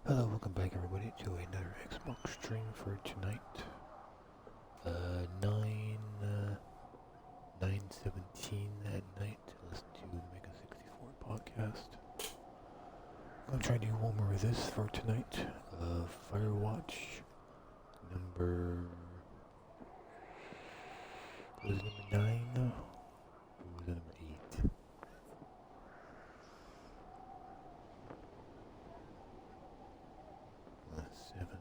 Hello, welcome back everybody to another Xbox stream for tonight. 9:17 at night. Listen to Mega 64 podcast. I'm gonna try to do one more of this for tonight. Firewatch number. Was it number 9? Or was it number 8? Seven,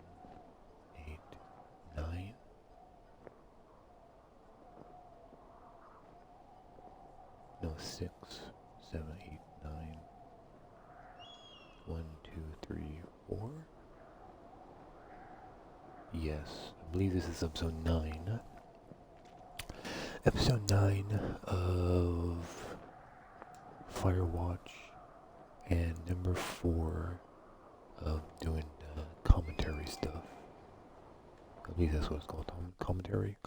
8, 9. No, 6, 7, 8, 9. 1, 2, 3, 4. Yes, I believe this is episode 9. Episode 9 of Firewatch, and number 4 of doing commentary stuff. I believe that's what it's called. Commentary.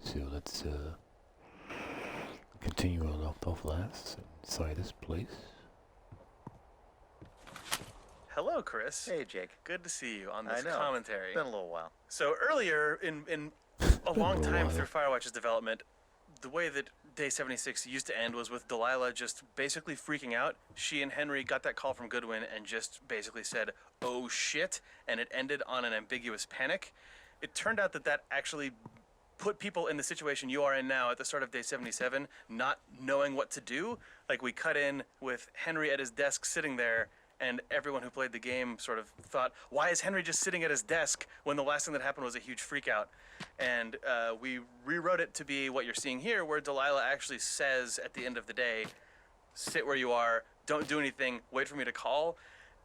So let's continue on off last inside this place. Hello, Chris. Hey, Jake. Good to see you on this I know. commentary. It's been a little while. So earlier in a long time through Firewatch's development, the way that Day 76 used to end was with Delilah just basically freaking out. She and Henry got that call from Goodwin and just basically said, "Oh shit," and it ended on an ambiguous panic. It turned out that actually put people in the situation you are in now at the start of Day 77, not knowing what to do. Like, we cut in with Henry at his desk sitting there, and everyone who played the game sort of thought, why is Henry just sitting at his desk when the last thing that happened was a huge freak out? And we rewrote it to be what you're seeing here, where Delilah actually says at the end of the day, sit where you are, don't do anything, wait for me to call.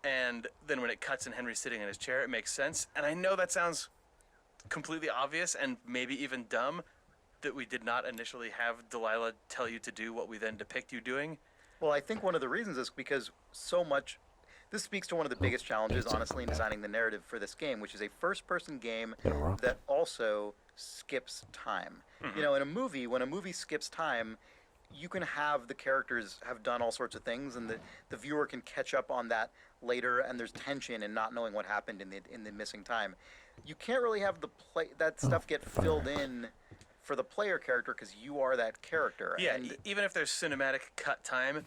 And then when it cuts and Henry's sitting in his chair, it makes sense. And I know that sounds completely obvious and maybe even dumb, that we did not initially have Delilah tell you to do what we then depict you doing. Well, I think one of the reasons is because this speaks to one of the biggest challenges, honestly, in designing the narrative for this game, which is a first-person game that also skips time. Mm-hmm. You know, in a movie, when a movie skips time, you can have the characters have done all sorts of things, and the viewer can catch up on that later, and there's tension in not knowing what happened in the missing time. You can't really have that stuff get filled in for the player character because you are that character. Yeah, even if there's cinematic cut time,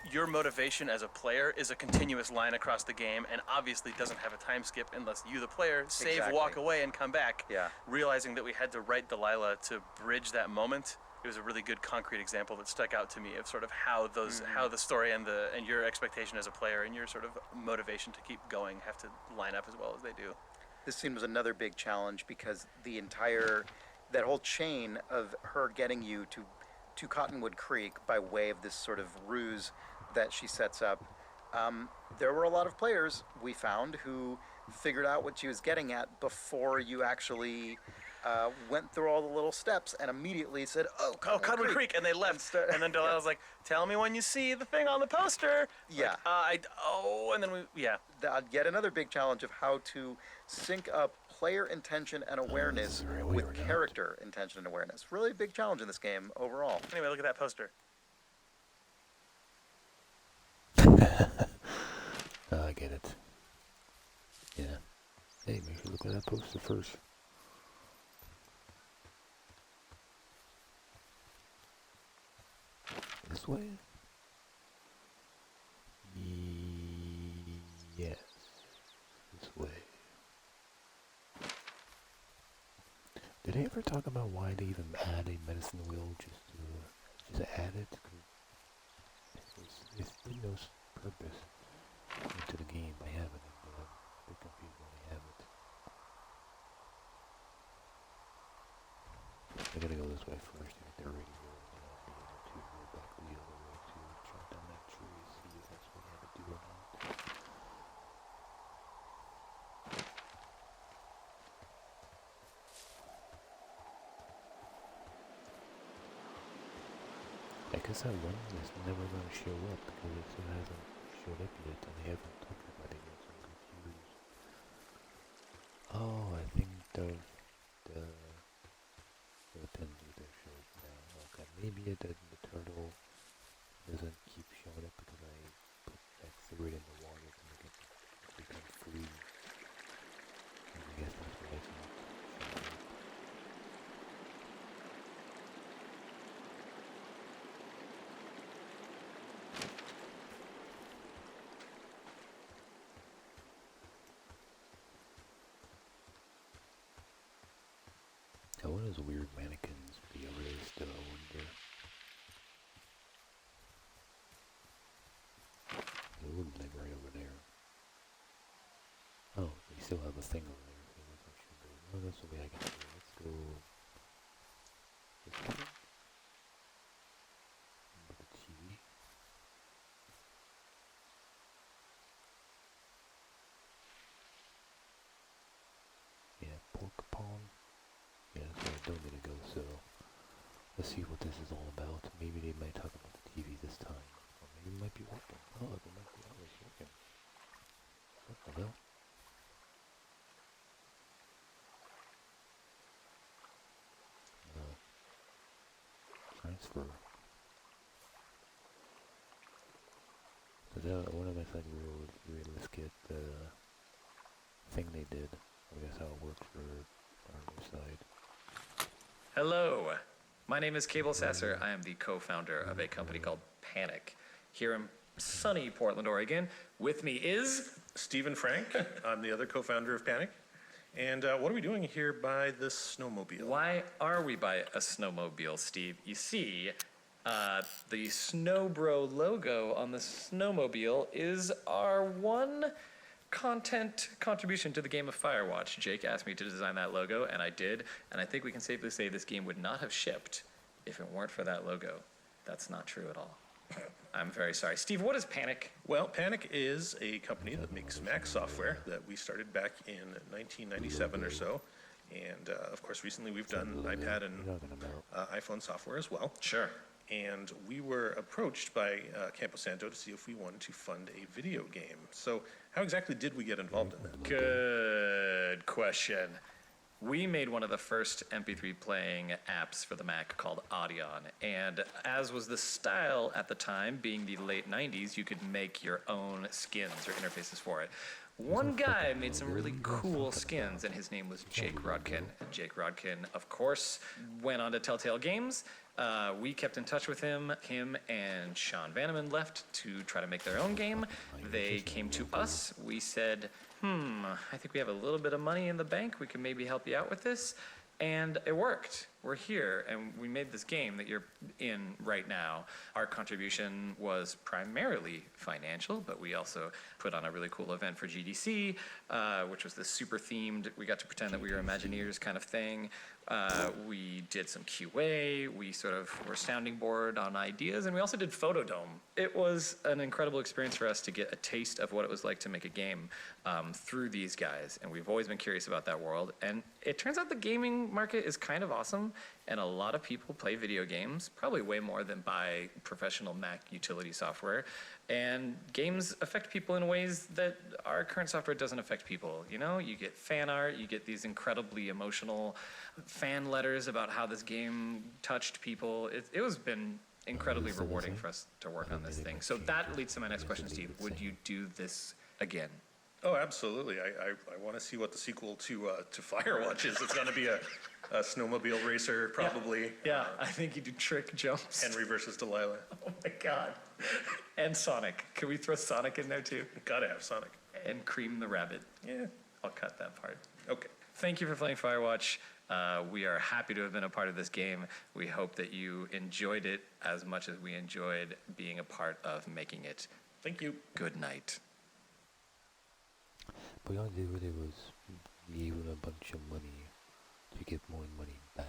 your motivation as a player is a continuous line across the game, and obviously doesn't have a time skip unless you, the player, save, walk away, and come back. Yeah. Realizing that we had to write Delilah to bridge that moment, it was a really good concrete example that stuck out to me of sort of how how the story and your expectation as a player and your sort of motivation to keep going have to line up as well as they do. This scene was another big challenge because that whole chain of her getting you to Cottonwood Creek by way of this sort of ruse that she sets up, there were a lot of players we found who figured out what she was getting at before you actually went through all the little steps and immediately said, "Oh, Cottonwood Creek," and they left. And then Delilah was like, "Tell me when you see the thing on the poster." Yeah. And then Yet another big challenge of how to sync up player intention and awareness with character intention and awareness. Really a big challenge in this game overall. Anyway, look at that poster. I get it. Yeah. Hey, make sure you look at that poster first. This way? Yes. This way. Did I ever talk about why they even add a medicine wheel just to add it? It's no purpose to the game by having it, but I'm a bit confused why they have it. I gotta go this way first to get the radio, and then I'll be able to go back the other way to chop down that tree, see if that's what I have to do or not. I guess that one is never going to show up because it still hasn't showed up yet and they haven't talked about it yet, so I'm confused. Oh, I think the idea that the turtle doesn't keep showing up because I put that cigarette in the water to make it become free. And I guess that's why it's not showing up. I want those weird mannequins be erased, I wonder. It would like right over there. Oh, we still have a thing over there. So let's actually go. Oh, that's the way I can do it. Let's go this way. With the TV. Yeah, pork pawn. Yeah, that's where I don't need to go, so let's see what this is all about. Maybe they might talk about the TV this time. Or maybe it might be working. Oh, it might be always working. What the hell? Transfer. So that one of my side let's get the thing they did. I guess how it worked for our other side. Hello, my name is Cable Sasser. I am the co-founder of a company called Panic here in sunny Portland, Oregon. With me is Stephen Frank. I'm the other co-founder of Panic. And what are we doing here by the snowmobile? Why are we by a snowmobile, Steve? You see, the Snowbro logo on the snowmobile is our one content contribution to the game of Firewatch. Jake asked me to design that logo, and I did. And I think we can safely say this game would not have shipped if it weren't for that logo. That's not true at all. I'm very sorry. Steve, what is Panic? Well, Panic is a company that makes Mac software that we started back in 1997 or so. And of course, recently we've done iPad and iPhone software as well. Sure. And we were approached by Camposanto to see if we wanted to fund a video game. So how exactly did we get involved in that? Good question. We made one of the first MP3 playing apps for the Mac called Audion. And as was the style at the time, being the late 90s, you could make your own skins or interfaces for it. One guy made some really cool skins, and his name was Jake Rodkin. And Jake Rodkin, of course, went on to Telltale Games. We kept in touch with him. Him and Sean Vanneman left to try to make their own game. They came to us. We said, I think we have a little bit of money in the bank. We can maybe help you out with this. And it worked. We're here, and we made this game that you're in right now. Our contribution was primarily financial, but we also put on a really cool event for GDC, which was this super themed, we got to pretend that we were Imagineers kind of thing. We did some QA, we sort of were sounding board on ideas, and we also did Photodome. It was an incredible experience for us to get a taste of what it was like to make a game through these guys, and we've always been curious about that world. And it turns out the gaming market is kind of awesome, and a lot of people play video games, probably way more than buy professional Mac utility software. And games affect people in ways that our current software doesn't affect people. You know, you get fan art, you get these incredibly emotional fan letters about how this game touched people. It was been incredibly rewarding for us to work on this thing. So that leads to my next question, Steve. Would you do this again? Oh, absolutely. I want to see what the sequel to Firewatch is. It's going to be a snowmobile racer, probably. Yeah, I think you do trick jumps. Henry versus Delilah. Oh my God. And Sonic. Can we throw Sonic in there too? Gotta have Sonic. And Cream the Rabbit. Yeah. I'll cut that part. Okay. Thank you for playing Firewatch. We are happy to have been a part of this game. We hope that you enjoyed it as much as we enjoyed being a part of making it. Thank you. Good night. But all they really was gave him a bunch of money to get more money back.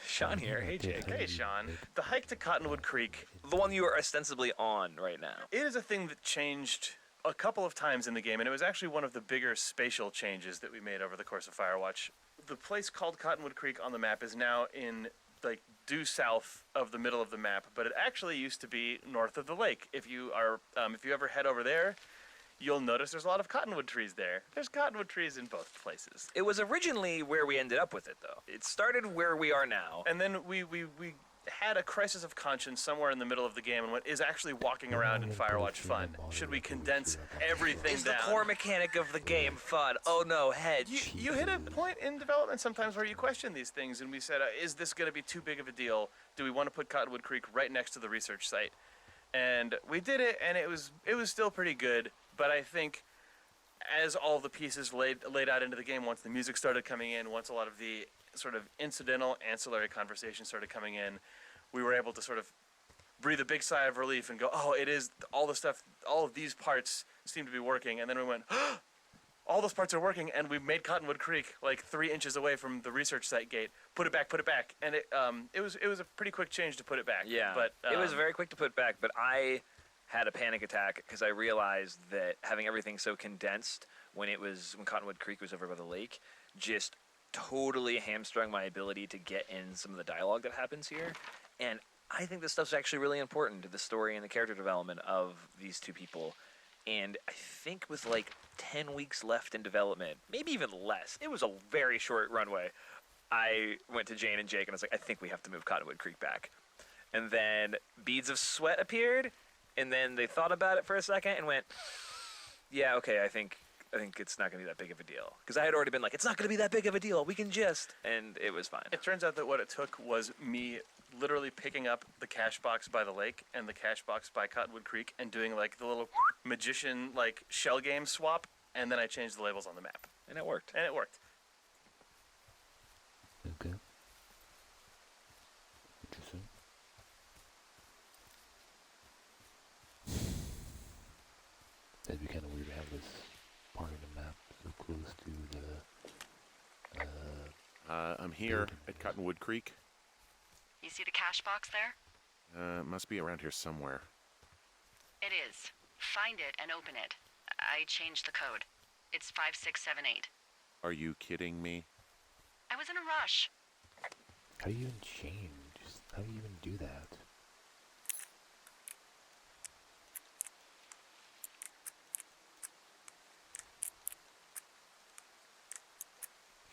Sean here. Hey, Jake. Hey, Sean. The hike to Cottonwood Creek, The one you are ostensibly on right now. it is a thing that changed a couple of times in the game, and it was actually one of the bigger spatial changes that we made over the course of Firewatch. The place called Cottonwood Creek on the map is now in, like, due south of the middle of the map, but it actually used to be north of the lake. If you ever head over there, you'll notice there's a lot of cottonwood trees there. There's cottonwood trees in both places. It was originally where we ended up with it, though. It started where we are now. And then we had a crisis of conscience somewhere in the middle of the game and what is actually walking around in Firewatch fun? Should we condense everything Is down? the core mechanic of the game fun? Oh no, hedge. You hit a point in development sometimes where you question these things, and we said, is this going to be too big of a deal? Do we want to put Cottonwood Creek right next to the research site? And we did it, and it was still pretty good, but I think as all the pieces laid out into the game, once the music started coming in, once a lot of the sort of incidental, ancillary conversations started coming in, we were able to sort of breathe a big sigh of relief and go, oh, it is, all the stuff, all of these parts seem to be working. And then we went, all those parts are working, and we made Cottonwood Creek like 3 inches away from the research site gate. Put it back. And it was a pretty quick change to put it back. Yeah, but it was very quick to put back, but I had a panic attack because I realized that having everything so condensed when Cottonwood Creek was over by the lake just totally hamstrung my ability to get in some of the dialogue that happens here. And I think this stuff's actually really important to the story and the character development of these two people. And I think with like 10 weeks left in development, maybe even less, it was a very short runway, I went to Jane and Jake and I was like, I think we have to move Cottonwood Creek back. And then beads of sweat appeared, and then they thought about it for a second and went, yeah, okay, I think it's not going to be that big of a deal. Because I had already been like, it's not going to be that big of a deal. We can just. And it was fine. It turns out that what it took was me literally picking up the cash box by the lake and the cash box by Cottonwood Creek and doing like the little magician like shell game swap, and then I changed the labels on the map. And it worked. Okay. Interesting. That'd be kind of weird to have this part of the map so close to the, I'm here at Cottonwood Creek. You see the cash box there? Must be around here somewhere. It is. Find it and open it. I changed the code. It's 5678. Are you kidding me? I was in a rush. how do you even change? How do you even do that?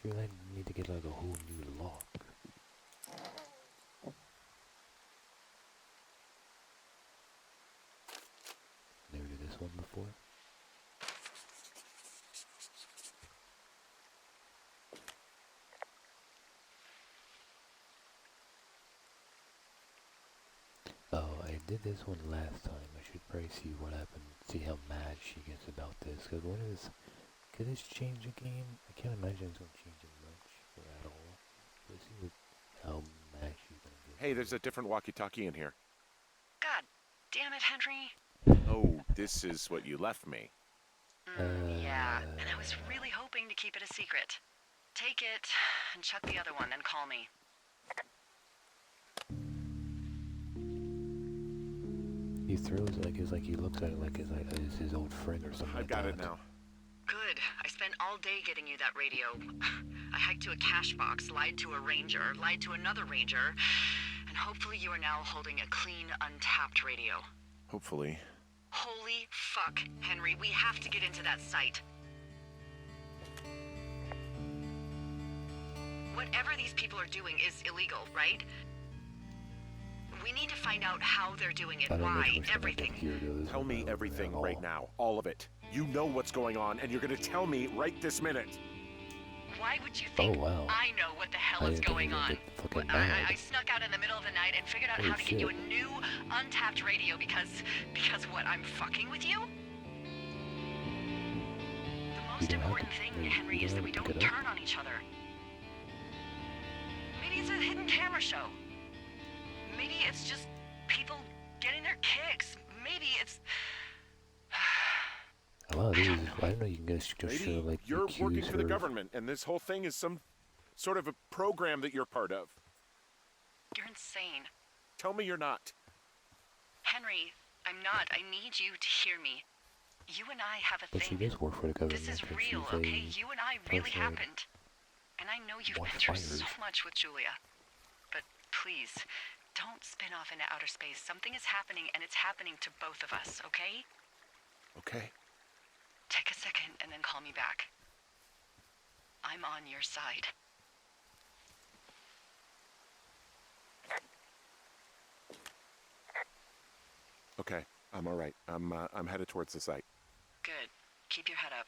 You like need to get like a whole new lock. Never did this one before. Oh, I did this one last time. I should probably see what happened, see how mad she gets about this. Cause what is, could this change the game? I can't imagine it's gonna change it much or at all. Let's see what, how mad she's gonna get. Hey, there's a different walkie-talkie in here. God damn it, Henry. Oh, this is what you left me. Yeah, and I was really hoping to keep it a secret. Take it and chuck the other one, then call me. He throws it like he looks at it like it's his old friend or something. I've like got that. it now. Good. I spent all day getting you that radio. I hiked to a cash box, lied to a ranger, lied to another ranger, and hopefully you are now holding a clean, untapped radio. Hopefully. Holy fuck, Henry, we have to get into that site. Whatever these people are doing is illegal, right? We need to find out how they're doing it, I don't know why, if we're everything. here goes Tell me without everything at right all. now. All of it. You know what's going on, and you're gonna tell me right this minute. Why would you think Oh, wow. I know what the hell I is didn't think going it was on? that fucking I bad. snuck out in the middle of the night and figured out Holy how to get you a shit. new, untapped radio because what, I'm fucking with you? The most don't have important to- thing, you Henry, don't is that have we to pick don't it up. turn on each other. Maybe it's a hidden camera show. Maybe it's just people getting their kicks. Maybe it's... Wow, this is, I didn't know you can just Maybe show like you're accuse working for the her. government, and this whole thing is some sort of a program that you're part of. You're insane. Tell me you're not. Henry, I'm not. I need you to hear me. You and I have a But she thing. does work for the government. This is and real, she's a okay? You and I really person happened. And I know you've was been through so fired. much with Julia. But please, don't spin off into outer space. Something is happening, and it's happening to both of us, okay? Okay. Take a second and then call me back. I'm on your side. Okay, I'm all right. I'm headed towards the site. Good. Keep your head up.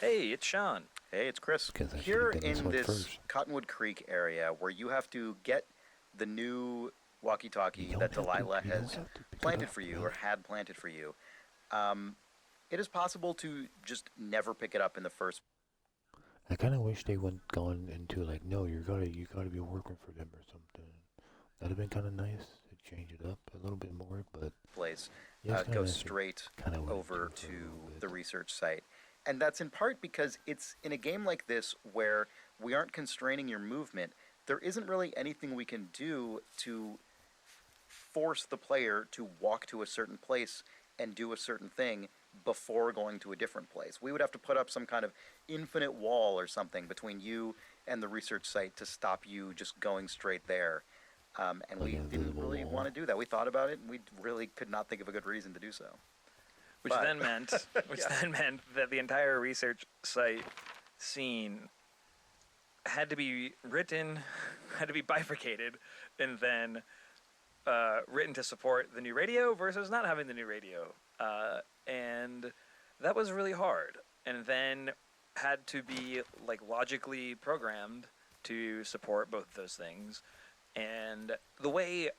Hey, it's Sean. Hey, it's Chris. 'Cause I Here should've done this in one this first. Cottonwood Creek area where you have to get the new walkie-talkie You that don't have to- Delilah you don't has have to pick it planted up, for you man. or had planted for you, it is possible to just never pick it up in the first. I kind of wish they went gone into like, no, you gotta be working for them or something. That'd have been kind of nice to change it up a little bit more, but place, yeah, it's kinda go nice to straight kinda went over into it for a to little bit. the research site. And that's in part because it's in a game like this where we aren't constraining your movement. There isn't really anything we can do to force the player to walk to a certain place and do a certain thing before going to a different place. We would have to put up some kind of infinite wall or something between you and the research site to stop you just going straight there. And Like we an didn't invisible really wall. want to do that. We thought about it, and we really could not think of a good reason to do so. Which But- then meant that the entire research site scene had to be written, had to be bifurcated, and then written to support the new radio versus not having the new radio, and that was really hard. And then had to be like logically programmed to support both those things. And the way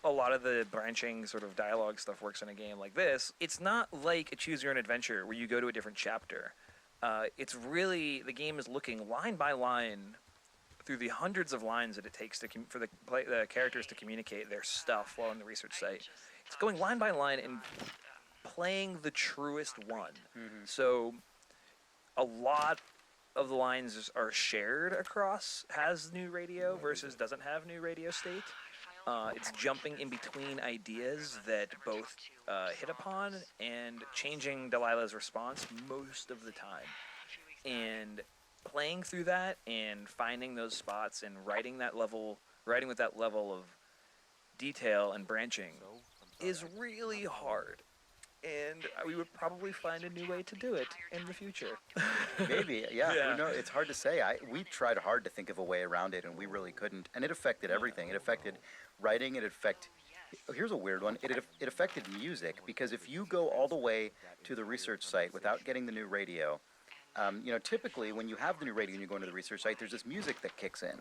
a lot of the branching sort of dialogue stuff works in a game like this, it's not like a choose your own adventure where you go to a different chapter. It's really, the game is looking line by line through the hundreds of lines that it takes to for the characters to communicate their stuff while on the research site. It's going line by line and playing the truest one. So a lot of the lines are shared across has new radio versus doesn't have new radio state. It's jumping in between ideas that both hit upon and changing Delilah's response most of the time. And playing through that and finding those spots and writing with that level of detail and branching is really hard. And we would probably find a new way to do it in the future. Maybe, yeah. Yeah. Who knows? It's hard to say. We tried hard to think of a way around it, and we really couldn't. And it affected everything. It affected writing. Here's a weird one. It affected music, because if you go all the way to the research site without getting the new radio, typically when you have the new radio and you go into the research site, there's this music that kicks in.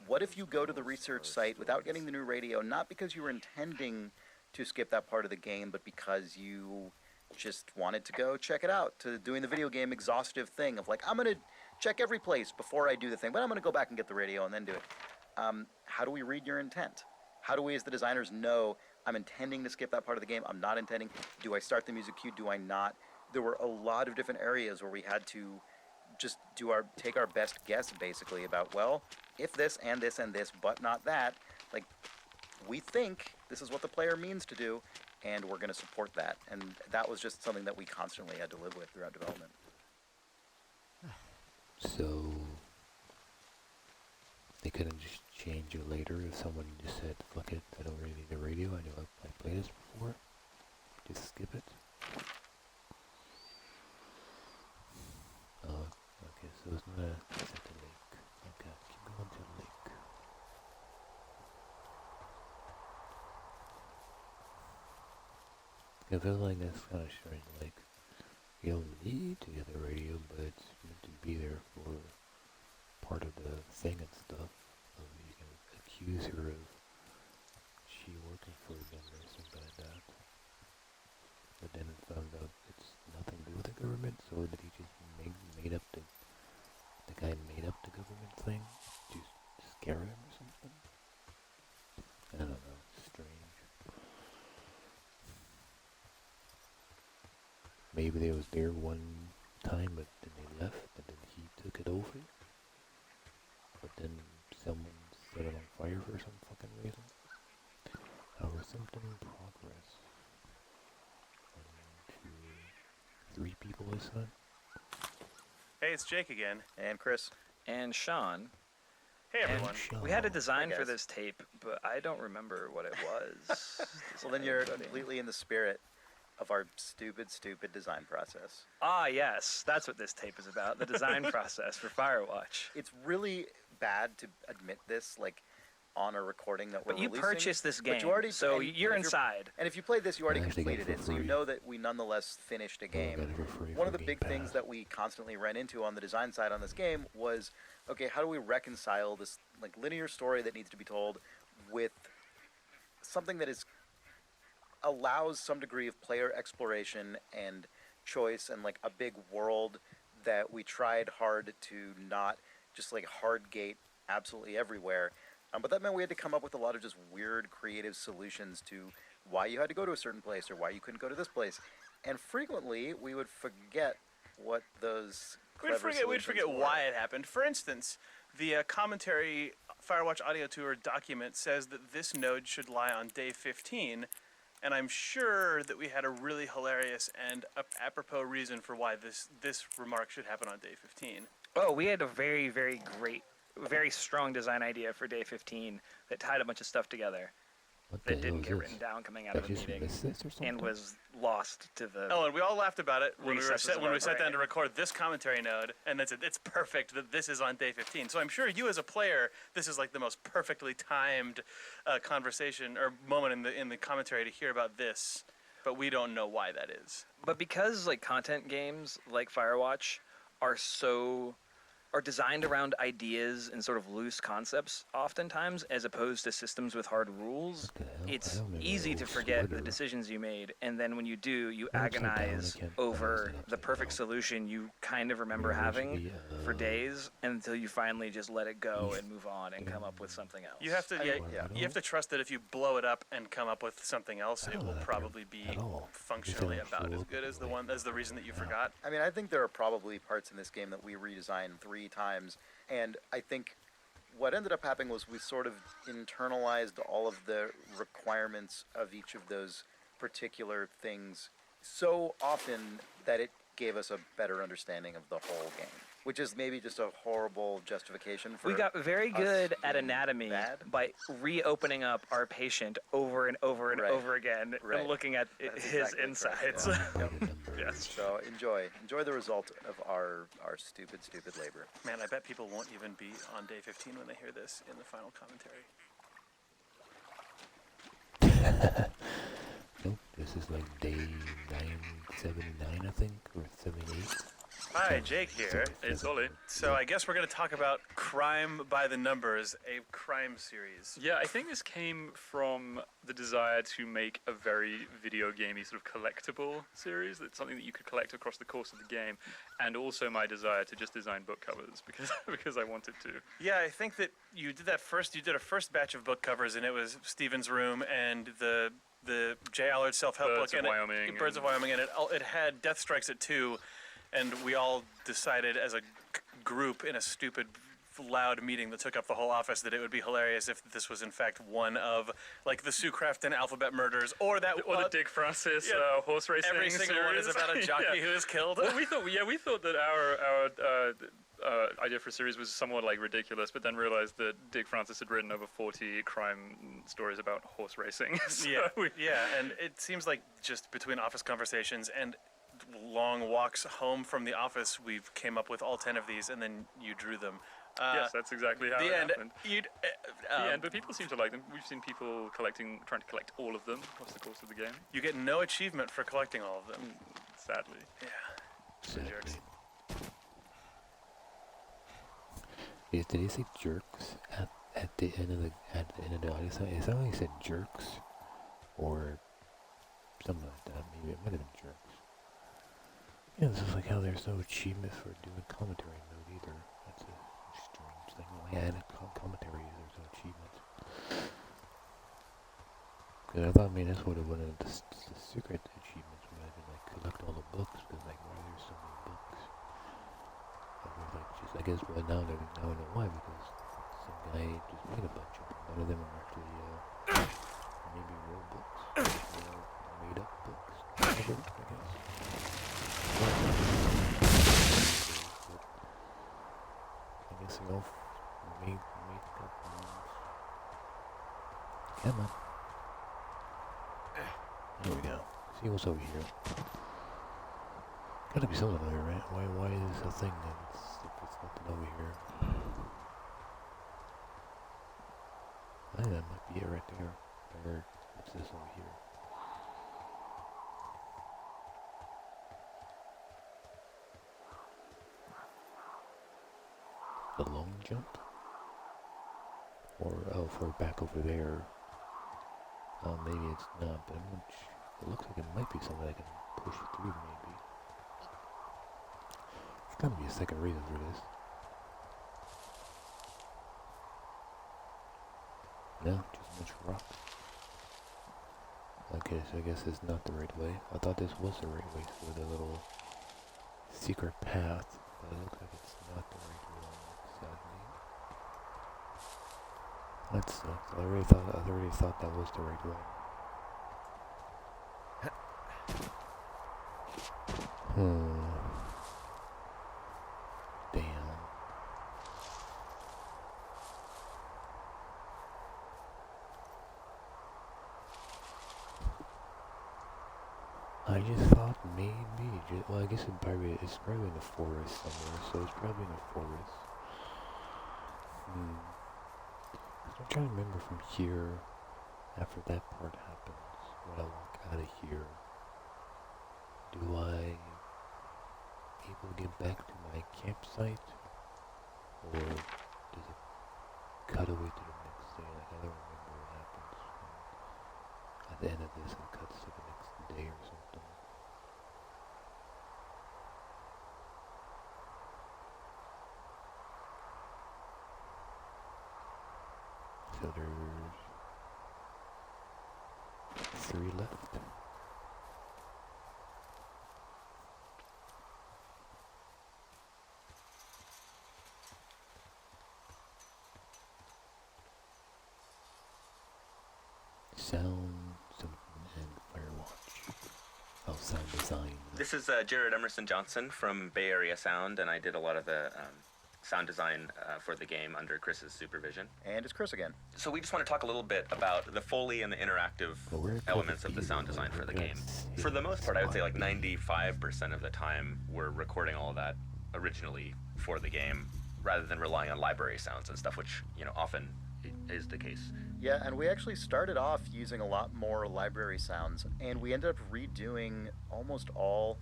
What if you go to the research site without getting the new radio, not because you were intending to skip that part of the game, but because you just wanted to go check it out, to doing the video game exhaustive thing of like, I'm going to check every place before I do the thing, but I'm going to go back and get the radio and then do it. How do we read your intent? How do we as the designers know I'm intending to skip that part of the game? I'm not intending. Do I start the music cue? Do I not? There were a lot of different areas where we had to just take our best guess basically about, well, if this and this and this, but not that, like, we think this is what the player means to do, and we're going to support that. And that was just something that we constantly had to live with throughout development. So they couldn't just change it later if someone just said, fuck it, I don't really need the radio, I know I played this before. Just skip it. Oh, okay, so it's not at the lake. Okay, keep going to the lake. I feel like that's kind of strange, like, you don't need to get the radio, but it's meant to be there for part of the thing and stuff. You can accuse her of she working for them or something like that. But then it found out it's nothing to do with the government, so that he just made up the guy made up the government thing to scare him or something. I don't know, it's strange. Maybe they was there one time, but then they left, and then he took it over. But then someone set it on fire for some fucking reason. However, something in progress. 1, 2, 3 people this time. Hey, it's Jake again. And Chris, And Sean, Hey, everyone. we had a design Hey, for guys. this tape, but I don't remember what it was. well, then you're Buddy. completely in the spirit. of our stupid, stupid design process. Ah, yes, that's what this tape is about, the design process for Firewatch. It's really bad to admit this, like, on a recording that we're But you releasing. purchased this game, But you already, so and you're if inside. And if you played this, you already I actually got it completed for it, so you free. know that we nonetheless finished a I game. got it for free One of for the Game big things Pass. that we constantly ran into on the design side on this game was, okay, how do we reconcile this like linear story that needs to be told with something that is allows some degree of player exploration and choice and like a big world that we tried hard to not just like hard gate absolutely everywhere. But that meant we had to come up with a lot of just weird creative solutions to why you had to go to a certain place or why you couldn't go to this place. And frequently we would forget what those clever We'd forget were. why it happened. For instance, the commentary Firewatch Audio Tour document says that this node should lie on day 15, and I'm sure that we had a really hilarious and apropos reason for why this remark should happen on day 15. Oh, we had a very, very great, very strong design idea for day 15 that tied a bunch of stuff together What the that didn't hell get is written this? down coming out I of a just meeting missed this or something? and was lost to the... Oh, and we all laughed about it when Recesses of we our sat down brain. to record this commentary node, and it's perfect that this is on day 15. So I'm sure you as a player, this is like the most perfectly timed conversation or moment in the commentary to hear about this, but we don't know why that is. But because like content games like Firewatch are designed around ideas and sort of loose concepts oftentimes, as opposed to systems with hard rules, What the hell? I it's don't remember easy that to old forget the sweater. decisions you made, and then when you do, you Upside down, I agonize can't over balance it the upside perfect down. solution you kind of remember Maybe it should having be, for days until you finally just let it go and move on and come up with something else. You have to, you have to trust that if you blow it up and come up with something else, I it don't will know that probably be at all. functionally Just about as don't good as the fool one as the reason that you Yeah. forgot. I mean, I think there are probably parts in this game that we redesigned 3 times, and I think what ended up happening was we sort of internalized all of the requirements of each of those particular things so often that it gave us a better understanding of the whole game, which is maybe just a horrible justification for We got very us good at being anatomy bad. by reopening up our patient over and over and Right. over again Right. and looking at That's his exactly correct, insides. yeah. By the numbers. Yes. So enjoy the result of our stupid labor. Man, I bet people won't even be on day 15 when they hear this in the final commentary. Nope, this is like day 979, I think, or 78. Hi, Jake here. It's Ollie. So I guess we're going to talk about Crime by the Numbers, a crime series. Yeah, I think this came from the desire to make a very video gamey sort of collectible series. That's something that you could collect across the course of the game, and also my desire to just design book covers because I wanted to. Yeah, I think that you did that first. You did a first batch of book covers, and it was Stephen's Room and the Jay Allard self-help Birds book, of and Wyoming Birds of and- Wyoming, and it had Death Strikes at 2, and we all decided as a group in a stupid loud meeting that took up the whole office that it would be hilarious if this was in fact one of like the Sue Crafton alphabet murders or that Or the Dick Francis yeah, horse racing every single one is series. about a jockey Yeah. who is killed. Well, we thought that our idea for a series was somewhat like ridiculous, but then realized that Dick Francis had written over 40 crime stories about horse racing. So Yeah, and it seems like just between office conversations and long walks home from the office, we've came up with all 10 of these, and then you drew them. yes, that's exactly how The it end. happened. Um, But people seem to like them. We've seen people trying to collect all of them across the course of the game. You get no achievement for collecting all of them. Sadly. Yeah. Sadly. Did he say jerks at the end of the audio side? It sounded like he said jerks, or something like that. Maybe it might have been jerks. Yeah, this is like how there's no achievement for doing commentary mode either. That's a strange thing. When I add commentary, there's no achievement. Because I thought, that's what one of the secret achievements would have been, like, collect all the books, because, like, why are there so many books? But we're, like, just, I guess, well, now I know why, because some guy just made a bunch of them. None of them are actually, maybe real books. Made up books. I guess. I guess they all made up ones. Come on. There we go. see what's over here. Gotta be something over here, right? Why is this a thing if it's nothing over here? I think that might be it right there. Or what's this over here? The long jump? Or, oh, for back over there. Maybe it's not, but I'm not sure. It looks like it might be something I can push through, maybe. There's gotta be a second reason for this. No, just a bunch of rocks. Okay, so I guess it's not the right way. I thought this was the right way for the little secret path, but it looks like it's not the right one, sadly. That sucks. I already thought that was the right one. Damn. I just thought maybe, well, I guess it's probably in the forest somewhere, so it's probably in the forest. I'm trying to remember from here, after that part happens, when I walk out of here, do I able to get back to my campsite, or does it cut away to the next day? Like, I don't remember what happens at the end of this. It cuts to the next day or something. So there's 3 left. Sound and Firewatch. Oh, sound design. This is Jared Emerson Johnson from Bay Area Sound, and I did a lot of the sound design for the game under Chris's supervision. And it's Chris again. So we just want to talk a little bit about the Foley and the interactive elements of the sound design for the game. For the most part, I would say like 95% of the time we're recording all of that originally for the game, rather than relying on library sounds and stuff, which, you know, often is the case. Yeah, and we actually started off using a lot more library sounds, and we ended up redoing almost all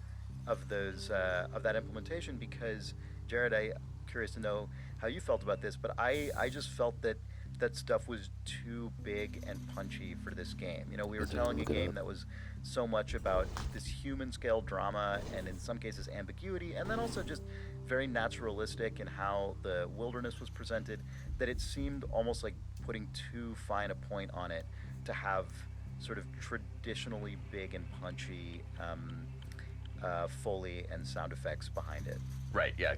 of those of that implementation because, Jared, I'm curious to know how you felt about this, but I just felt that that stuff was too big and punchy for this game. You know, we were telling a game that was so much about this human scale drama and in some cases ambiguity, and then also just very naturalistic in how the wilderness was presented, that it seemed almost like putting too fine a point on it to have sort of traditionally big and punchy Foley and sound effects behind it. Right, yeah,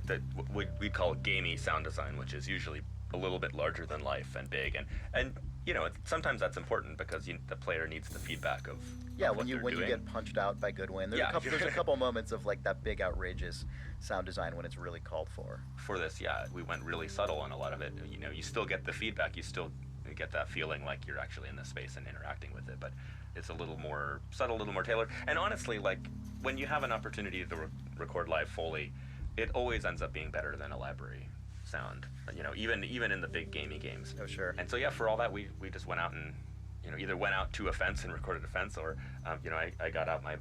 we'd call it gamey sound design, which is usually a little bit larger than life and big, and you know, sometimes that's important because the player needs the feedback of when you get punched out by Goodwin, there's a couple moments of like that big outrageous sound design when it's really called for. For this, we went really subtle on a lot of it. You know, you still get the feedback, you still get that feeling like you're actually in the space and interacting with it, but it's a little more subtle, a little more tailored. And honestly, like when you have an opportunity to record live Foley, it always ends up being better than a library sound, you know, even in the big gamey games. Oh, sure. And so for all that, we just went out and, you know, either went out to a fence and recorded a fence, or you know, I got out my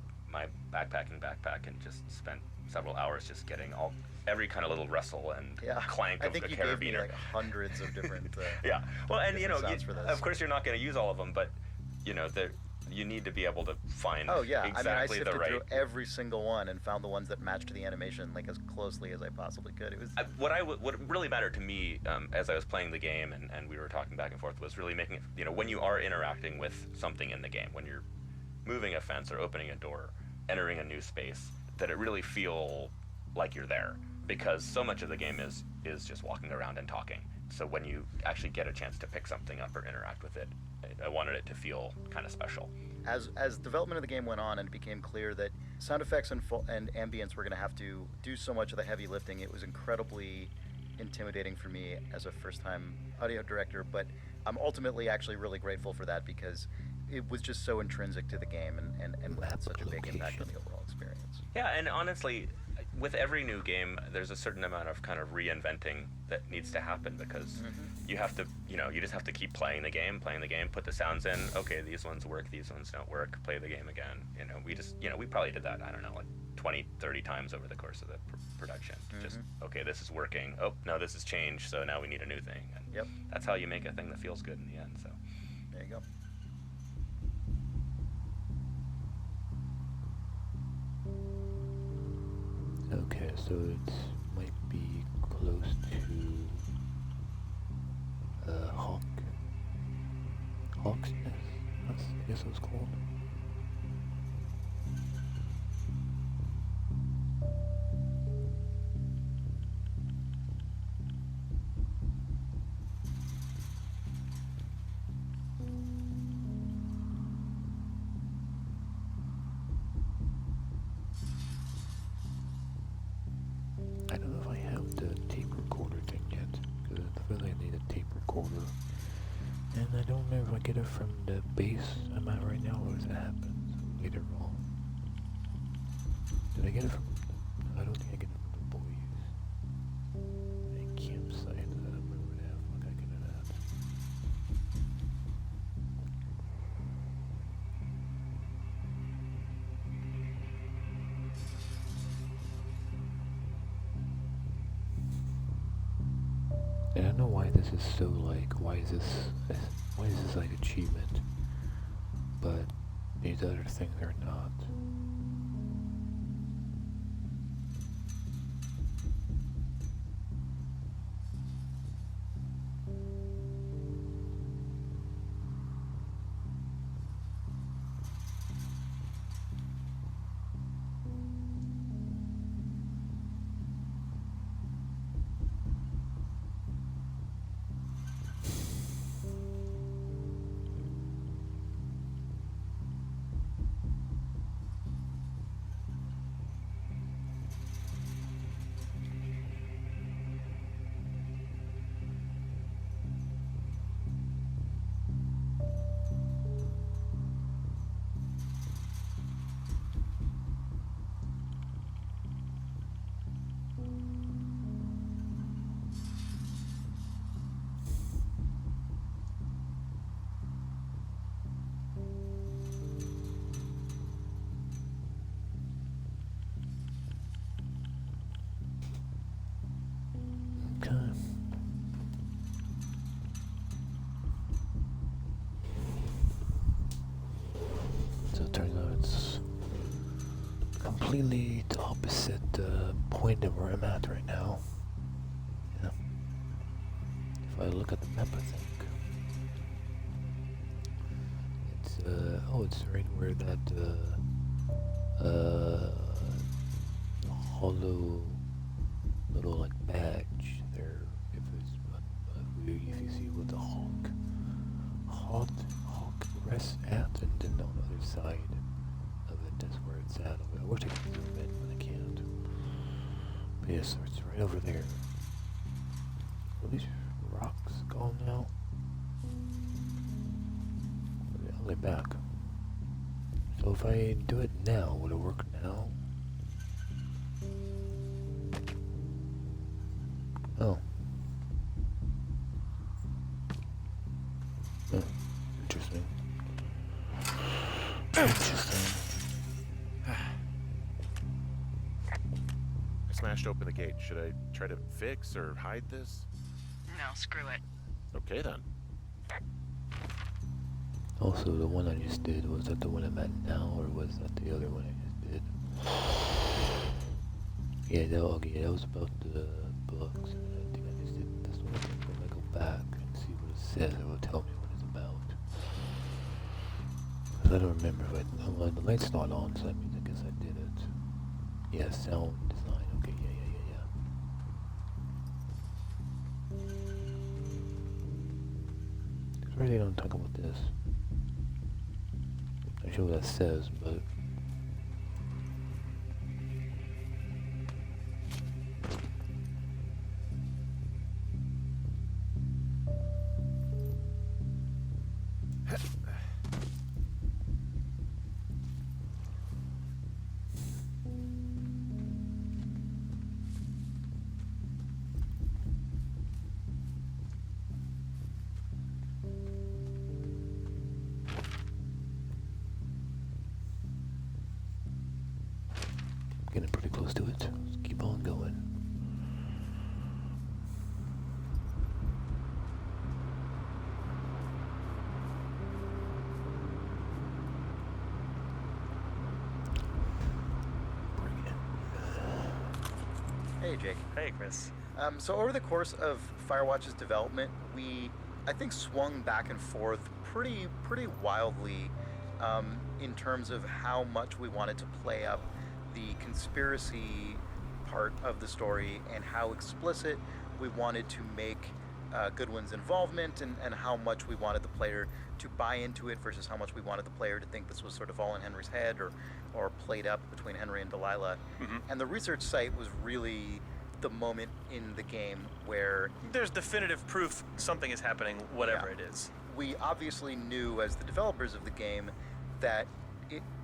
backpack and just spent several hours just getting every kind of little rustle and clank of the carabiner. I think you gave me like hundreds of different well, and you know, of course you're not going to use all of them, but you know, you need to be able to find exactly I sifted the right. through every single one and found the ones that matched the animation like as closely as I possibly could. It was what really mattered to me as I was playing the game and we were talking back and forth was really making it, you know, when you are interacting with something in the game, when you're moving a fence or opening a door, entering a new space, that it really feel like you're there, because so much of the game is just walking around and talking. So when you actually get a chance to pick something up or interact with it, I wanted it to feel kind of special. As development of the game went on and it became clear that sound effects and ambience were going to have to do so much of the heavy lifting, it was incredibly intimidating for me as a first-time audio director, but I'm ultimately actually really grateful for that because it was just so intrinsic to the game and had such a big impact on the overall experience. Yeah, and honestly, with every new game, there's a certain amount of kind of reinventing that needs to happen because you have to, you just have to keep playing the game, put the sounds in. Okay, these ones work, these ones don't work. Play the game again. We probably did that. I don't know, like 20, 30 times over the course of the production. Just okay, this is working. Oh no, this has changed. So now we need a new thing. And Yep. that's how you make a thing that feels good in the end. So There you go. Okay, so it might be close to Hawk's Nest. I guess it was called. I don't know if I have the tape recorder thing yet, because I really need a tape recorder. And I don't remember if I get it from the base I'm at right now, or does it happen later on? Did I get it from... I don't think I get it from the boys. A campsite, I don't remember where the fuck I get it at. And I don't know why this is so like, why is this like achievement, but these other things are not. Okay. So it turns out it's completely the opposite point of where I'm at right now. Yeah. If I look at the map, I think it's right where that hollow little like badge there. If you see what the hawk rests at, and then on the other side of it, that's where it's at. I wish I could zoom in, but I can't. But yes, so it's right over there. Are these rocks gone now? I'll get back. So if I do it now, would it work now? Oh. Oh, interesting. Interesting. I smashed open the gate. Should I try to fix or hide this? No, screw it. Okay then. Also, the one I just did, was that the one I'm at now, or was that the other one I just did? Yeah, that was about the books, and I think I just did this one. I think when I go back and see what it says, it will tell me what it's about. Because I don't remember if well, the light's not on, so that means I guess I did it. Yeah, sound design, okay, yeah. Because really I don't talk about this. I'm not sure what that says, but... Hey, Jake. Hey, Chris. So over the course of Firewatch's development, we, I think, swung back and forth pretty wildly in terms of how much we wanted to play up the conspiracy part of the story and how explicit we wanted to make Goodwin's involvement and how much we wanted the player to buy into it versus how much we wanted the player to think this was sort of all in Henry's head or played up between Henry and Delilah. And the research site was really the moment in the game where There's definitive proof something is happening, whatever it is. we obviously knew as the developers of the game that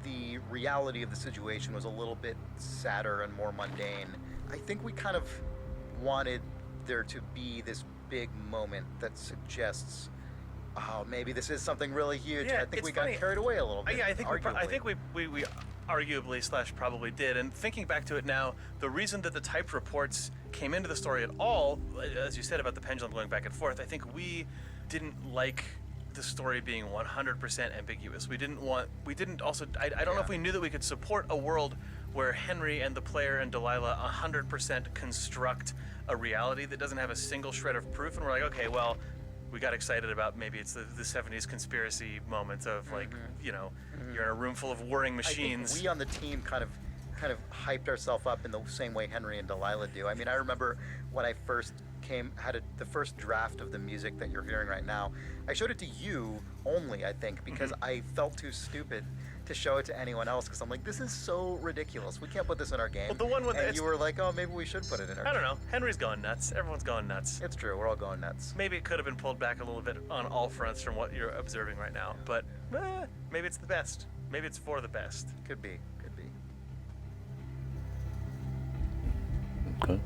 the reality of the situation was a little bit sadder and more mundane. I think we kind of wanted there to be this big moment that suggests, oh, maybe this is something really huge. Yeah, I think it's we funny. got carried away a little bit. Yeah, I think arguably. we arguably / probably did. And thinking back to it now, the reason that the typed reports came into the story at all, as you said about the pendulum going back and forth, I think we didn't like the story being 100% ambiguous. I don't know if we knew that we could support a world where Henry and the player and Delilah 100% construct a reality that doesn't have a single shred of proof, and we're like, okay, well, we got excited about maybe it's the 70s conspiracy moment of like, you're in a room full of whirring machines. I think we on the team kind of hyped ourselves up in the same way Henry and Delilah do. I mean, I remember when I first the first draft of the music that you're hearing right now, I showed it to you only, I think, because I felt too stupid to show it to anyone else because I'm like, this is so ridiculous. We can't put this in our game. Well, the one with and you were like, oh, maybe we should put it in our game. I don't know. Henry's going nuts. Everyone's going nuts. It's true. We're all going nuts. Maybe it could have been pulled back a little bit on all fronts from what you're observing right now, but maybe it's the best. Maybe it's for the best. Could be. Okay.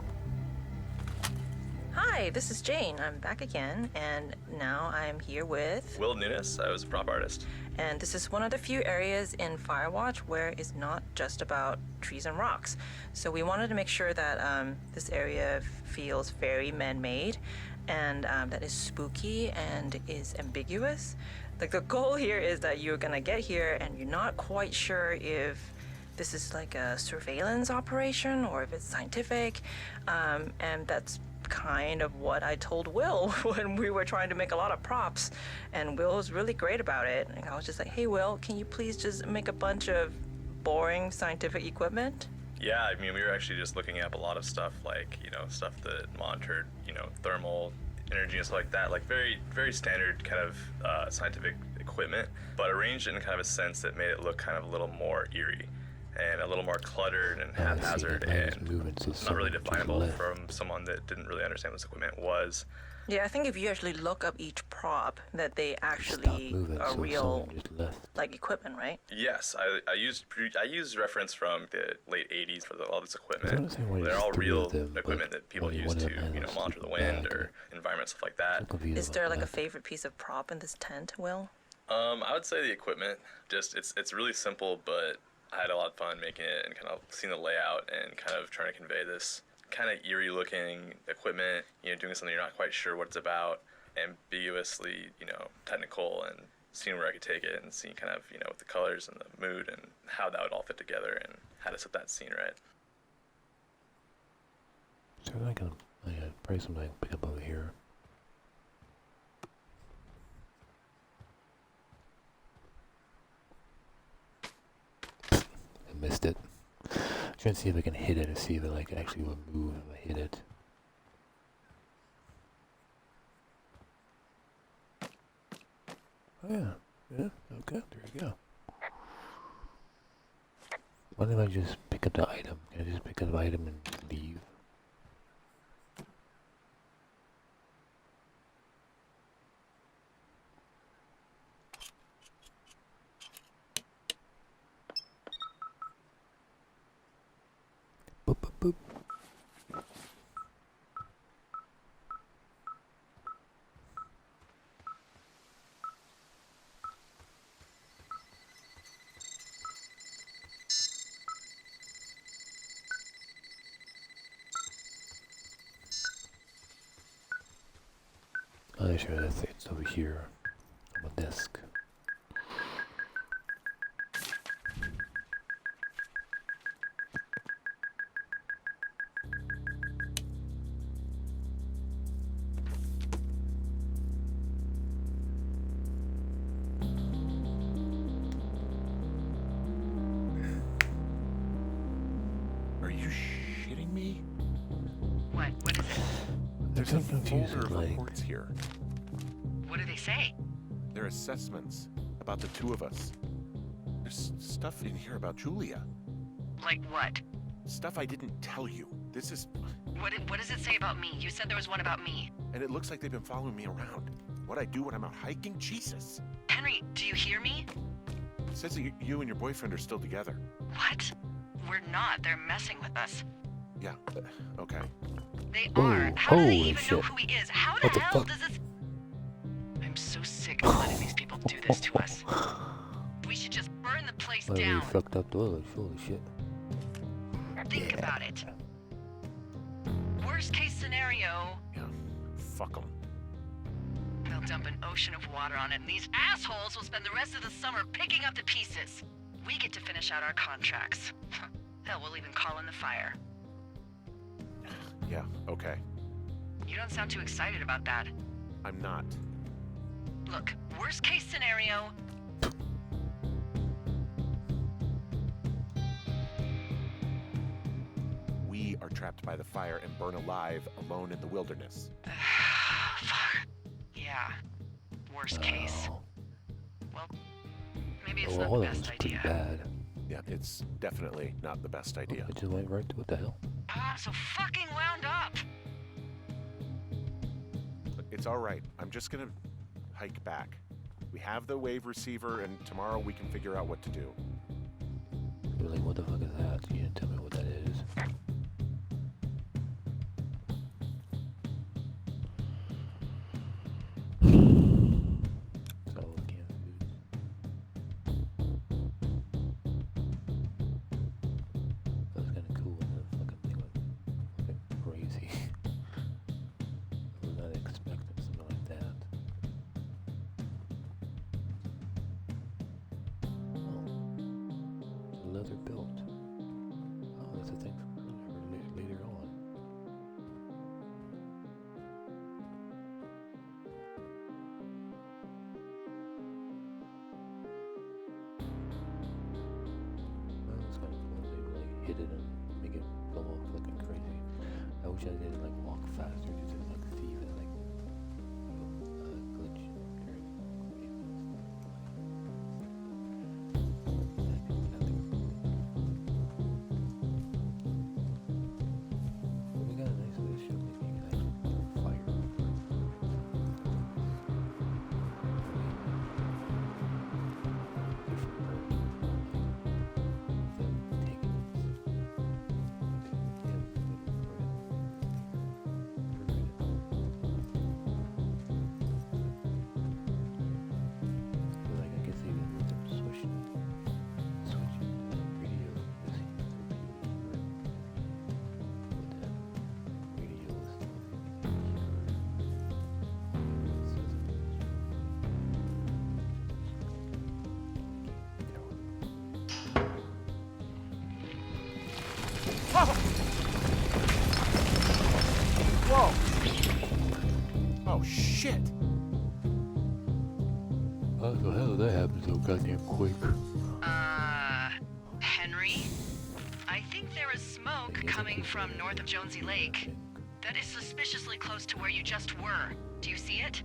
Hi, this is Jane. I'm back again, and now I'm here with... Will Nunes. I was a prop artist. And this is one of the few areas in Firewatch where it's not just about trees and rocks. So we wanted to make sure that this area feels very man-made and that is spooky and is ambiguous. Like, the goal here is that you're gonna get here and you're not quite sure if this is like a surveillance operation or if it's scientific, and that's kind of what I told Will when we were trying to make a lot of props, and Will was really great about it. And I was just like, hey Will, can you please just make a bunch of boring scientific equipment? Yeah, I mean, we were actually just looking up a lot of stuff like, stuff that monitored, thermal energy and stuff like that, like very, very standard kind of scientific equipment, but arranged in kind of a sense that made it look kind of a little more eerie and a little more cluttered and haphazard and not really definable from someone that didn't really understand what this equipment was. Yeah, I think if you actually look up each prop, that they actually are real, like, equipment, right? Yes, I used reference from the late 80s for all this equipment. They're all real equipment that people use to, monitor the wind or environment, stuff like that. Is there like a favorite piece of prop in this tent, Will? I would say the equipment. Just it's really simple, but I had a lot of fun making it and kind of seeing the layout and kind of trying to convey this kind of eerie looking equipment, doing something you're not quite sure what it's about, ambiguously, technical, and seeing where I could take it and seeing kind of, with the colors and the mood and how that would all fit together and how to set that scene right. So I can probably something pick up over here. Missed it. Trying to see if I can hit it and see if it actually will move if I hit it. Oh yeah, okay, there you go. What if I just pick up the item? Can I just pick up the item and leave? Boop, boop, boop. Oh, sure, that's it. It's over here on the desk. me? What? What is it? There's a Sometimes you folder of like- reports here. What do they say? They're assessments about the two of us. There's stuff in here about Julia. Like what? Stuff I didn't tell you. This is... What does it say about me? You said there was one about me. And it looks like they've been following me around. What I do when I'm out hiking? Jesus. Henry, do you hear me? It says that you and your boyfriend are still together. What? We're not. They're messing with us. Yeah, okay. They Whoa, are. How do they holy even know shit. who he is? How What the the hell fuck? does this... I'm so sick of letting these people do this to us. We should just burn the place Well, we down. fucked up toilets, holy shit. Think about it. Worst case scenario, Yeah, fuck them. they'll dump an ocean of water on it, and these assholes will spend the rest of the summer picking up the pieces. We get to finish out our contracts. Hell, we'll even call in the fire. Yeah, okay. You don't sound too excited about that. I'm not. Look, worst case scenario, We are trapped by the fire and burn alive alone in the wilderness. fuck. Yeah, worst case. Oh, Well, maybe it's well, not the that was best pretty idea. bad. Yeah, it's definitely not the best idea. It just went right to what the hell? I'm so fucking wound up. It's all right. I'm just gonna hike back. We have the wave receiver, and tomorrow we can figure out what to do. You're like, what the fuck is that? You didn't tell me what that is. It's all canned foods. That was kinda cool when the fucking thing went fucking crazy. I was not expecting something like that. Oh. Leather belt. Oh, that's a thing from earlier, later on. That was kind of cool. They like hit it and make it fall off fucking crazy. I wish I did like walk faster just to like see if it like glitch during we got a nice little show that you can actually fire. Like I guess even with them switching the radio, this seems to be with that radio stuff. Whoa! Oh, shit! How the hell did that happen so goddamn quick? Henry? I think there is smoke coming from north of Jonesy Lake. That is suspiciously close to where you just were. Do you see it?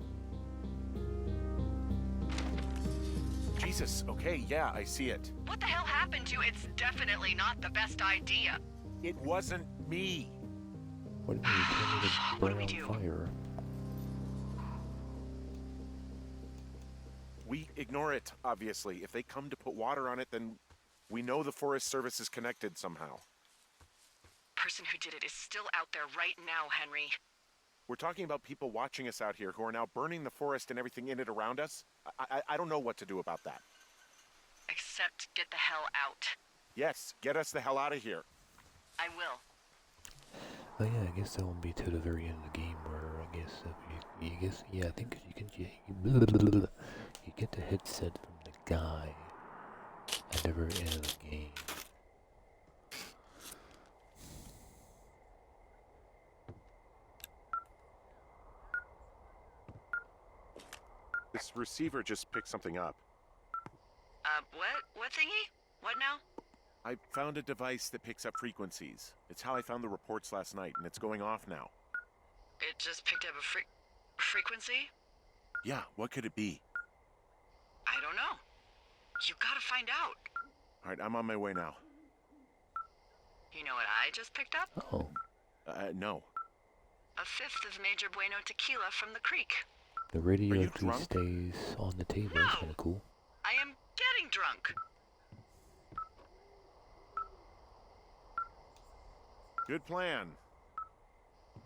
Jesus, okay, yeah, I see it. What the hell happened to you? It's definitely not the best idea. It wasn't me. What do you mean you tell me to What do burn we on do? fire? We ignore it, obviously. If they come to put water on it, then we know the Forest Service is connected somehow. Person who did it is still out there right now, Henry. We're talking about people watching us out here who are now burning the forest and everything in it around us. I don't know what to do about that. Except get the hell out. Yes, get us the hell out of here. I will. Oh yeah, I guess that won't be to the very end of the game where I guess yeah, I think you can you get the headset from the guy at the very end of the game. This receiver just picked something up. What? What thingy? What now? I found a device that picks up frequencies. It's how I found the reports last night, and it's going off now. It just picked up a frequency? Yeah, what could it be? I don't know. You gotta find out. All right, I'm on my way now. You know what I just picked up? Oh. No. A fifth of Major Bueno tequila from the creek. The radio you actually drunk? stays on the table. No. It's kind of cool. I am getting drunk. Good plan.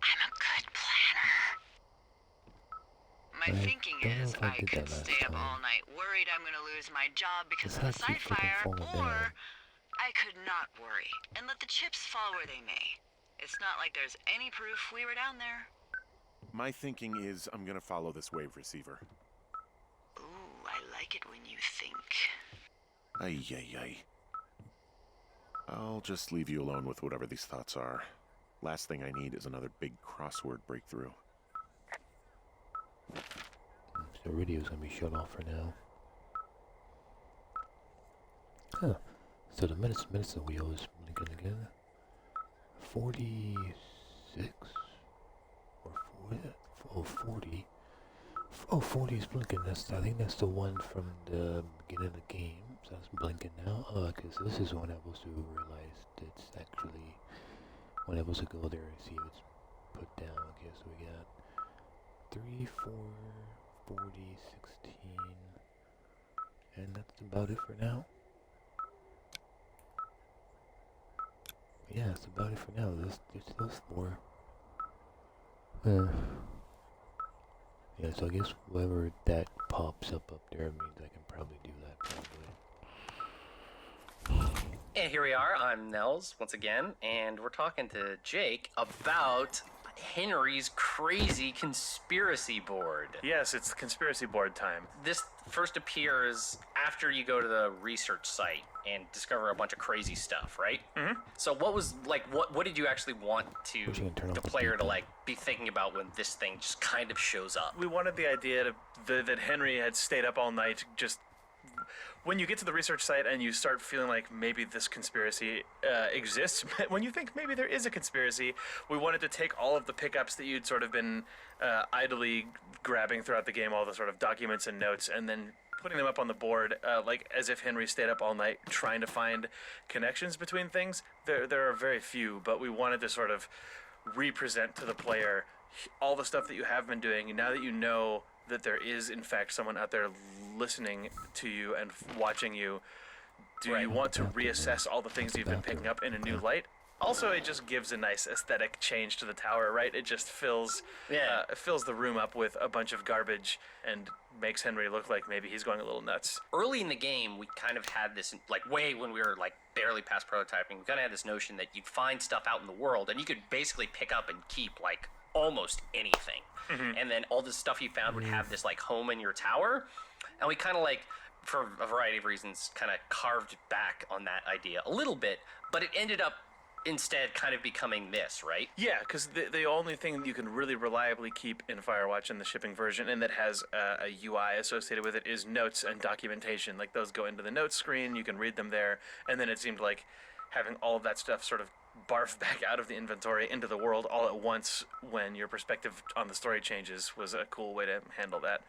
I'm a good planner. My I thinking don't know is if I I did could that last stay up time. all night worried I'm gonna lose my job because This of the hat keeps side freaking fire, falling or down. I could not worry and let the chips fall where they may. It's not like there's any proof we were down there. My thinking is I'm gonna follow this wave receiver. Ooh, I like it when you think. Ay, ay, ay. I'll just leave you alone with whatever these thoughts are. Last thing I need is another big crossword breakthrough. The radio's gonna be shut off for now. Huh. So the medicine wheel is blinking again. 46? Or 40? Oh, 40. Oh, 40 is blinking. I think that's the one from the beginning of the game. So it's blinking now. Oh, because this is when I was to realize it's actually when I was to go there and see if it's put down. Okay, so we got 3, 4, 40, 16. And that's about it for now. Yeah, that's about it for now. There's those 4. Yeah, so I guess wherever that pops up there means I can probably do that probably. And here we are, I'm Nels once again, and we're talking to Jake about Henry's crazy conspiracy board. Yes, it's conspiracy board time. This first appears after you go to the research site and discover a bunch of crazy stuff, right? Mm-hmm. So what was, like, what did you actually want to the player to, like, be thinking about when this thing just kind of shows up? We wanted the idea that Henry had stayed up all night just... When you get to the research site and you start feeling like maybe this conspiracy exists, when you think maybe there is a conspiracy, we wanted to take all of the pickups that you'd sort of been idly grabbing throughout the game, all the sort of documents and notes, and then putting them up on the board, like as if Henry stayed up all night trying to find connections between things. There are very few, but we wanted to sort of represent to the player all the stuff that you have been doing, and now that you know that there is in fact someone out there listening to you and watching you, do you want to reassess all the things you've been picking up in a new light? Also, it just gives a nice aesthetic change to the tower, right? It just fills it fills the room up with a bunch of garbage and makes Henry look like maybe he's going a little nuts. Early in the game, we kind of had this, like, way when we were, like, barely past prototyping, we kind of had this notion that you'd find stuff out in the world and you could basically pick up and keep, like, almost anything. Mm-hmm. And then all this stuff you found would have this, like, home in your tower. And we kind of, like, for a variety of reasons, kind of carved back on that idea a little bit, but it ended up instead kind of becoming this, right? Yeah, because the only thing you can really reliably keep in Firewatch in the shipping version and that has a UI associated with it is notes and documentation. Like, those go into the notes screen, you can read them there, and then it seemed like having all of that stuff sort of barf back out of the inventory into the world all at once when your perspective on the story changes was a cool way to handle that.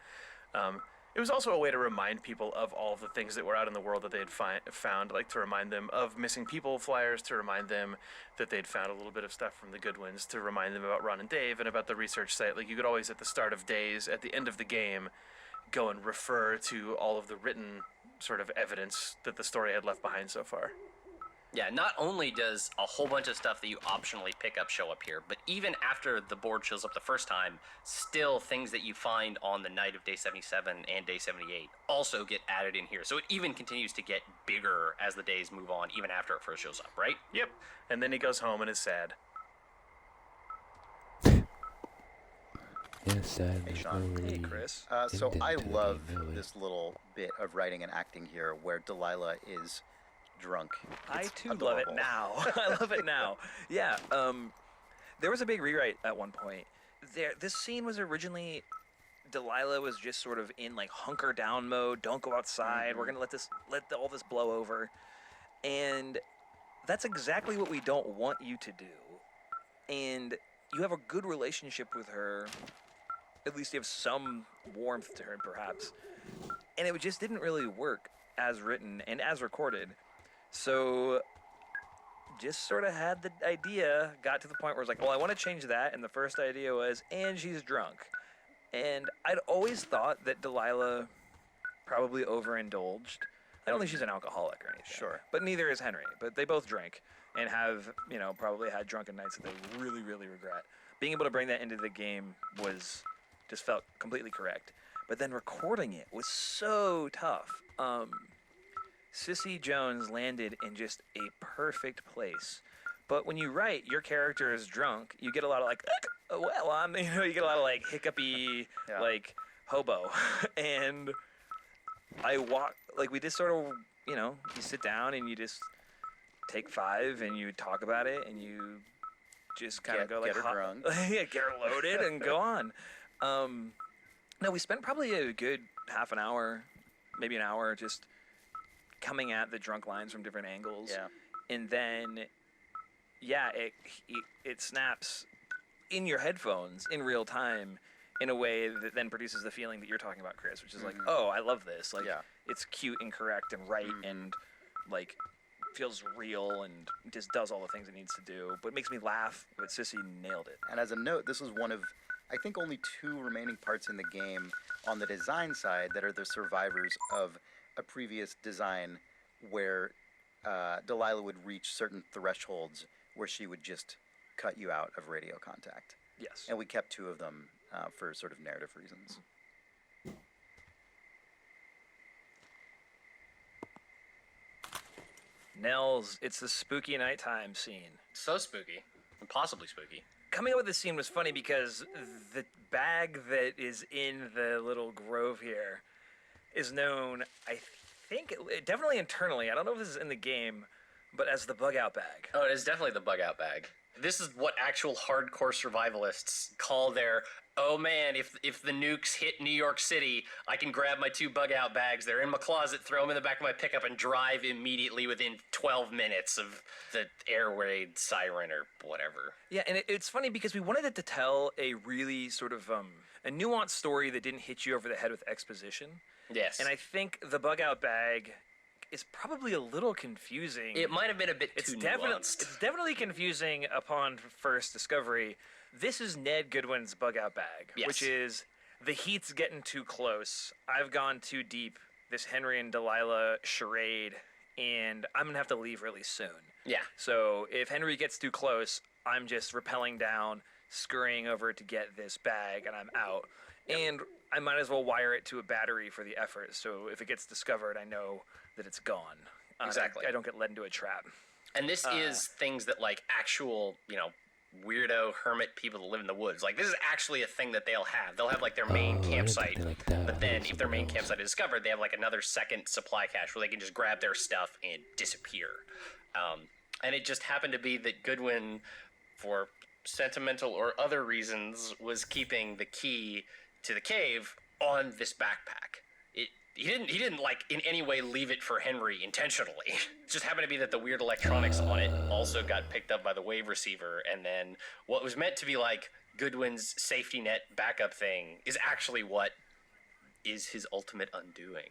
It was also a way to remind people of all of the things that were out in the world that they had found, like to remind them of missing people flyers, to remind them that they'd found a little bit of stuff from the Goodwins, to remind them about Ron and Dave and about the research site. Like, you could always, at the start of days, at the end of the game, go and refer to all of the written sort of evidence that the story had left behind so far. Yeah, not only does a whole bunch of stuff that you optionally pick up show up here, but even after the board shows up the first time, still things that you find on the night of day 77 and day 78 also get added in here. So it even continues to get bigger as the days move on, even after it first shows up, right? Yep. And then he goes home and is sad. Yeah, sad. Hey, Sean. Hey, Chris. So I love this little bit of writing and acting here where Delilah is drunk. I It's too adorable. love it now. I love it now. Yeah. There was a big rewrite at one point. This scene was originally Delilah was just sort of in like hunker down mode. Don't go outside. We're gonna let all this blow over. And that's exactly what we don't want you to do. And you have a good relationship with her. At least you have some warmth to her, perhaps. And it just didn't really work as written and as recorded. So just sort of had the idea, got to the point where it's like, well, I want to change that. And the first idea was, and she's drunk. And I'd always thought that Delilah probably overindulged. I don't think she's an alcoholic or anything. Sure. But neither is Henry. But they both drink and have, probably had drunken nights that they really, really regret. Being able to bring that into the game just felt completely correct. But then recording it was so tough. Sissy Jones landed in just a perfect place. But when you write, your character is drunk, you get a lot of you get a lot of hiccupy, hobo. And we just sort of, you sit down and you just take 5 and you talk about it and you just kind of go get her drunk. Yeah, get her loaded and go on. No, we spent probably a good half an hour, maybe an hour, just coming at the drunk lines from different angles. Yeah. And then, it snaps in your headphones in real time in a way that then produces the feeling that you're talking about, Chris, which is like, oh, I love this. It's cute and correct and right and, feels real and just does all the things it needs to do. But it makes me laugh, but Sissy nailed it. And as a note, this is one of, I think, only 2 remaining parts in the game on the design side that are the survivors of a previous design where Delilah would reach certain thresholds where she would just cut you out of radio contact. Yes. And we kept 2 of them for sort of narrative reasons. Nels, it's the spooky nighttime scene. So spooky. Impossibly spooky. Coming up with this scene was funny because the bag that is in the little grove here is known, I think, definitely internally, I don't know if this is in the game, but as the bug out bag. Oh, it is definitely the bug out bag. This is what actual hardcore survivalists call their, oh man, if the nukes hit New York City, I can grab my 2 bug out bags. They're in my closet, throw them in the back of my pickup, and drive immediately within 12 minutes of the air raid siren or whatever. Yeah, and it's funny because we wanted it to tell a really sort of a nuanced story that didn't hit you over the head with exposition. Yes. And I think the bug out bag is probably a little confusing. It might have been a bit too nuanced. It's definitely confusing upon first discovery. This is Ned Goodwin's bug out bag, yes. Which is the heat's getting too close. I've gone too deep. This Henry and Delilah charade, and I'm gonna have to leave really soon. Yeah. So if Henry gets too close, I'm just rappelling down, scurrying over to get this bag, and I'm out. Yep. And I might as well wire it to a battery for the effort, so if it gets discovered, I know that it's gone. Exactly. I don't get led into a trap. And this is things that, actual, weirdo hermit people that live in the woods. This is actually a thing that they'll have. They'll have, their main campsite. But then, if their main campsite is discovered, they have, another second supply cache where they can just grab their stuff and disappear. And it just happened to be that Goodwin, for sentimental or other reasons, was keeping the key to the cave on this backpack. He didn't in any way leave it for Henry intentionally. It just happened to be that the weird electronics on it also got picked up by the wave receiver, and then what was meant to be Goodwin's safety net backup thing is actually what is his ultimate undoing.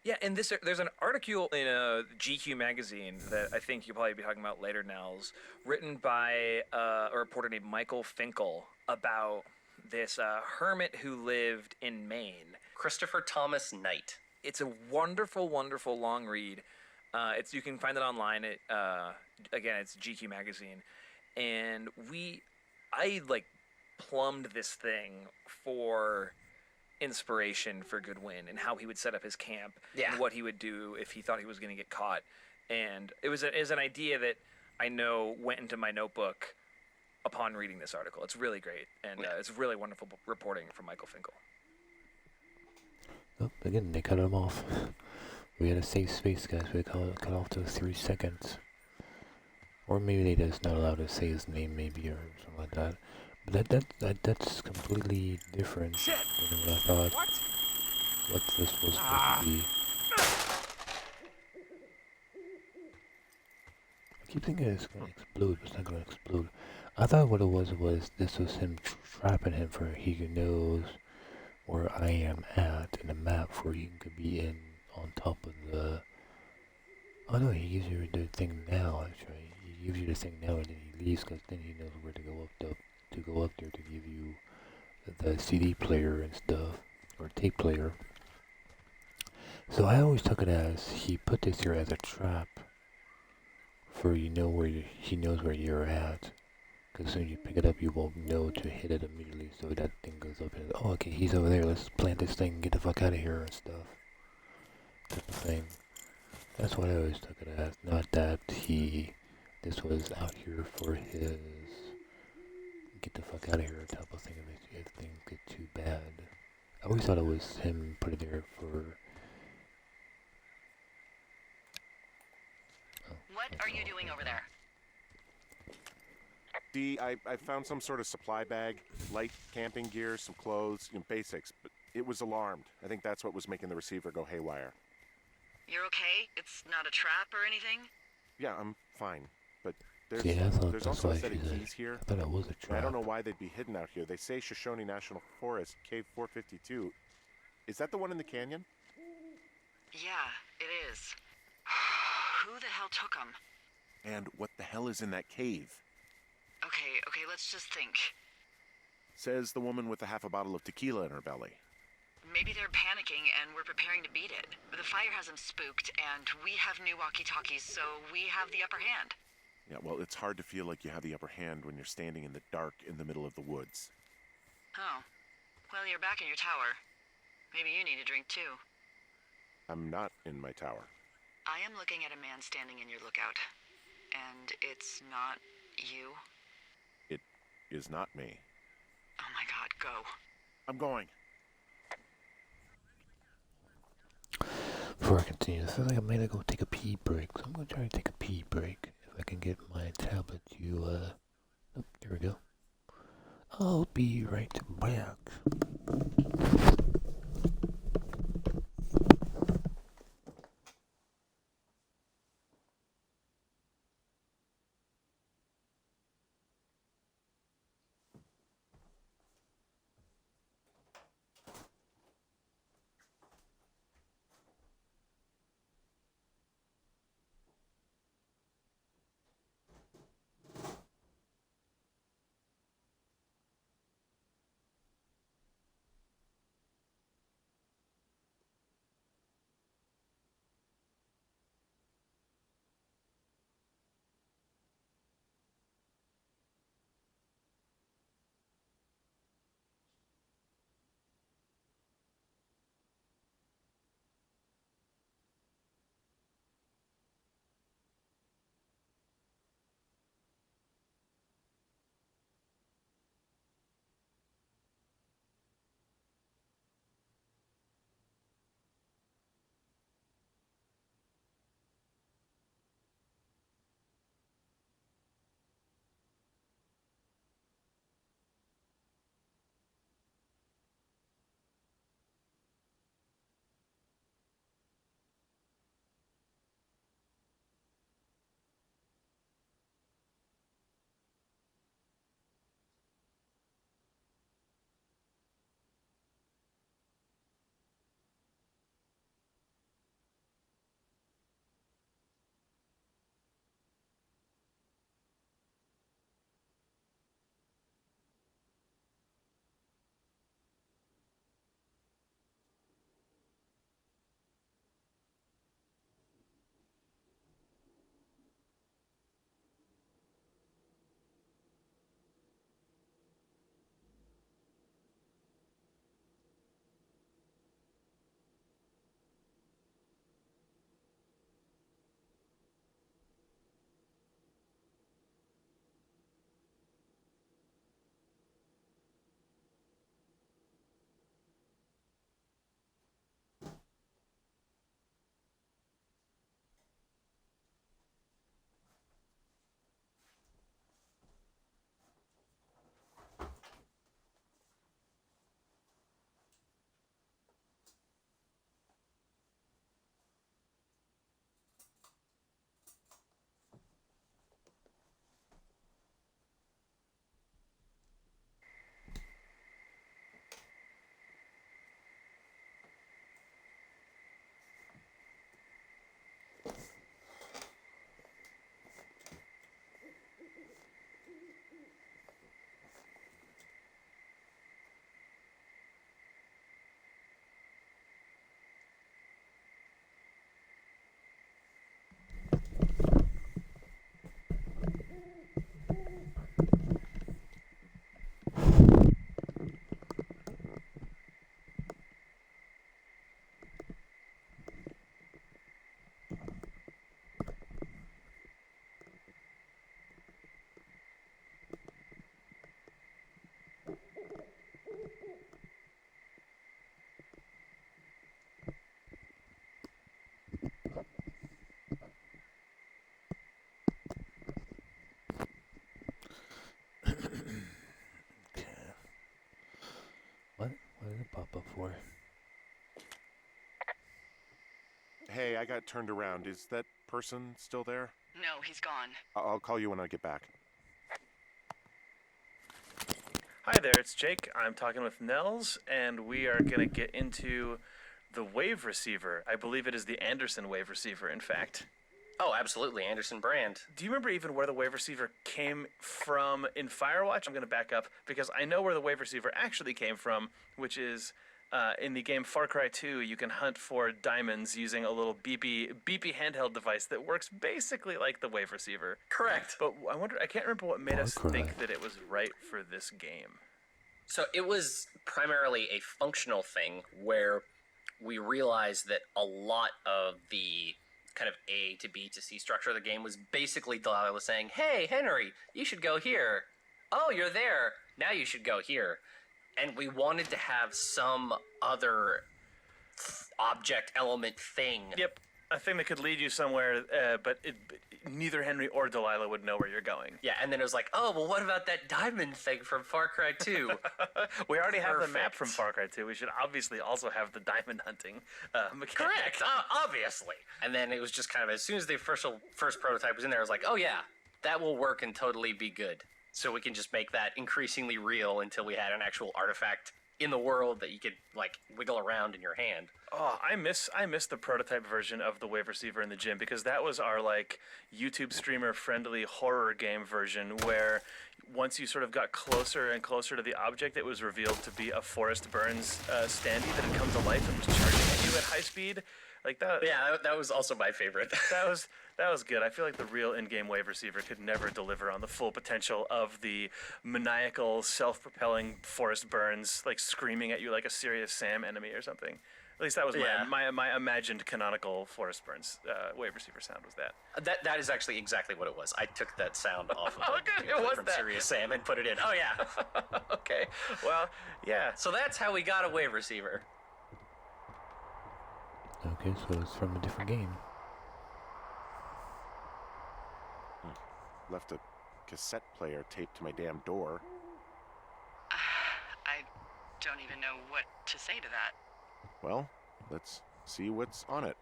Yeah, and there's an article in a GQ magazine that I think you'll probably be talking about later, Nels, written by a reporter named Michael Finkel about this hermit who lived in Maine. Christopher Thomas Knight. It's a wonderful, wonderful long read. You can find it online. Again, it's GQ magazine, and I plumbed this thing for inspiration for Goodwin and how he would set up his camp and what he would do if he thought he was going to get caught. And it was an idea that I know went into my notebook upon reading this article. It's really great, and it's really wonderful reporting from Michael Finkel. Oh, again, they cut him off. We had a safe space, guys. We cut off to 3 seconds. Or maybe they just not allowed to say his name, maybe, or something like that. But that's completely different than what I thought. What this was supposed to be. keep thinking it's gonna explode, but it's not gonna explode. I thought what it was this was him trapping him for he knows where I am at in the map where he could be in on top of the. Oh no, he gives you the thing now. Actually, he gives you the thing now, and then he leaves because then he knows where to go up there to give you the CD player and stuff or tape player. So I always took it as he put this here as a trap for he knows where you're at. Because as soon as you pick it up, you won't know to hit it immediately. So that thing goes up and, oh, okay, he's over there. Let's plant this thing and get the fuck out of here and stuff. Type of thing. That's what I always took it as. Not that this was out here for his get the fuck out of here type of thing if things get too bad. I always thought it was him put it there for. What are you doing over there? D, I found some sort of supply bag, light camping gear, some clothes, basics, but it was alarmed. I think that's what was making the receiver go haywire. You're okay? It's not a trap or anything? Yeah, I'm fine, but there's, See, I thought there's that's also why a set of she's keys here. I thought it was a And trap. I don't know why they'd be hidden out here. They say Shoshone National Forest, Cave 452. Is that the one in the canyon? Yeah, it is. Who the hell took them? And what the hell is in that cave? Okay, let's just think. Says the woman with a half a bottle of tequila in her belly. Maybe they're panicking and we're preparing to beat it. The fire has them spooked, and we have new walkie-talkies, so we have the upper hand. Yeah, well, it's hard to feel like you have the upper hand when you're standing in the dark in the middle of the woods. Oh. Well, you're back in your tower. Maybe you need a drink, too. I'm not in my tower. I am looking at a man standing in your lookout. And it's not you? It is not me. Oh my god, go. I'm going. Before I continue, I feel like I might go take a pee break, so I'm gonna try to take a pee break. If I can get my tablet to, oh, there we go. I'll be right back. What did it pop up for? Hey, I got turned around. Is that person still there? No, he's gone. I'll call you when I get back. Hi there, it's Jake. I'm talking with Nels, and we are going to get into the wave receiver. I believe it is the Anderson wave receiver, in fact. Oh, absolutely, Anderson brand. Do you remember even where the wave receiver came from in Firewatch? I'm going to back up because I know where the wave receiver actually came from, which is in the game Far Cry 2. You can hunt for diamonds using a little beepy handheld device that works basically like the wave receiver. Correct. But I can't remember what made Far us Cry. think that it was right for this game. So it was primarily a functional thing where we realized that a lot of the kind of A to B to C structure of the game was basically Delilah was saying, hey, Henry, you should go here. Oh, you're there. Now you should go here. And we wanted to have some other object element thing. Yep, a thing that could lead you somewhere, but neither Henry or Delilah would know where you're going. Yeah, and then it was like, oh, well, what about that diamond thing from Far Cry 2? We already have the map Perfect. from Far Cry 2. We should obviously also have the diamond hunting mechanic. Correct, obviously. And then it was just kind of, as soon as the first prototype was in there, I was like, oh yeah, that will work and totally be good. So we can just make that increasingly real until we had an actual artifact in the world that you could, like, wiggle around in your hand. Oh, I miss the prototype version of the wave receiver in the gym because that was our, like, YouTube streamer friendly horror game version where once you sort of got closer and closer to the object, it was revealed to be a Forrest Burns standee that had come to life and was charging at you at high speed. Like that. Yeah, that was also my favorite. That was good. I feel like the real in-game wave receiver could never deliver on the full potential of the maniacal, self-propelling Forrest Burns, like screaming at you like a Serious Sam enemy or something. At least that was Yeah. my imagined canonical Forrest Burns wave receiver sound was that. That is actually exactly what it was. I took that sound off of Oh, good. It was from that. Serious Sam and put it in. Oh yeah. Okay. Well, yeah. So that's how we got a wave receiver. Okay, so it's from a different game. Left a cassette player taped to my damn door. I don't even know what to say to that. Well, let's see what's on it.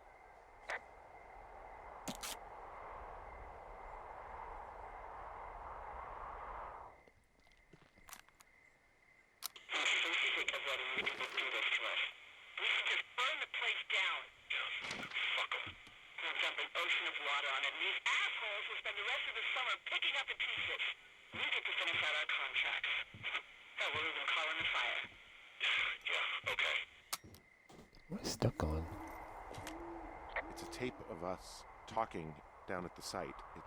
What is stuck on? It's a tape of us talking down at the site. It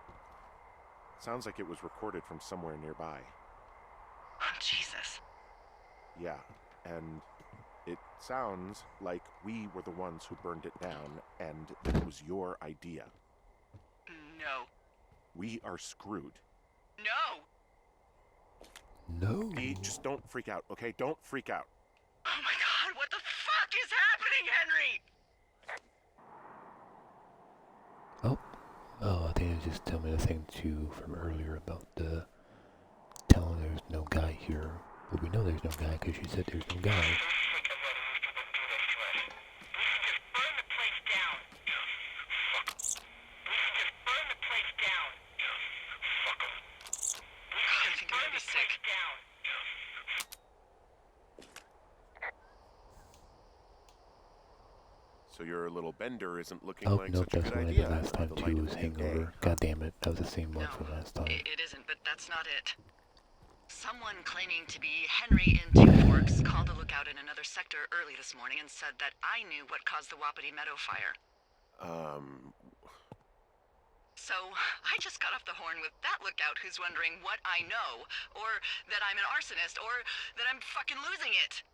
sounds like it was recorded from somewhere nearby. Oh, Jesus. Yeah, and it sounds like we were the ones who burned it down, and that it was your idea. No. We are screwed. No! No. Dee, just don't freak out, okay? Don't freak out. Oh my god, what the fuck is happening, Henry? Oh, I think it just tell me the thing too from earlier about the telling there's no guy here. But we know there's no guy because she said there's no guy. I think I'm gonna be sick. So your little bender isn't looking Oh, like nope, such a that's good what I idea. did last by time the light too, of was the new day. Hangover. God damn it, that was the same one from last time. It isn't, but that's not it. Someone claiming to be Henry in Two Forks called a lookout in another sector early this morning and said that I knew what caused the Wapiti Meadow fire. So I just got off the horn with that lookout who's wondering what I know, or that I'm an arsonist, or that I'm fucking losing it.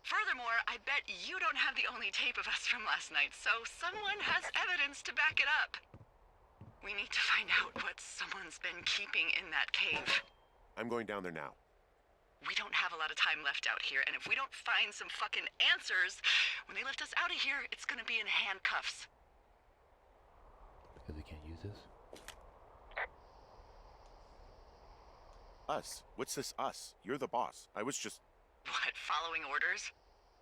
Furthermore, I bet you don't have the only tape of us from last night, so someone has evidence to back it up. We need to find out what someone's been keeping in that cave. I'm going down there now. We don't have a lot of time left out here, and if we don't find some fucking answers, when they lift us out of here, it's gonna be in handcuffs. Because we can't use this. Us? What's this us? You're the boss. I was just... What, following orders?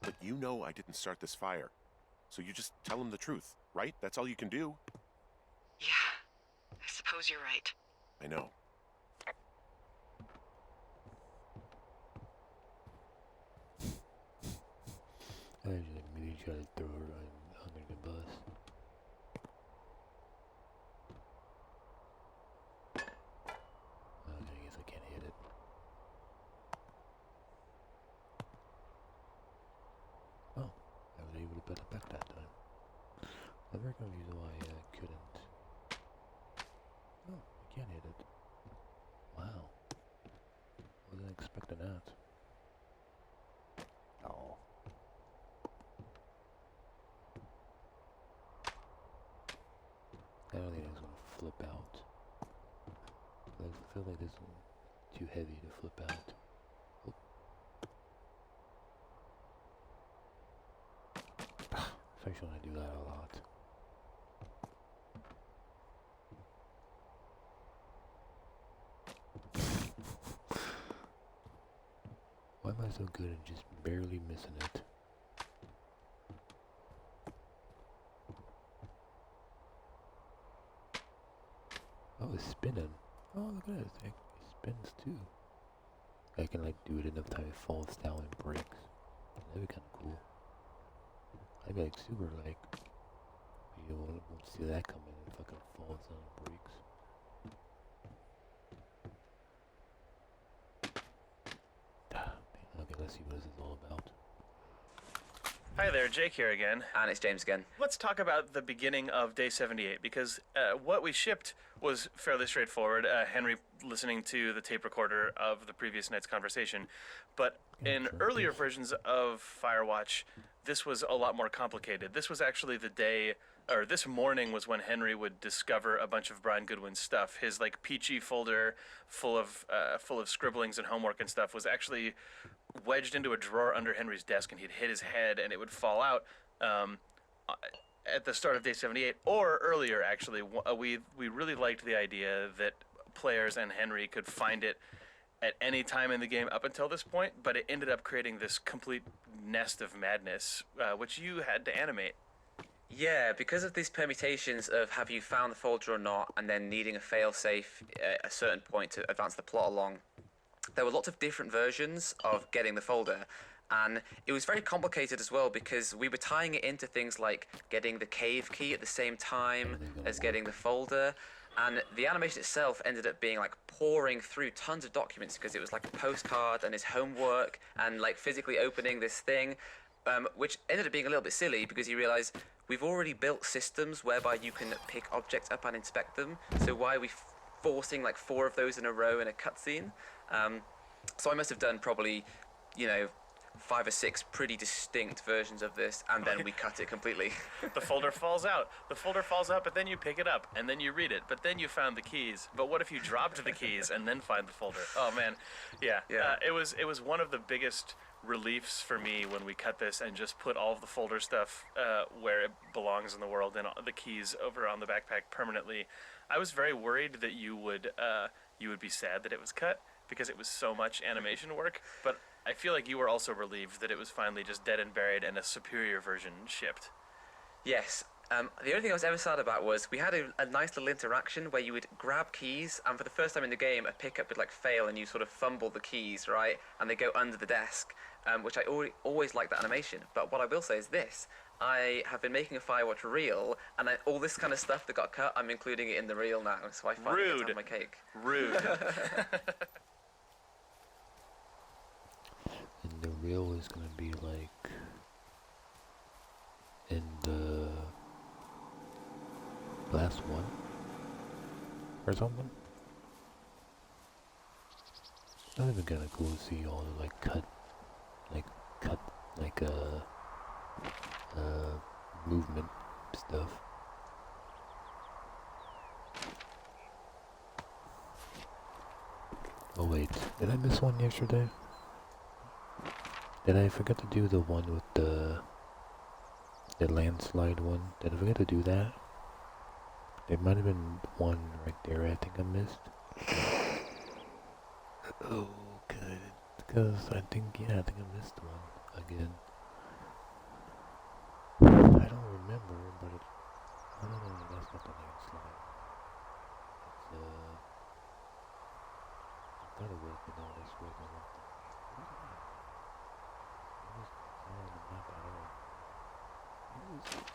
But you know I didn't start this fire. So you just tell him the truth, right? That's all you can do. Yeah, I suppose you're right. I know. I actually immediately try to throw her under the bus. Okay, I guess I can't hit it. Oh, I was able to put it back that time. I'm very confused why I couldn't. Oh, I can't hit it. Wow. Wasn't expecting that. Oh. I don't think it's gonna flip out. I feel like this is too heavy to flip out. Oh. I actually want to do that a lot. Why am I so good at just barely missing it? Oh, it's spinning. Oh, look at this. It spins too. I can like do it enough time it falls down and breaks. That'd be kind of cool. I'd be like super like, you won't see that coming and fucking falls down and breaks. Okay, let's see what this is all about. Hi there, Jake here again. And it's James again. Let's talk about the beginning of day 78 because what we shipped was fairly straightforward. Henry listening to the tape recorder of the previous night's conversation. But in earlier versions of Firewatch, this was a lot more complicated. This was actually the day, or this morning was when Henry would discover a bunch of Brian Goodwin's stuff. His like peachy folder full of scribblings and homework and stuff was actually wedged into a drawer under Henry's desk, and he'd hit his head and it would fall out at the start of day 78 or earlier. Actually, we really liked the idea that players and Henry could find it at any time in the game up until this point, but it ended up creating this complete nest of madness, which you had to animate. Yeah, because of these permutations of have you found the folder or not, and then needing a failsafe at a certain point to advance the plot along, there were lots of different versions of getting the folder. And it was very complicated as well because we were tying it into things like getting the cave key at the same time as getting the folder. And the animation itself ended up being like pouring through tons of documents because it was like a postcard and his homework and like physically opening this thing, which ended up being a little bit silly because you realize we've already built systems whereby you can pick objects up and inspect them. So why are we forcing like 4 of those in a row in a cutscene? So I must have done probably, 5 or 6 pretty distinct versions of this, and then we cut it completely. The folder falls out. The folder falls out, but then you pick it up, and then you read it, but then you found the keys. But what if you dropped the keys and then find the folder? Oh, man. Yeah. It was one of the biggest reliefs for me when we cut this and just put all of the folder stuff where it belongs in the world and the keys over on the backpack permanently. I was very worried that you would be sad that it was cut because it was so much animation work, but I feel like you were also relieved that it was finally just dead and buried and a superior version shipped. Yes. The only thing I was ever sad about was we had a nice little interaction where you would grab keys, and for the first time in the game, a pickup would like fail and you sort of fumble the keys, right? And they go under the desk, which I always liked that animation. But what I will say is this. I have been making a Firewatch reel, and all this kind of stuff that got cut, I'm including it in the reel now, so I finally get to have my cake. Rude. And the reel is gonna be like in the last one or something. That would be kind of cool to see all the cut movement stuff. Oh wait, did I miss one yesterday? Did I forget to do the one with the landslide one? Did I forget to do that? There might have been one right there I think I missed. Oh, good. Because I think I missed one again. I don't remember, but it... No, that's not the landslide. It's, I've got to work it out, I swear to God. Where's it at? It is not on the map at all. Where is it?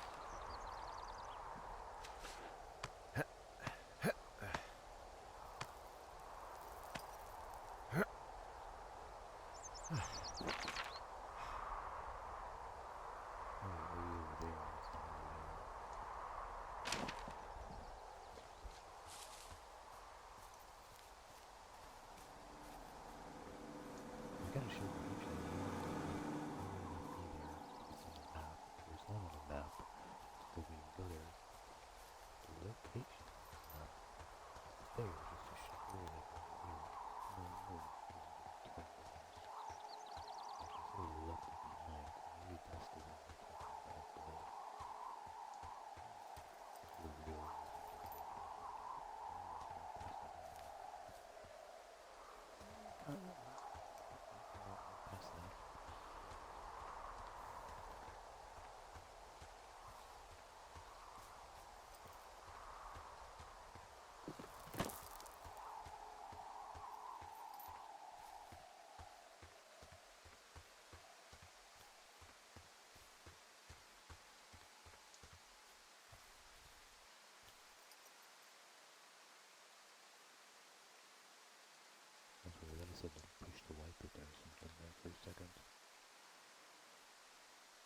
That's weird. Then it said like push the wiper there or something there for a second.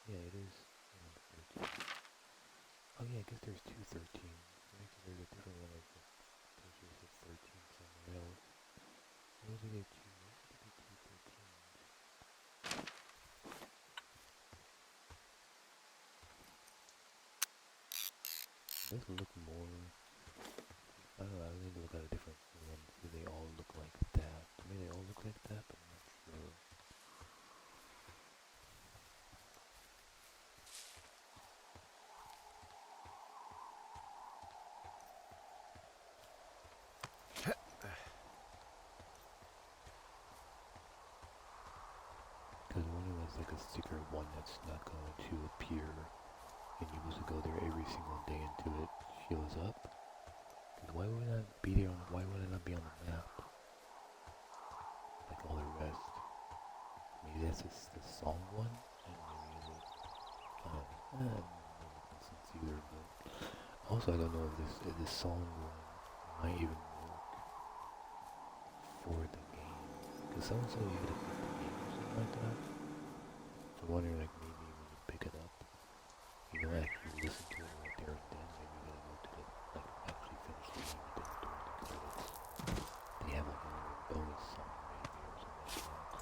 Yeah, it is 13. Oh yeah, I guess there's two 13s. Maybe there's a different one of the pictures of 13 somewhere else. Where did they two? Where did they two 13s? Does look more... I don't know, I need to look at a different one. Do they all look like that? To me they all look like that, but I'm not sure. Because one of us like a secret one that's not going to appear, and you supposed to go there every single day until it shows up. Because why would it not be there? Why would it not be on the map? Like all the rest. Maybe that's just the song one, and maybe it. I don't know. Doesn't make sense either. But also, I don't know if this song one might even work for the game. Because someone said you had to beat the game or something like that. So I'm wondering, like, maybe when you pick it up, you don't actually listen to it right there and then. Maybe you gotta go to the, like, actually finish the game and then during the credits, they have like a little bonus song maybe or something like that.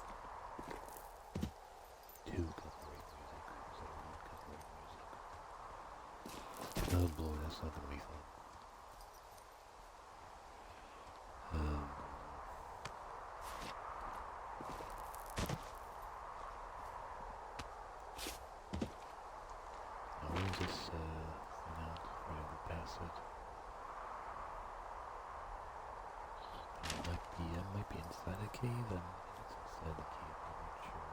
2 copyright music instead of 1 copyright music. Oh boy, that's not gonna be fun. Now where's this thing out before I go past it? It might be inside a cave. I don't think it's inside the cave, I'm not sure.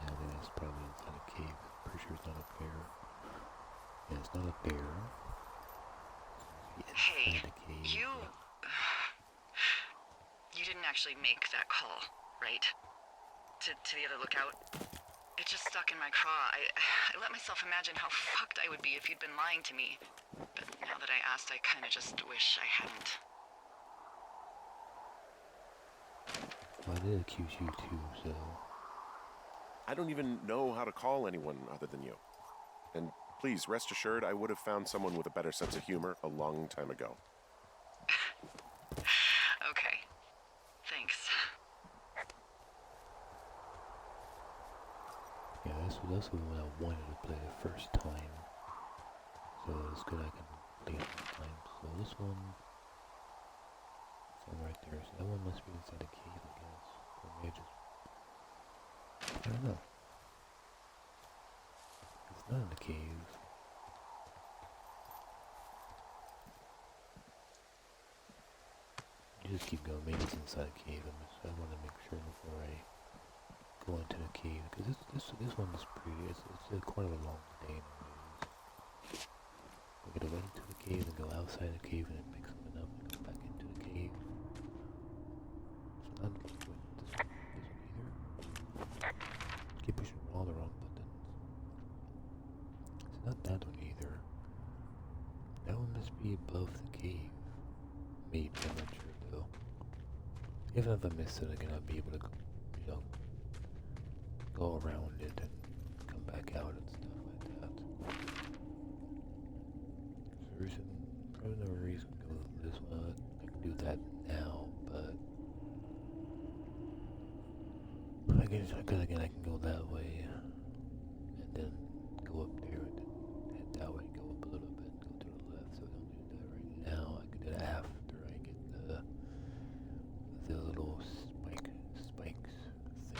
Yeah, I think it's probably inside a cave. Pretty sure it's not a bear. Yeah, it's not a bear. Hey, the cave. you didn't actually make that call, right? To the other lookout? It just stuck in my craw. I let myself imagine how fucked I would be if you'd been lying to me. But now that I asked, I kind of just wish I hadn't. Well, I did accuse you too, so... I don't even know how to call anyone other than you. And please, rest assured, I would have found someone with a better sense of humor a long time ago. Okay. Thanks. Yeah, that's the one I wanted to play the first time. So it's good I can play it this time. So this one... It's on right there. So that one must be inside a cave, I guess. Or maybe just... I don't know. Not in the cave. You just keep going. Maybe it's inside a cave. I want to make sure before I go into the cave, because this one is pretty. It's quite a long lane. We're gonna go into the cave and go outside the cave and then pick something up and go back into the cave. So not this one either. Keep pushing all the wrong buttons. It's not that one either. That one must be above the cave. Maybe, I'm not sure though. Even if I miss it again, I'll be able to, go around it and come back out and stuff like that. So there's probably no reason to go this one. I can do that now, but I guess because again I can go that way and then go up there and then head that way, go up a little bit, go to the left. So I don't need to do that right now. I can do that after I get the little spikes thing the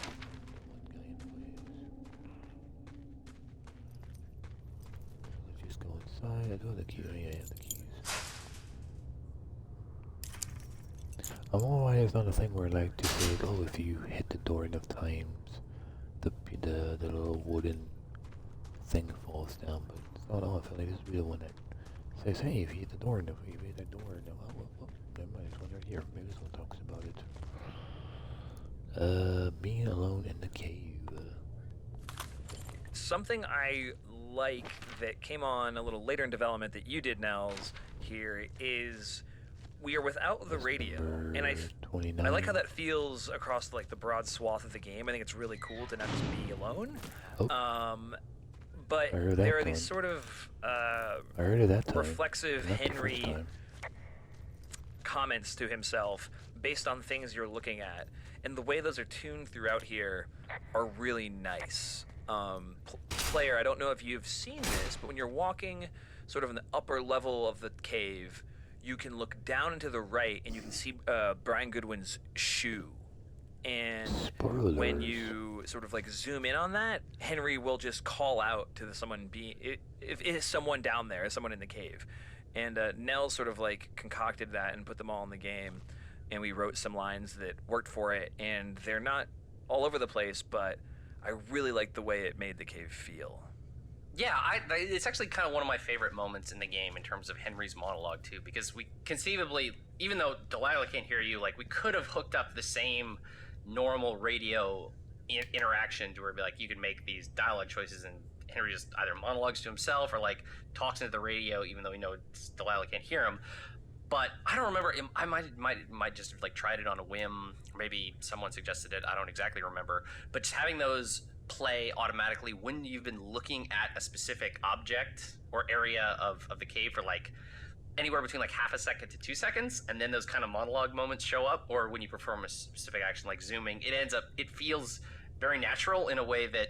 one guy plays. Let's just go inside. I do have the key. Oh yeah, I have the keys. I don't know why it's not a thing where like to say, oh, if you hit the door enough times, the little wooden thing falls down. But it's not on. I feel like this would be the one that says, hey, if you hit the door enough, you hit the door enough. Never mind, this one right here. Maybe this one talks about it. Being alone in the cave. Something I like that came on a little later in development that you did, Nels, here is we are without the radio, and I like how that feels across like the broad swath of the game. I think it's really cool to not just be alone. But there are these sort of reflexive Henry comments to himself based on things you're looking at, and the way those are tuned throughout here are really nice. Player, I don't know if you've seen this, but when you're walking sort of in the upper level of the cave, you can look down and to the right and you can see Brian Goodwin's shoe. And when you sort of like zoom in on that, Henry will just call out to someone if it is someone down there, someone in the cave. And Nell sort of like concocted that and put them all in the game, and we wrote some lines that worked for it, and they're not all over the place, but I really like the way it made the cave feel. Yeah, it's actually kind of one of my favorite moments in the game in terms of Henry's monologue too, because we conceivably, even though Delilah can't hear you, like we could have hooked up the same normal radio interaction to where it'd be like you can make these dialogue choices and Henry just either monologues to himself or like talks into the radio, even though we know Delilah can't hear him. But I don't remember. I might just have like tried it on a whim. Maybe someone suggested it. I don't exactly remember. But just having those play automatically when you've been looking at a specific object or area of the cave for like anywhere between like half a second to 2 seconds, and then those kind of monologue moments show up, or when you perform a specific action like zooming, it feels very natural in a way that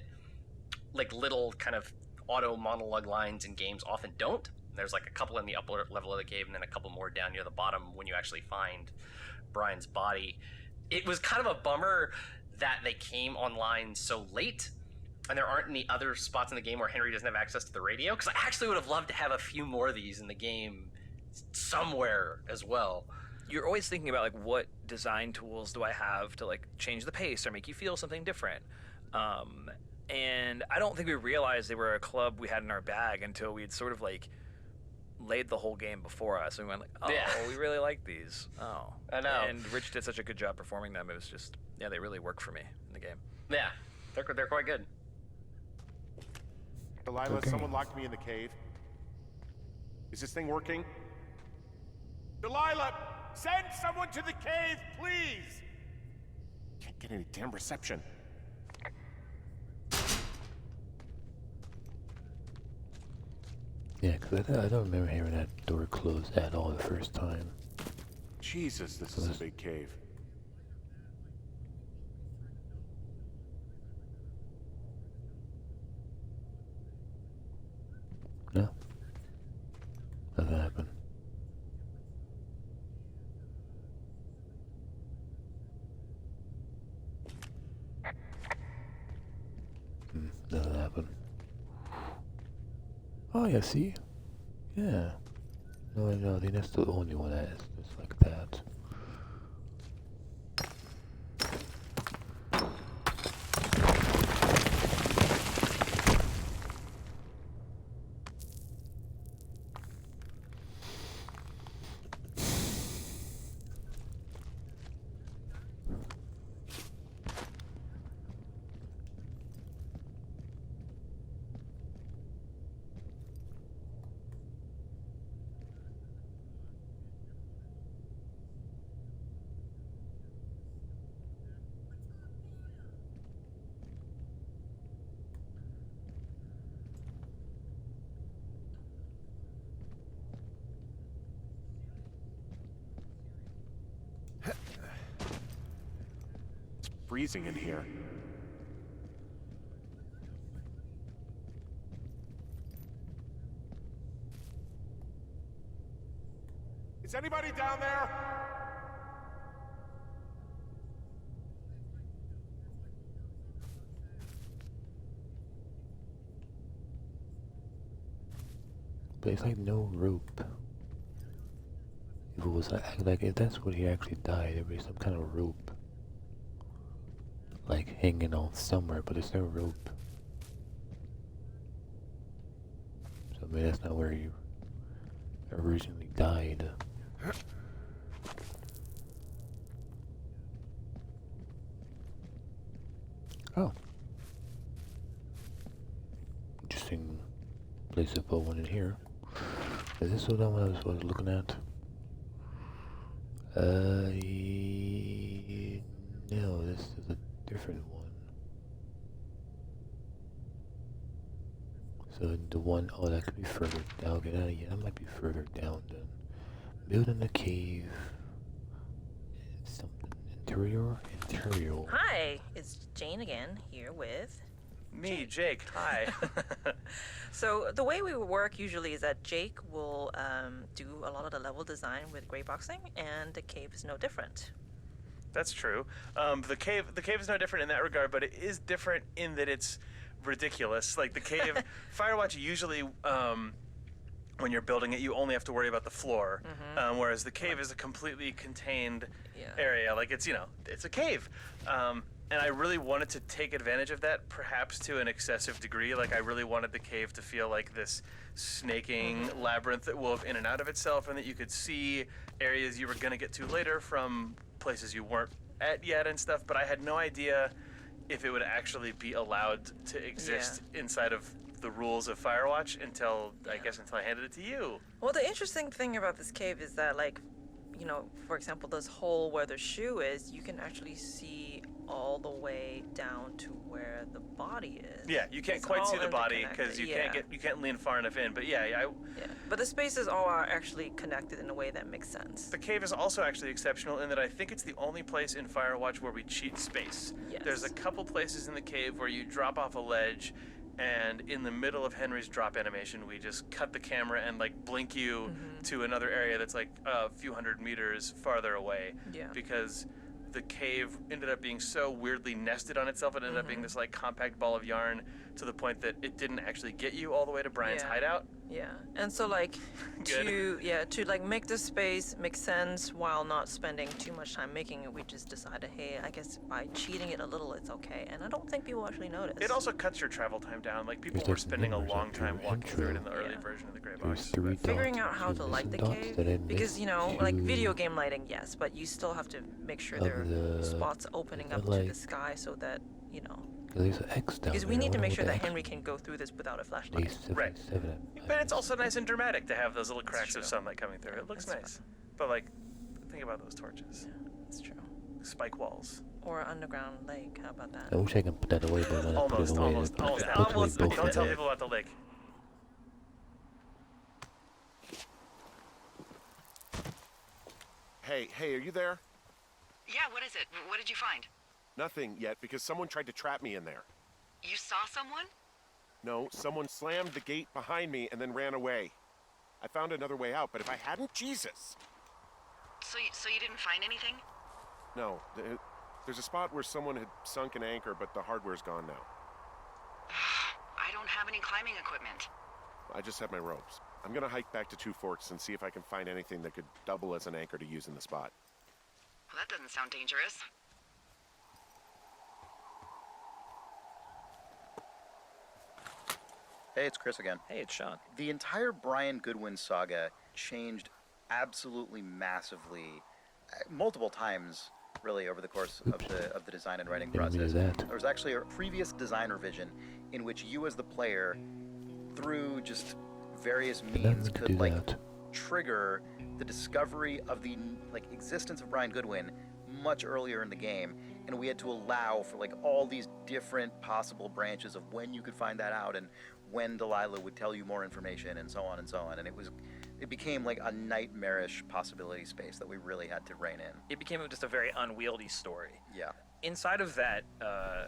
like little kind of auto monologue lines in games often don't. There's like a couple in the upper level of the cave and then a couple more down near the bottom when you actually find Brian's body. It was kind of a bummer that they came online so late and there aren't any other spots in the game where Henry doesn't have access to the radio, because I actually would have loved to have a few more of these in the game somewhere as well. You're always thinking about like what design tools do I have to like change the pace or make you feel something different. And I don't think we realized they were a club we had in our bag until we'd sort of like laid the whole game before us, and we went like, oh, yeah. We really like these. Oh, I know. And Rich did such a good job performing them. It was just, yeah, they really work for me in the game. Yeah, they're quite good. Delilah, someone locked me in the cave. Is this thing working? Delilah, send someone to the cave, please! Can't get any damn reception. Yeah, because I don't remember hearing that door close at all the first time. Jesus, this is a big cave. No. Nothing happened. Nothing happened. Oh yeah, see? Yeah. No, I think that's the only one that is just like that. It's freezing in here. Is anybody down there? But it's like no rope. If it was like if that's what he actually died, there'd be some kind of rope. Like hanging on somewhere, but there's no rope. So maybe that's not where he originally died. Oh. Interesting place to put one in here. Is this the one I was looking at? No, this is a different one. So the one, oh, that could be further down. Okay, yeah, that might be further down then. Building a cave. Something interior. Hi, it's Jane again, here with... Me, Jake. Hi. So the way we work usually is that Jake will do a lot of the level design with gray boxing, and the cave is no different. That's true. The cave is no different in that regard, but it is different in that it's ridiculous. Like the cave, Firewatch usually, when you're building it, you only have to worry about the floor, whereas the cave is a completely contained area. Like it's it's a cave. And I really wanted to take advantage of that, perhaps to an excessive degree. Like I really wanted the cave to feel like this snaking labyrinth that wove in and out of itself, and that you could see areas you were going to get to later from places you weren't at yet and stuff. But I had no idea if it would actually be allowed to exist inside of the rules of Firewatch until I handed it to you. Well, the interesting thing about this cave is that, like, for example, this hole where the shoe is, you can actually see all the way down to where the body is. Yeah, you can't It's quite all see the body interconnected, because you can't lean far enough in. But but the spaces all are actually connected in a way that makes sense. The cave is also actually exceptional in that I think it's the only place in Firewatch where we cheat space. Yes. There's a couple places in the cave where you drop off a ledge, and in the middle of Henry's drop animation, we just cut the camera and like blink you to another area that's like a few hundred meters farther away. Yeah. Because the cave ended up being so weirdly nested on itself. It ended up being this like compact ball of yarn to the point that it didn't actually get you all the way to Brian's hideout. Yeah, and so like to like make the space make sense while not spending too much time making it, we just decided, hey, I guess by cheating it a little, it's okay. And I don't think people actually notice. It also cuts your travel time down. Like people were spending a long time walking through it in the early version of the Gray Box. Figuring out how to light the cave, because like video game lighting, yes, but you still have to make sure there are spots opening up to the sky so that There's an X down because we there. need to make sure that X Henry can go through this without a flashlight. Right. But it's also nice and dramatic to have those little cracks of sunlight coming through. It looks nice. But like, think about those torches. Yeah, that's true. Spike walls. Or underground lake. How about that? I wish I can put that away, but when I put it away, almost. both Don't of tell them. people about the lake. Hey, are you there? Yeah, what is it? What did you find? Nothing yet, because someone tried to trap me in there. You saw someone? No, someone slammed the gate behind me and then ran away. I found another way out, but if I hadn't, Jesus! So you didn't find anything? No, there's a spot where someone had sunk an anchor, but the hardware's gone now. I don't have any climbing equipment. I just have my ropes. I'm gonna hike back to Two Forks and see if I can find anything that could double as an anchor to use in the spot. Well, that doesn't sound dangerous. Hey, it's Chris again. Hey, it's Sean. The entire Brian Goodwin saga changed absolutely massively, multiple times, really, over the course of the design and writing Didn't mean process. that. There was actually a previous design revision in which you, as the player, through just various means, to do could that. trigger the discovery of the existence of Brian Goodwin much earlier in the game, and we had to allow for all these different possible branches of when you could find that out and when Delilah would tell you more information and so on and so on. And it became a nightmarish possibility space that we really had to rein in. It became just a very unwieldy story. Yeah. Inside of that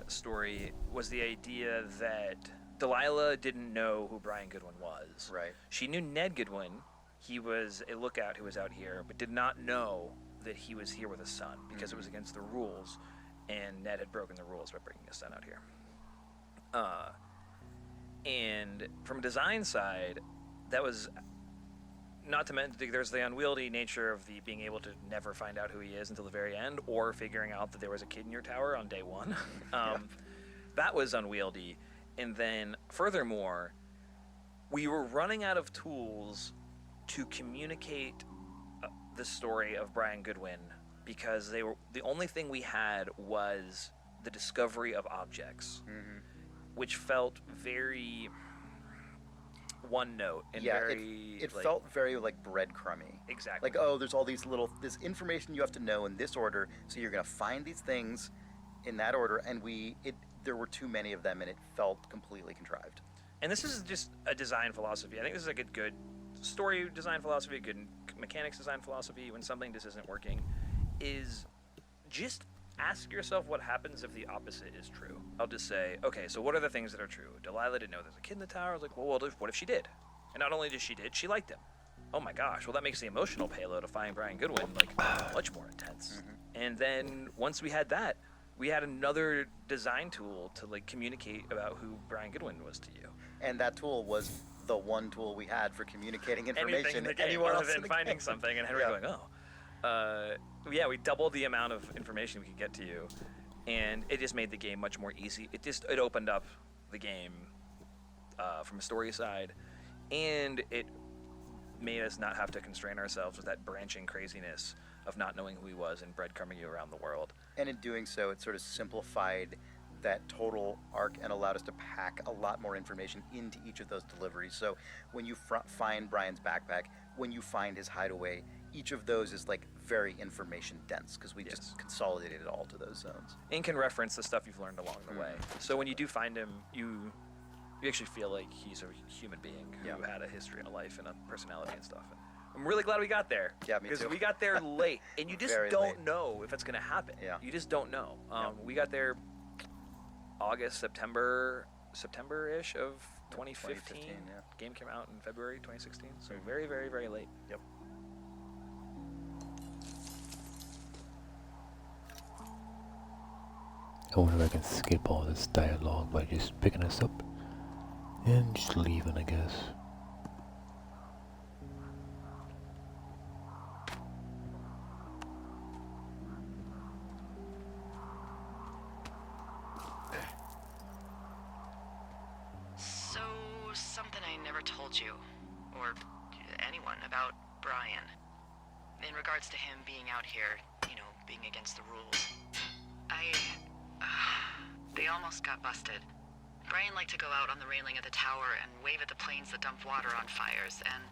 story was the idea that Delilah didn't know who Brian Goodwin was. Right. She knew Ned Goodwin. He was a lookout who was out here, but did not know that he was here with his son because it was against the rules, and Ned had broken the rules by bringing his son out here. And from a design side, that was not to mention there's the unwieldy nature of the being able to never find out who he is until the very end, or figuring out that there was a kid in your tower on day one. That was unwieldy. And then furthermore, we were running out of tools to communicate the story of Brian Goodwin, because they were the only thing we had was the discovery of objects, which felt very one note and very it felt very breadcrumby. Exactly. There's all this information you have to know in this order, so you're gonna find these things in that order, and there were too many of them, and it felt completely contrived. And this is just a design philosophy. I think this is a good story design philosophy, a good mechanics design philosophy. When something just isn't working, is just ask yourself what happens if the opposite is true. I'll just say, okay, so what are the things that are true? Delilah didn't know there's a kid in the tower. I was like, well, what if she did? And not only did she liked him. Oh my gosh, well that makes the emotional payload of finding Brian Goodwin much more intense. And then once we had that, we had another design tool to communicate about who Brian Goodwin was to you. And that tool was the one tool we had for communicating information. Anything in the game, anywhere other else than finding something, and Henry going, we doubled the amount of information we could get to you, and it just made the game much more easy. It opened up the game from a story side, and it made us not have to constrain ourselves with that branching craziness of not knowing who he was and breadcrumbing you around the world. And in doing so, it sort of simplified that total arc and allowed us to pack a lot more information into each of those deliveries. So when you find Brian's backpack, when you find his hideaway, each of those is very information dense, because we just consolidated it all to those zones. And can reference the stuff you've learned along the way. So when you do find him, you actually feel like he's a human being who had a history and a life and a personality and stuff. And I'm really glad we got there. Yeah, me too. Because we got there late, and you just Very don't late. know if it's going to happen. Yeah. You just don't know. We got there August, September-ish of 2015. Game came out in February 2016, so very, very, very late. Yep. I wonder if I can skip all this dialogue by just picking us up and just leaving, I guess. So, something I never told you, or anyone, about Brian. In regards to him being out here, being against the rules. They almost got busted. Brian liked to go out on the railing of the tower and wave at the planes that dumped water on fires, and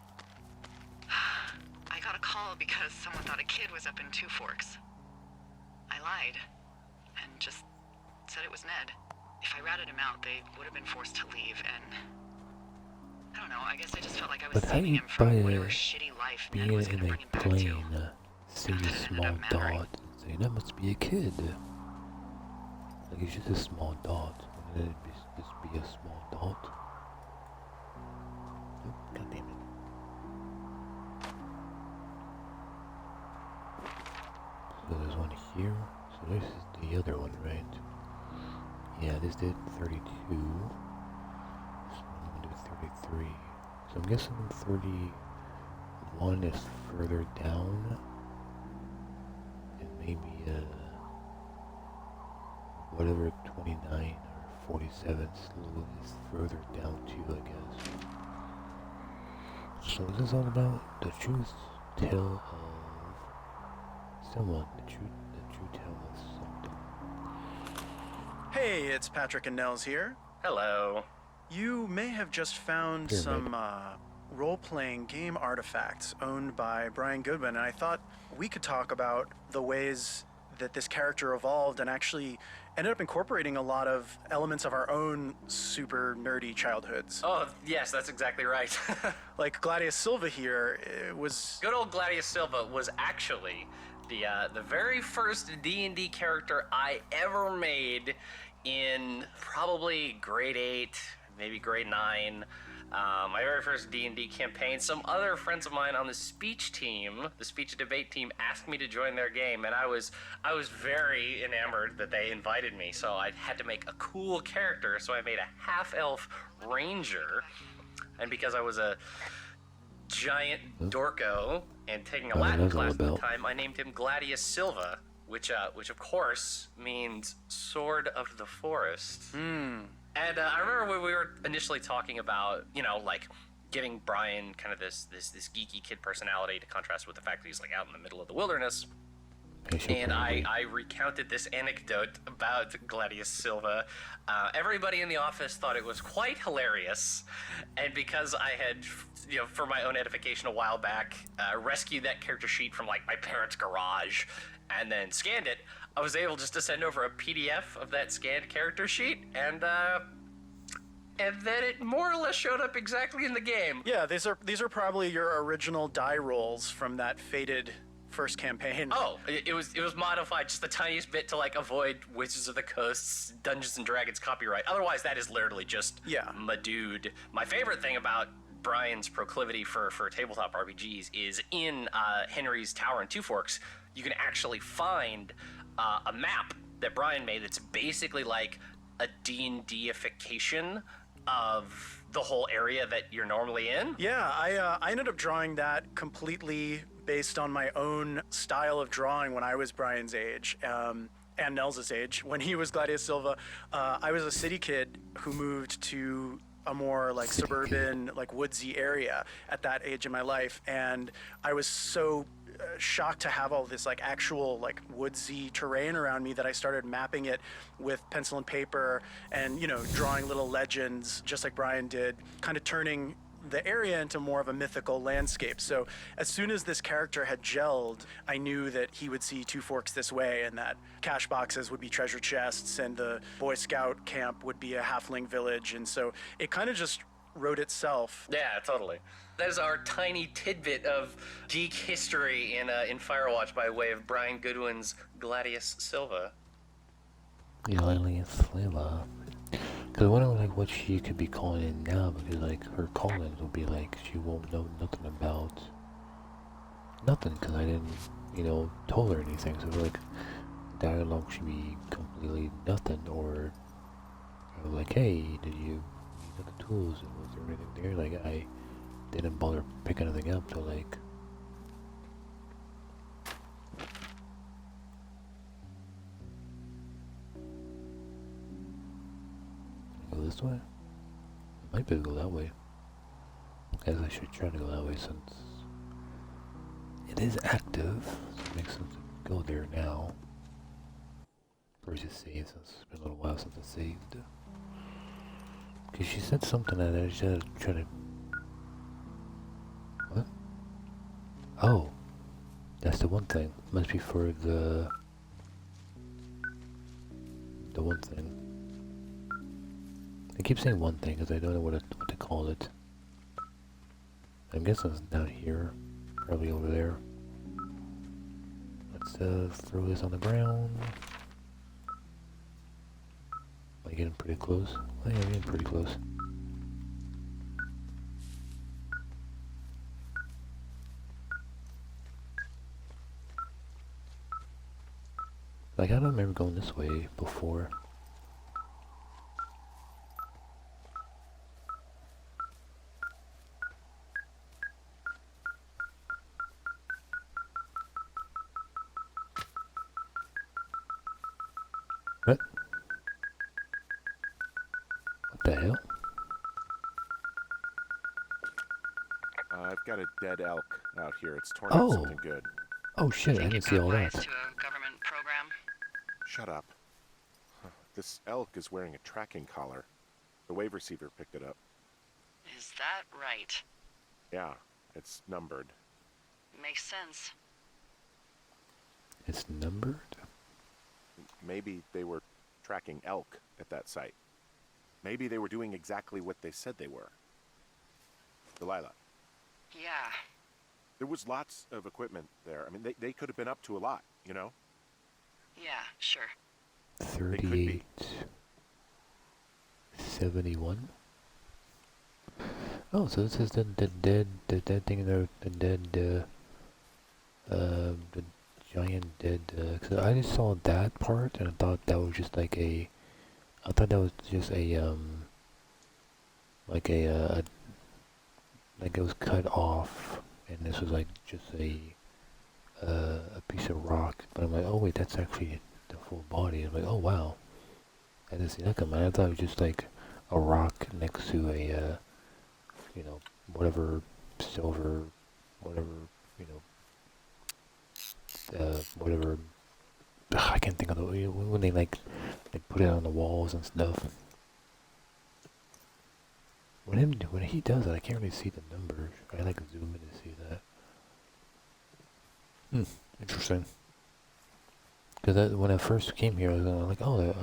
I got a call because someone thought a kid was up in Two Forks. I lied, and just said it was Ned. If I ratted him out, they would have been forced to leave, and I don't know, I guess I just felt like I was But how saving you him from by whatever shitty life Ned being was gonna in bring him a back to. plane, see a small dot, and say that must be a kid. It's just a small dot. Wouldn't it just be a small dot? Oh, God damn it. So there's one here. So this is the other one, right? Yeah, this did 32. This one I'm gonna do 33. So I'm guessing 31 is further down. And maybe, whatever 29 or 47 is further down too, I guess. So this is all about the truth tale of someone, the true tale of something. Hey, it's Patrick and Nels here. Hello. You may have just found some role-playing game artifacts owned by Brian Goodwin, and I thought we could talk about the ways that this character evolved and actually ended up incorporating a lot of elements of our own super nerdy childhoods. Oh, yes, that's exactly right. Like Gladius Silva here was... Good old Gladius Silva was actually the very first D&D character I ever made in probably grade 8, maybe grade 9. My very first D&D campaign. Some other friends of mine on the speech team, the speech and debate team, asked me to join their game, and I was very enamored that they invited me. So I had to make a cool character. So I made a half-elf ranger, and because I was a giant dorko and taking a Latin class at the time, I named him Gladius Silva, which of course means sword of the forest. And I remember when we were initially talking about, like giving Brian kind of this geeky kid personality to contrast with the fact that he's like out in the middle of the wilderness. And I recounted this anecdote about Gladius Silva. Everybody in the office thought it was quite hilarious. And because I had, for my own edification a while back, rescued that character sheet from like my parents' garage and then scanned it, I was able just to send over a PDF of that scanned character sheet, and then it more or less showed up exactly in the game. Yeah, these are probably your original die rolls from that fated first campaign. Oh, it was modified just the tiniest bit to like avoid Wizards of the Coast's Dungeons and Dragons copyright. Otherwise, that is literally just my dude. My favorite thing about Brian's proclivity for tabletop RPGs is in Henry's Tower in Two Forks, you can actually find a map that Brian made that's basically like a D&D-ification of the whole area that you're normally in. Yeah, I ended up drawing that completely based on my own style of drawing when I was Brian's age. And Nels' age. When he was Gladius Silva, I was a city kid who moved to a more like suburban, like woodsy area at that age in my life, and I was so shocked to have all this like actual like woodsy terrain around me that I started mapping it with pencil and paper and drawing little legends just like Brian did, kind of turning the area into more of a mythical landscape. So as soon as this character had gelled, I knew that he would see Two Forks this way, and that cash boxes would be treasure chests and the Boy Scout camp would be a halfling village. And so it kind of just wrote itself. Yeah, totally. That is our tiny tidbit of geek history in Firewatch by way of Brian Goodwin's Gladius Silva. Gladius Silva. Because I wonder like what she could be calling it now, because like her call-ins will be like she won't know nothing about nothing, because I didn't told her anything. So like dialogue should be completely nothing, or like, hey, did you look at the tools and was there anything there? Like I didn't bother picking anything up till like go this way? Might be able to go that way. Guess I should try to go that way since it is active, so it makes sense to go there now. Versus save, since it's been a little while since I saved. Because she said something that I just had to try to... What? Oh! That's the one thing. Must be for the one thing. I keep saying one thing because I don't know what to call it. I'm guessing it's down here. Probably over there. Let's throw this on the ground. Am I getting pretty close? I am getting pretty close. Like, I don't remember going this way before. the hell? I've got a dead elk out here. It's torn up Oh. something good. Oh shit, I didn't see all that. To a government program. Shut up. Huh. This elk is wearing a tracking collar. The wave receiver picked it up. Is that right? Yeah, it's numbered. Makes sense. It's numbered? Maybe they were tracking elk at that site. Maybe they were doing exactly what they said they were. Delilah, Yeah. there was lots of equipment there. I mean, they could have been up to a lot, you know? Yeah, sure. 38. 71. Oh, so this is the dead thing there, the giant dead, 'cause I just saw that part and I thought that was just like I thought that was just like like it was cut off and this was like just a piece of rock, but I'm like, oh wait, that's actually the full body. I'm like, oh wow, I didn't see that coming. I thought it was just like a rock next to a you know, whatever silver, whatever, you know, whatever. I can't think of the when they like put it on the walls and stuff. When he does it, I can't really see the numbers. I like zoom in to see that. Interesting. Because when I first came here, I was gonna like, oh,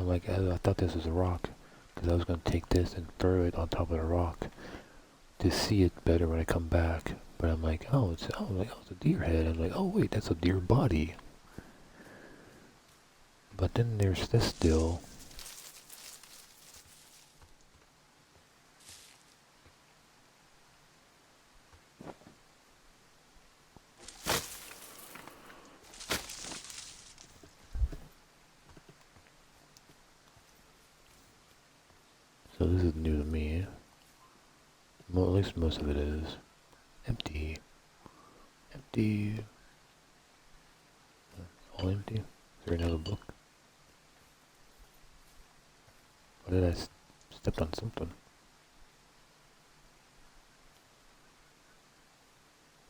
I thought this was a rock, because I was gonna take this and throw it on top of the rock to see it better when I come back. But I'm like, it's a deer head. I'm like, oh wait, that's a deer body. But then there's this still. So this is new to me. Well, at least most of it is. Empty. Empty. All empty? Is there another book? Or did I step on something?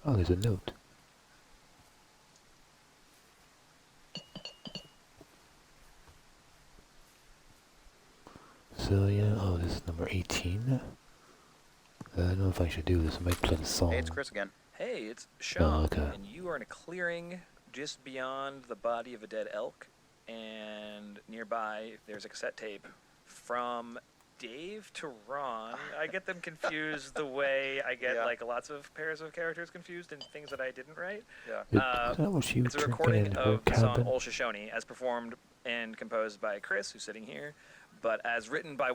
Oh, there's a note. So yeah, oh, this is number 18. I don't know if I should do this. I might play the song. Hey, it's Chris again. Hey, it's Sean, okay. and you are in a clearing just beyond the body of a dead elk, and nearby there's a cassette tape from Dave to Ron. I get them confused the way I get like lots of pairs of characters confused and things that I didn't write. Yeah. Is that what she was It's a drinking recording in her of the song cabin? Old Shoshone, as performed and composed by Chris, who's sitting here, but as written by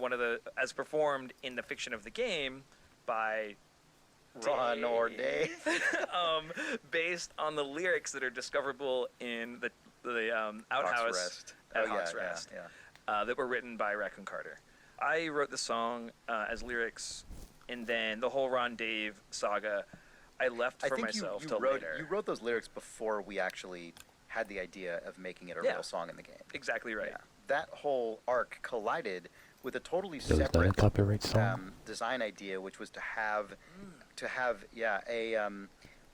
as performed in the fiction of the game by Ron or Dave. Based on the lyrics that are discoverable in the outhouse at Hawk's Rest, that were written by Raccoon Carter. I wrote the song as lyrics, and then the whole Ron Dave saga I left for myself till later. You wrote those lyrics before we actually had the idea of making it a real song in the game. Exactly right. Yeah. That whole arc collided with a totally So is that a separate copyright song? design idea, which was to have a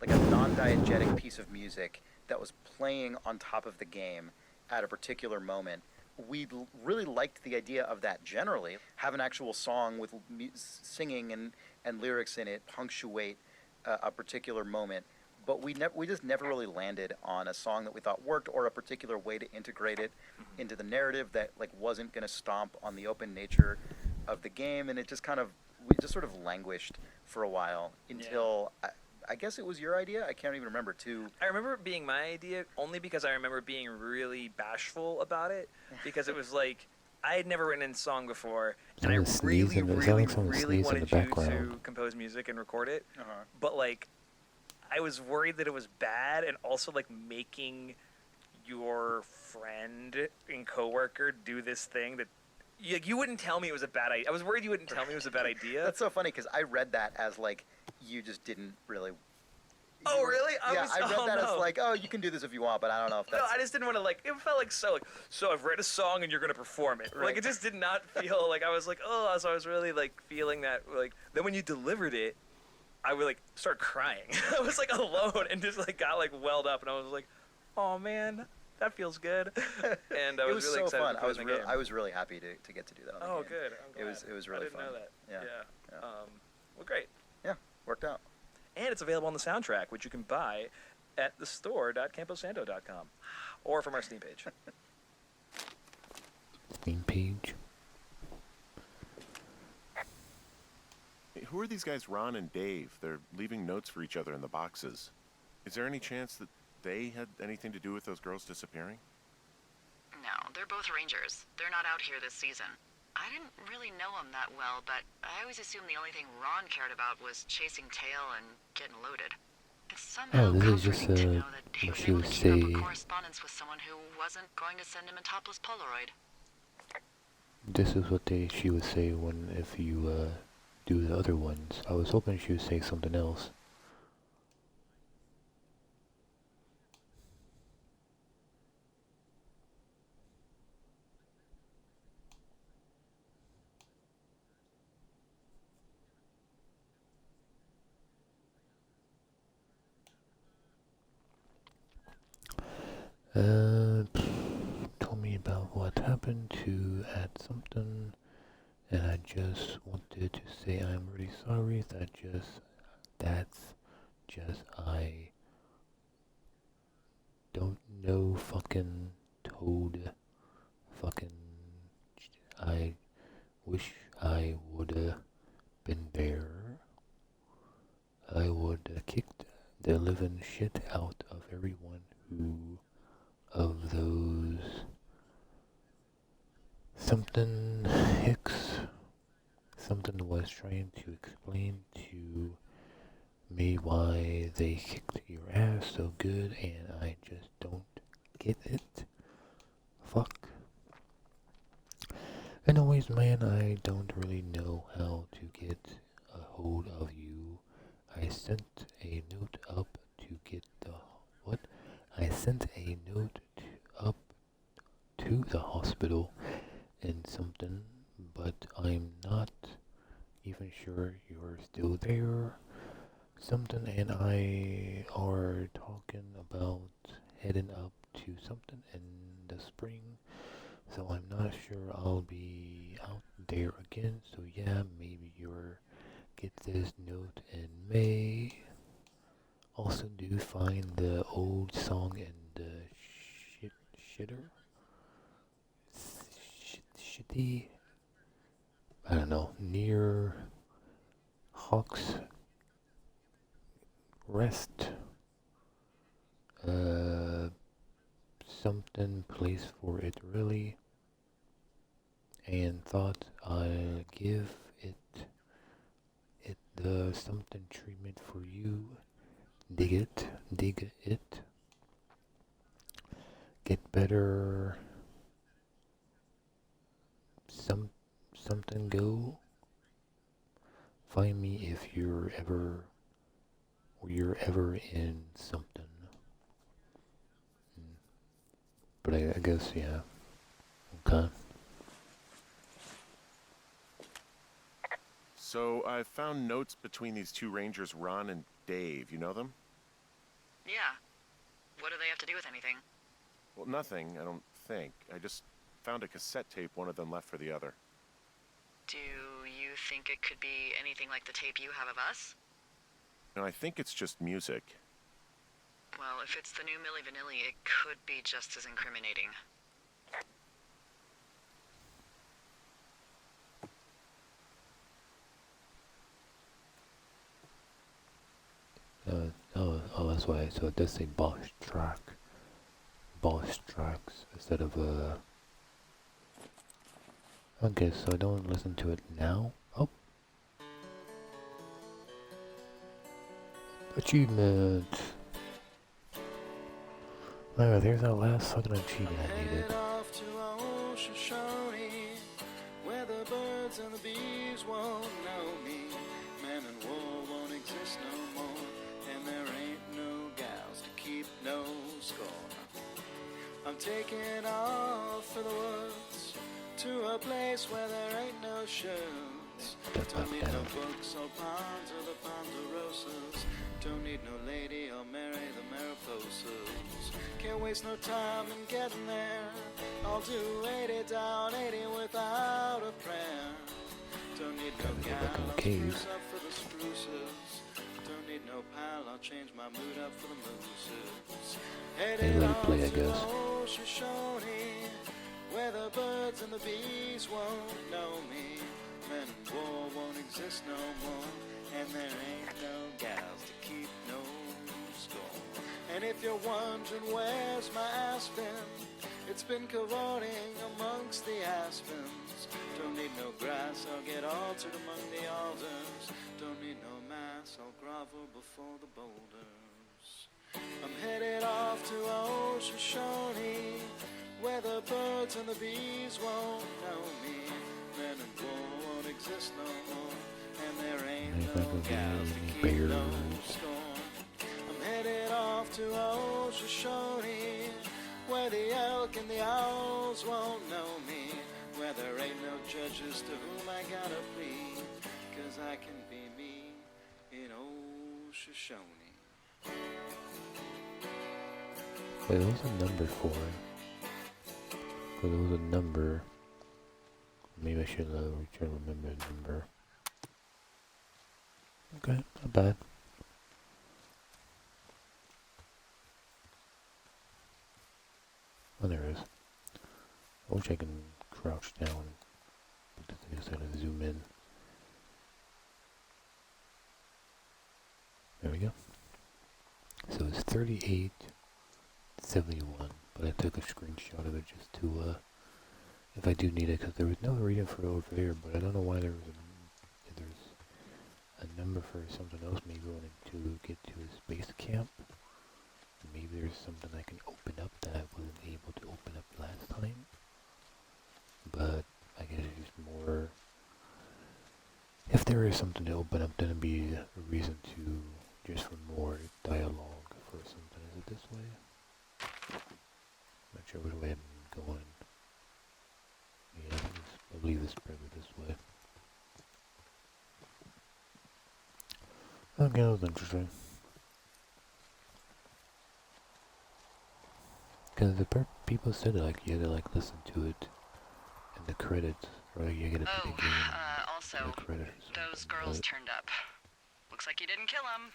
like a non-diegetic piece of music that was playing on top of the game at a particular moment. We really liked the idea of that generally. Have an actual song with singing and lyrics in it punctuate a particular moment. But we just never really landed on a song that we thought worked, or a particular way to integrate it into the narrative that like wasn't going to stomp on the open nature of the game. And it just we just sort of languished for a while until I guess it was your idea. I can't even remember I remember it being my idea only because I remember being really bashful about it, because it was like I had never written a song before, and I really wanted you to compose music and record it. But like, I was worried that it was bad, and also like making your friend and coworker do this thing that you wouldn't tell me it was a bad idea. I was worried you wouldn't tell me it was a bad idea. That's so funny because I read that as like you just didn't really. Oh, really? I read that as like, oh, you can do this if you want, but I don't know if that's. No, I just didn't want to like. It felt like so I've read a song and you're gonna perform it. Right. Like it just did not feel like I was like, oh. So I was really like feeling that like. Then when you delivered it, I would like start crying. I was like alone and just like got like welled up, and I was like, oh man, that feels good. And I was, really so excited fun. to play the game. I was really happy to get to do that. On the Oh, game. good. I'm glad. It was really I didn't fun. know that. Yeah. Well, great. Yeah, worked out. And it's available on the soundtrack, which you can buy at thestore.camposanto.com or from our Steam page. Steam page. Hey, who are these guys, Ron and Dave? They're leaving notes for each other in the boxes. Is there any chance that they had anything to do with those girls disappearing? No, they're both rangers. They're not out here this season. I didn't really know them that well, but I always assumed the only thing Ron cared about was chasing tail and getting loaded. It's somehow this is just comforting to know that he what was she able would to keep up say. a correspondence with someone who wasn't going to send him a topless Polaroid. This is what she would say if you do the other ones. I was hoping she would say something else. Told me about what happened to add something, and I just wanted to say I'm really sorry. I don't know fucking Toad. I wish I would've been there. I would've kicked the living shit out of everyone of those something was trying to explain to me why they kicked your ass so good, and I just don't get it. Fuck. Anyways, man, I don't really know how to get a hold of you. I sent a note up to get the what? I sent a note up to the hospital and something, but I'm not even sure you're still there. Something and I are talking about heading up to something in the spring, so I'm not sure I'll be out there again. So yeah, maybe you'll get this note in May. Also, do find the old song in the shitty, I don't know, near Hawks Rest, something place for it really, and thought I'll give it the something treatment for you. Dig it, get better, something go. Find me if you're ever in something. But I guess, yeah. Okay. So I found notes between these two rangers, Ron and Dave. You know them? Yeah. What do they have to do with anything? Well, nothing, I don't think. I just found a cassette tape one of them left for the other. Do you think it could be anything like the tape you have of us? No, I think it's just music. Well, if it's the new Milli Vanilli, it could be just as incriminating. Oh, that's why. So it does say boss tracks instead of Okay, so I don't listen to it now. Oh, achievement. Alright, there's our last fucking achievement I needed. Where the birds and the bees won't know me. Man and wool won't exist no more, and there ain't no I'm taking off for the woods, to a place where there ain't no shoes. Don't need no books or ponds or the ponderosas. Don't need no lady or marry the Mariposas. Can't waste no time in getting there. I'll do 80 down, 80 without a prayer. Don't need no gal, I'll spruce up for the spruces. Don't need no pal, I'll change my mood up for the mooses. Headed off to Shoshone, where the birds and the bees won't know me. Men and war won't exist no more, and there ain't no gals to keep no score. And if you're wondering where's my aspen, it's been cavorting amongst the aspens. Don't need no grass, I'll get altered among the alders. Don't need no mass, I'll grovel before the boulders. I'm headed off to Shoshone, where the birds and the bees won't know me. Men and war won't exist no more, and there ain't no gals to keep no score. I'm headed off to Shoshone, where the elk and the owls won't know me, where there ain't no judges to whom I gotta plead, 'cause I can be me in old Shoshone. Wait, there was a number for it. But there was a number. Maybe I should try to remember the number. Okay, not bad. Oh, there it is. I wish I can crouch down and put the thing aside and zoom in. There we go. So it's 3871, but I took a screenshot of it just to, if I do need it, because there was no reason for it over there, but I don't know why there's a number for something else, maybe wanting to get to his base camp. Maybe there's something I can open up that I wasn't able to open up last time. But I guess it's just more, if there is something to open up, then it'd be a reason to, just for more dialogue for something. Is it this way? Not sure which way I'm going. Yeah, I believe it's probably this way. Okay, that was interesting. Because the people said like you had to like listen to it in the credits, or you get a big game. Also, those girls turned up. Looks like you didn't kill them.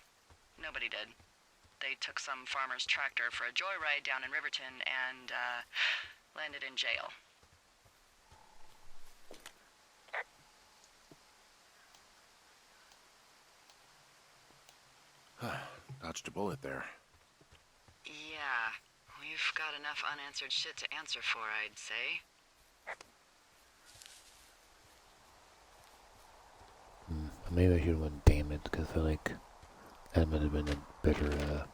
Nobody did. They took some farmer's tractor for a joyride down in Riverton and landed in jail. Dodged a bullet there. Yeah, we've got enough unanswered shit to answer for, I'd say. Maybe I should have went damn it, because I feel like that might have been a better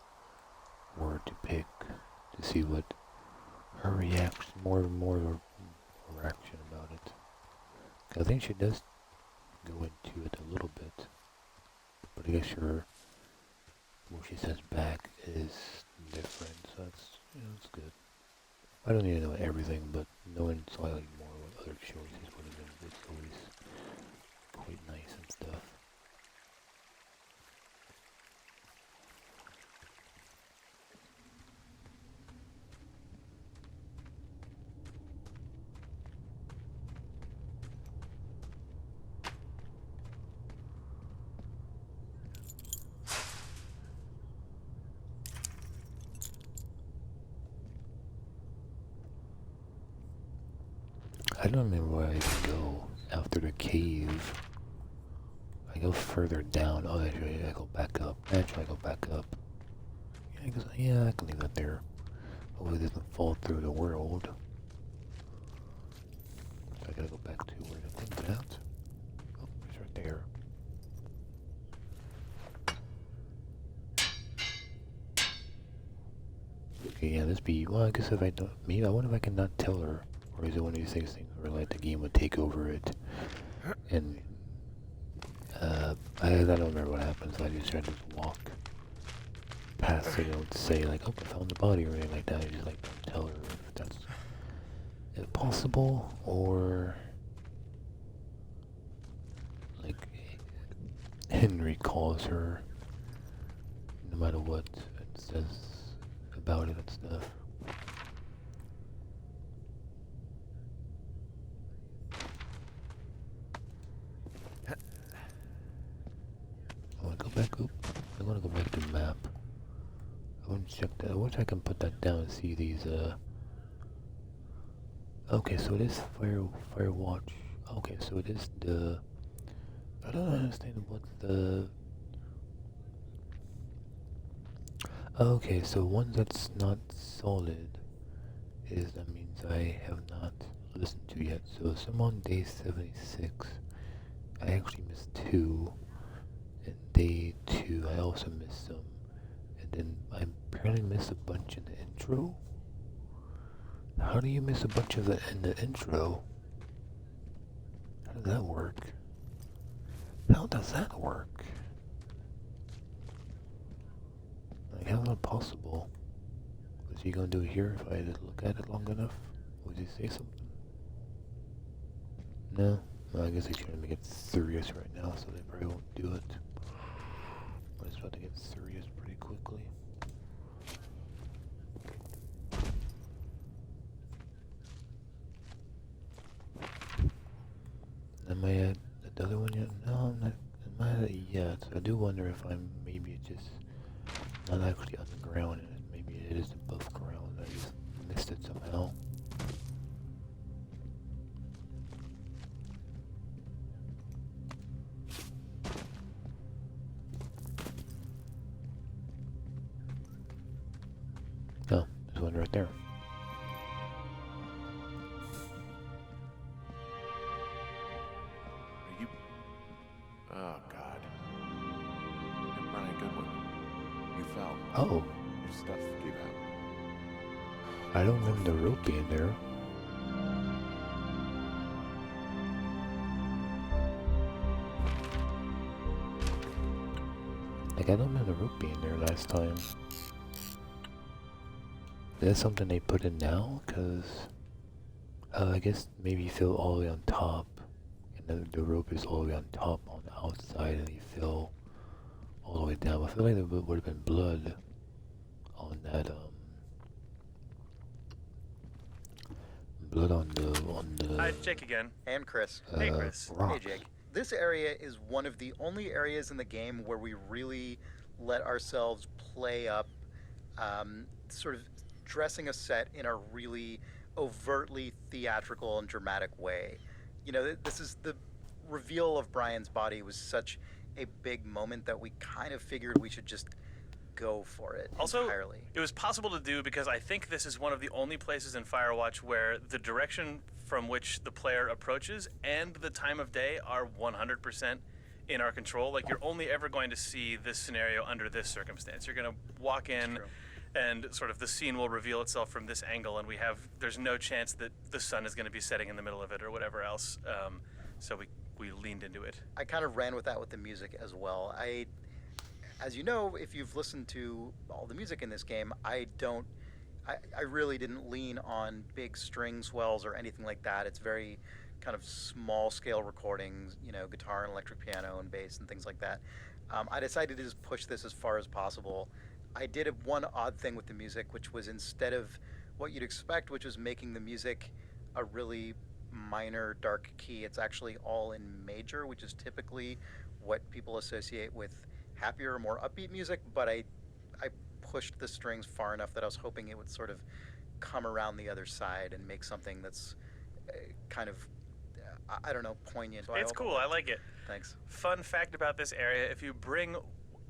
word to pick to see what her reaction, more reaction about it. I think she does go into it a little bit, but I guess what she says back is different, so that's good. I don't need to know everything, but knowing slightly more what other choices would have been, it's always quite nice and stuff. I don't remember where I go after the cave. I go further down. Oh, actually, I go back up. Actually, I go back up. Yeah, I can leave that there. Hopefully it doesn't fall through the world. So I gotta go back to where the thing's at. Oh, it's right there. Okay, yeah, well, I guess if I don't, maybe I wonder if I can not tell her. Or is it one of these things where like the game would take over it? And I don't remember what happens. I just try to walk past it. I don't say like, oh, I found the body or anything like that. I just like don't tell her if that's possible, or like Henry calls her no matter what and says about it and stuff. I want to go back up. I want to go back to the map. I want to check that. I wish I can put that down and see these. Okay, so it is Firewatch. Okay, so it is the. I don't understand what the. Okay, so one that's not solid is that means I have not listened to yet. So some on day 76. I actually missed 2. And day 2 I also missed some. And then I apparently missed a bunch in the intro. How do you miss a bunch of it in the intro? How does that work? How does that work? Like, how's that possible? Was he gonna do it here if I didn't look at it long enough? Would he say something? No? Well, I guess he's trying to make it serious right now, so they probably won't do it. But it's about to get serious pretty quickly. Am I at the other one yet? No, I'm not. Am I at it yet? I do wonder if I'm maybe just not actually on the ground, and maybe it is above ground. I just missed it somehow. Oh, there's one right there. Oh, God. And Brian Goodwin, you fell. Oh. Your stuff gave out. I don't remember the rope being there. Like, I don't remember the rope being there last time. Is that something they put in now? Because, I guess maybe you feel all the way on top. And then the rope is all the way on top on the outside, and you feel all the way down. I feel like there would have been blood on that, blood on the. Hi, Jake again. And Chris. Hey, Chris. Hey, Jake. This area is one of the only areas in the game where we really let ourselves play up, sort of dressing a set in a really overtly theatrical and dramatic way. You know, this is the reveal of Brian's body was such a big moment that we kind of figured we should just go for it entirely. It was possible to do because I think this is one of the only places in Firewatch where the direction from which the player approaches and the time of day are 100% in our control. Like, you're only ever going to see this scenario under this circumstance. You're going to walk in and sort of the scene will reveal itself from this angle, and there's no chance that the sun is going to be setting in the middle of it or whatever else. So we leaned into it. I kind of ran with that with the music as well. As you know, if you've listened to all the music in this game, I really didn't lean on big string swells or anything like that. It's very kind of small scale recordings, you know, guitar and electric piano and bass and things like that. I decided to just push this as far as possible. I did one odd thing with the music, which was instead of what you'd expect, which was making the music a really minor dark key, it's actually all in major, which is typically what people associate with happier, more upbeat music, but I pushed the strings far enough that I was hoping it would sort of come around the other side and make something that's kind of, I don't know, poignant. So It's cool. I like it. Thanks. Fun fact about this area, if you bring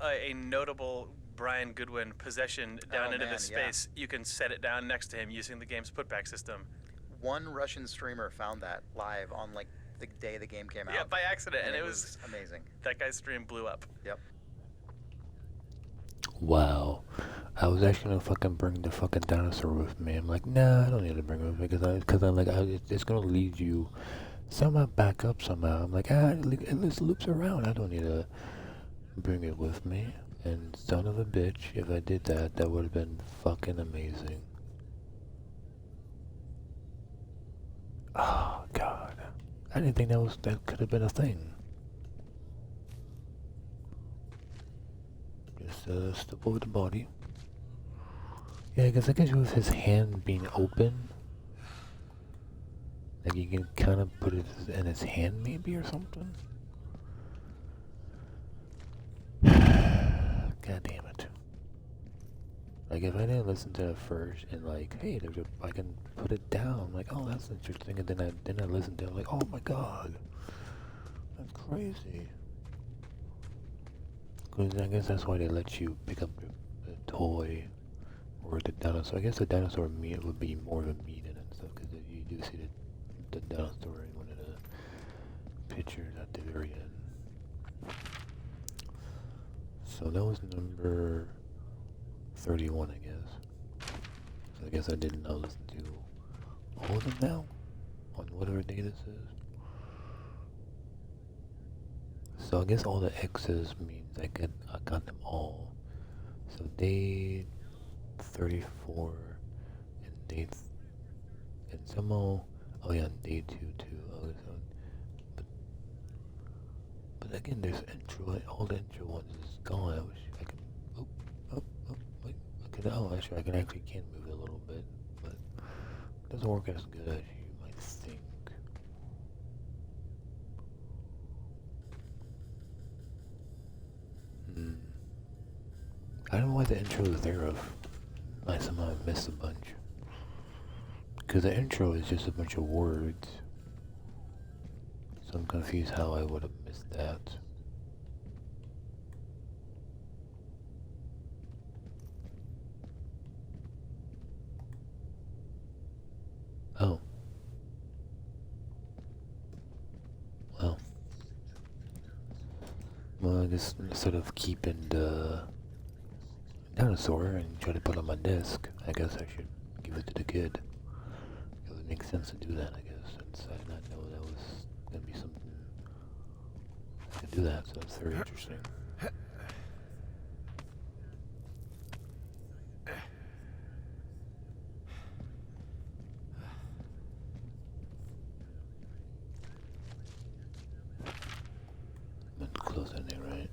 a notable Brian Goodwin possession down into this space, you can set it down next to him using the game's putback system. One Russian streamer found that live on, like, the day the game came out. Yeah, by accident, and it was amazing. That guy's stream blew up. Yep. Wow. I was actually gonna fucking bring the fucking dinosaur with me. I'm like, nah, I don't need to bring it with me because I'm like, it's gonna lead you somehow back up somehow. I'm like, it just loops around. I don't need to bring it with me. And son of a bitch, if I did that, that would have been fucking amazing. Oh God, I didn't think that could have been a thing. Just step over the body. Yeah, I guess with his hand being open, like you can kind of put it in his hand maybe or something. God damn it. Like if I didn't listen to it first and like, hey, I can put it down. I'm like, oh, that's interesting. And then I listened to it. I'm like, oh my God, that's crazy. Because I guess that's why they let you pick up the toy or the dinosaur. I guess the dinosaur meat would be more of a meat in it and stuff. Because you do see the dinosaur in one of the pictures at the very end. So that was number 31, I guess. So I guess I did not listen to all of them now on whatever day this is. So I guess all the X's means I got them all. So day 34 and and somehow, oh yeah, day 2 too. Okay, so, but again, there's intro. All the intro ones is gone. I wish I could. Wait. Actually, I can move it a little bit, but it doesn't work as good as you might think. I don't know why the intro is there. I somehow missed a bunch. Because the intro is just a bunch of words. So I'm confused how I would have missed that. Oh. Well, I guess instead of keeping the dinosaur and try to put it on my desk, I guess I should give it to the kid. It would make sense to do that, I guess, since I did not know that was going to be something I could do that, so that's very interesting. I'm going to close that there, right?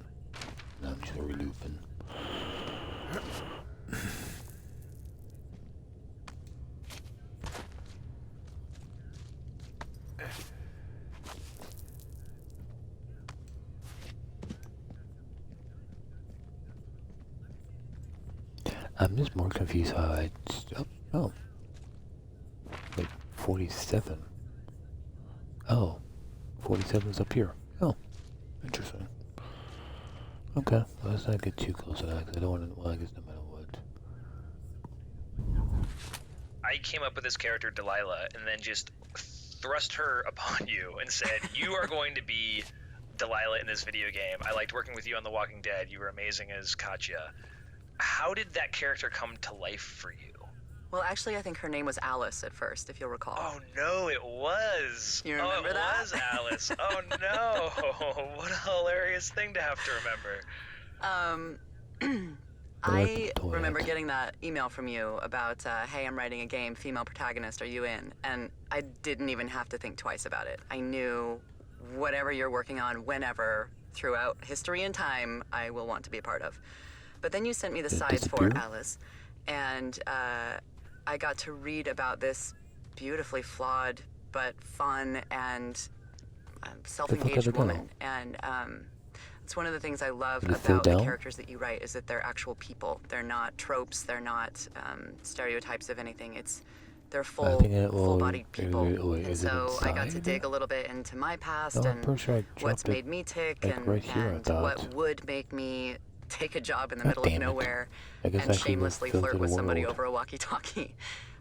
Now I'm just re-looping. I'm just more confused how I... Oh. Wait, 47. Oh. 47's up here. Oh. Interesting. Okay. Well, let's not get too close to that, because I don't want to... Well, I guess no matter what. I came up with this character, Delilah, and then just thrust her upon you and said, you are going to be Delilah in this video game. I liked working with you on The Walking Dead. You were amazing as Katya. How did that character come to life for you? Well, actually, I think her name was Alice at first, if you'll recall. Oh, no, it was. You remember that? Oh, it was Alice. Oh, no. What a hilarious thing to have to remember. I remember getting that email from you about, hey, I'm writing a game, female protagonist, are you in? And I didn't even have to think twice about it. I knew whatever you're working on, whenever, throughout history and time, I will want to be a part of. But then you sent me the sides for Alice, and I got to read about this beautifully flawed but fun and self-engaged woman. And it's one of the things I love about the characters that you write is that they're actual people. They're not tropes. They're not stereotypes of anything. They're full-bodied people. And so I got to dig a little bit into my past and what's made me tick and what would make me take a job in the middle of nowhere and shamelessly flirt with somebody over a walkie-talkie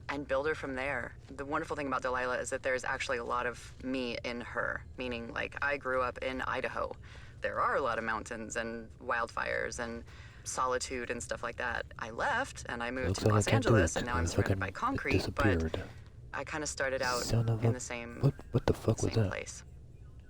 and build her from there. The wonderful thing about Delilah is that there's actually a lot of me in her, meaning like I grew up in Idaho. There are a lot of mountains and wildfires and solitude and stuff like that. I left and I moved to Los Angeles and now I'm surrounded by concrete, but I kind of started out in the same place.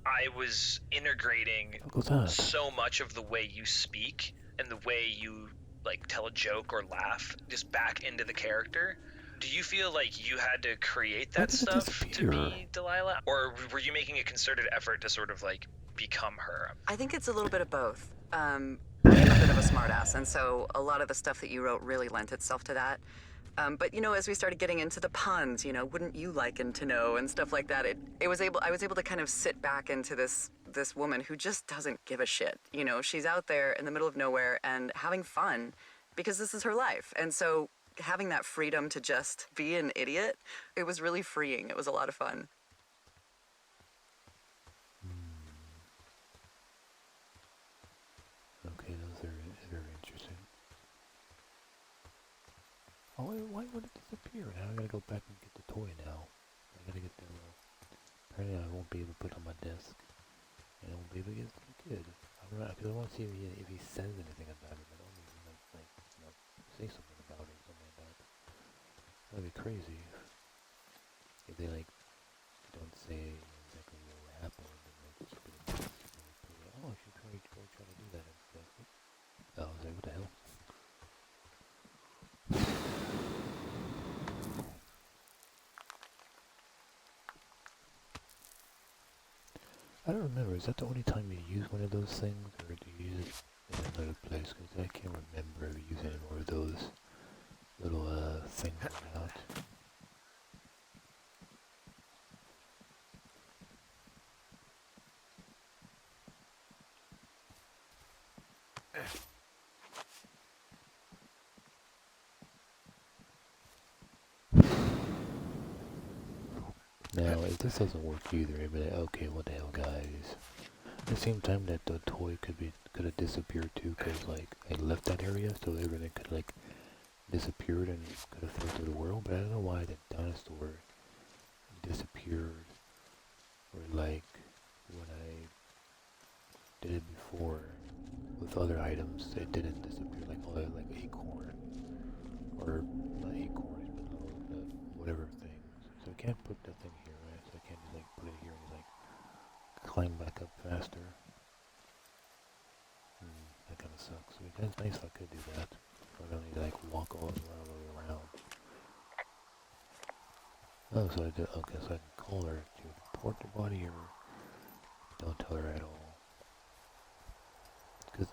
I was integrating so much of the way you speak and the way you like tell a joke or laugh just back into the character. Do you feel like you had to create Why that did it stuff to disappear? be Delilah? Or were you making a concerted effort to sort of like become her? I think it's a little bit of both. I am a bit of a smartass, and so a lot of the stuff that you wrote really lent itself to that. But you know, as we started getting into the puns, you know, wouldn't you liken to know and stuff like that, I was able to kind of sit back into this woman who just doesn't give a shit. You know, she's out there in the middle of nowhere and having fun because this is her life. And so having that freedom to just be an idiot, it was really freeing. It was a lot of fun. Okay, those are very interesting. Oh, why would it disappear? Now I gotta go back and get the toy now. I gotta get the, apparently I won't be able to put it on my desk. And I won't be able to get it to the kid. I don't know, because I want to see if he says anything about it. I don't even like, you know, say something about it or something like that. That'd be crazy if they, like, don't say exactly what happened and, like, keep it in the desk. Oh, I should probably go try to do that instead. Oh, I was like, what the hell? I don't remember, is that the only time you use one of those things, or do you use it in another place? Because I can't remember ever using any more of those little, things out. Now, if this doesn't work either, I'd be like, okay, what the hell, guys? At the same time, that the toy could have disappeared too, because like I left that area, so everything could like disappeared and could have fell through the world. But I don't know why the dinosaur disappeared, or like when I did it before with other items, it didn't disappear, like other like acorn or not acorns, but little whatever things. So I can't put that thing here, right? So I can't just like put it here and like climb back up faster. That kind of sucks. It'd be nice if I could do that. I don't need to like walk all the way around. Oh, so I did. Okay, so I can call her to report the body, or don't tell her at all. Because,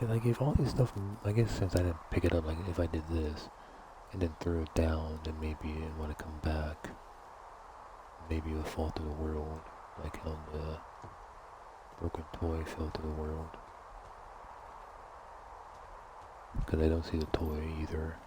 like if all this stuff, I guess since I didn't pick it up, like if I did this and then threw it down, then maybe it would come back. Maybe it would fall to the world, like how the broken toy fell to the world. Because I don't see the toy either.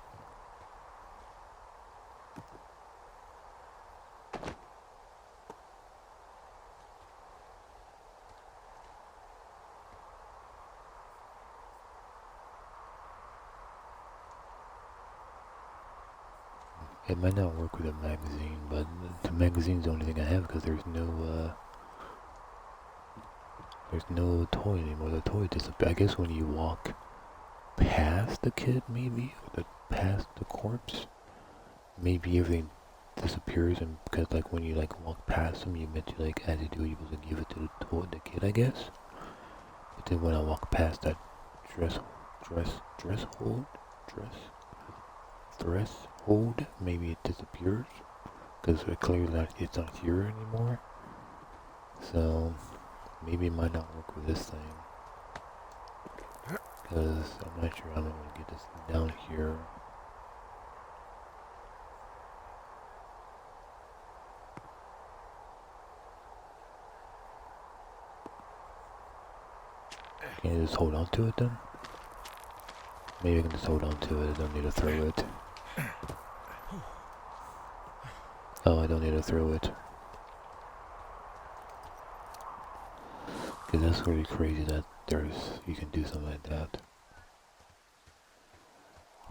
It might not work with a magazine, but the magazine's the only thing I have because there's no toy anymore. The toy disappeared. I guess when you walk past the kid, maybe, or past the corpse, maybe everything disappears, and because like when you like walk past them, you meant to like as you do, you're supposed to give it to the kid, I guess. But then when I walk past that threshold, maybe it disappears because clearly it's not here anymore. So maybe it might not work with this thing because I'm not sure how I'm going to get this down here. Can I just hold on to it then? Maybe I can just hold on to it. I don't need to throw it. Oh, I don't need to throw it. Because that's really crazy that you can do something like that.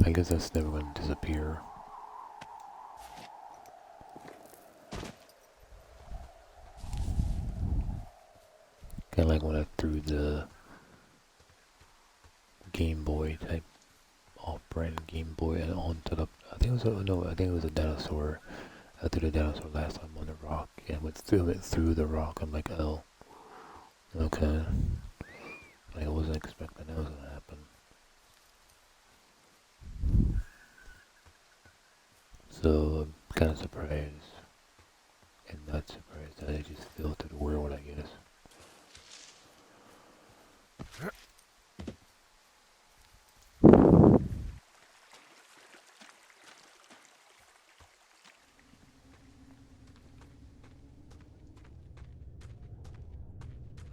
I guess that's never going to disappear. Kind of like when I threw the Game Boy type off-brand Game Boy and onto the, I think it was a dinosaur. I threw the dinosaur last time on the rock and went through the rock. I'm like, oh, okay. I wasn't expecting that was gonna happen. So I'm kind of surprised, and not surprised that I just fell to the world, I guess. I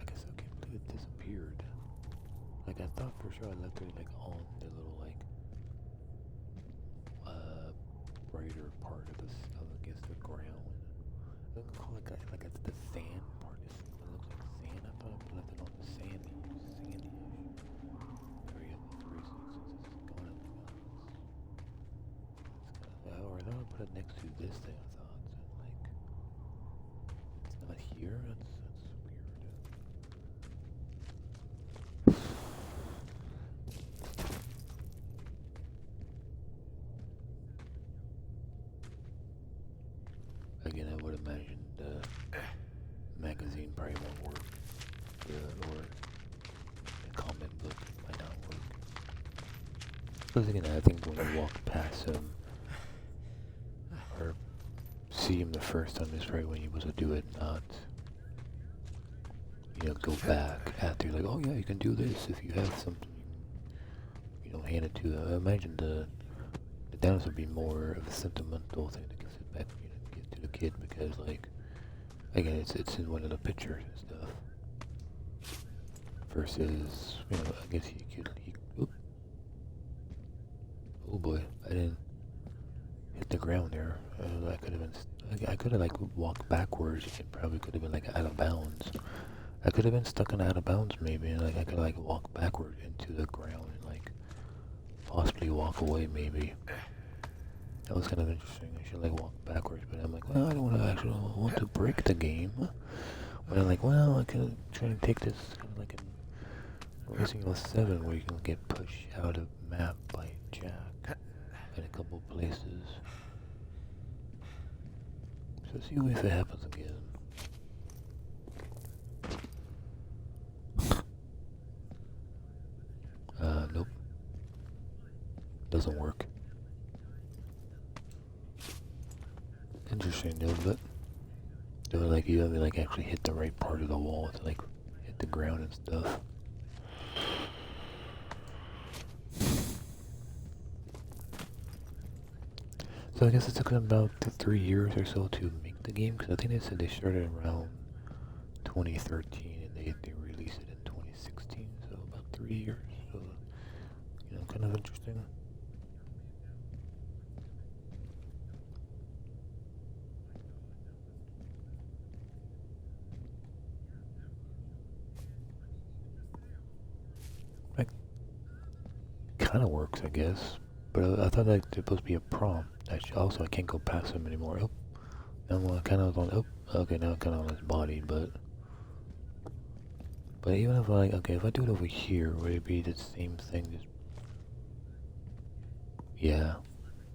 guess I can't believe it disappeared. Like I thought for sure I left it like on the little like brighter part of this against the ground. I don't call it like it's the sand part. It looks like sand. I thought I left it on the sandy area of the 360 since it's gone at the ground. Or I thought I put it next to this thing. I thought so like it's not here. That's weird. Again, I would imagine the magazine probably won't work, or the comic book might not work. Because again, I think when you walk past him, or see him the first time, is probably when you're supposed to do it, not, go back after you're like, oh yeah, you can do this if you have something, hand it to. I imagine the downs would be more of a sentimental thing to sit back, give to the kid, because like, again, it's in one of the pictures and stuff. Versus, I guess he could. Oh boy, I didn't hit the ground there. I could have been. I could have like walked backwards. It probably could have been like out of bounds. I could have been stuck in out of bounds maybe, and like I could like walk backward into the ground and like possibly walk away maybe. That was kind of interesting. I should like walk backwards, but I'm like, well, I don't want to break the game. But I'm like, well, I can try and take this kind of like in Resident Evil 7 where you can get pushed out of map by Jack in a couple places. So see if it happens again. Nope. Doesn't work. Interesting though, but like you have to like actually hit the right part of the wall to like hit the ground and stuff. So I guess it took them about 3 years or so to make the game, because I think they said they started around 2013 and they released it in 2016, so about 3 years. So kind of interesting. Like, kind of works, I guess. But I thought like there's supposed to be a prompt. Also, I can't go past him anymore. Oh, now I'm kind of on. Oh, okay, now I'm kind of on his body. But even if if I do it over here, would it be the same thing? Just yeah.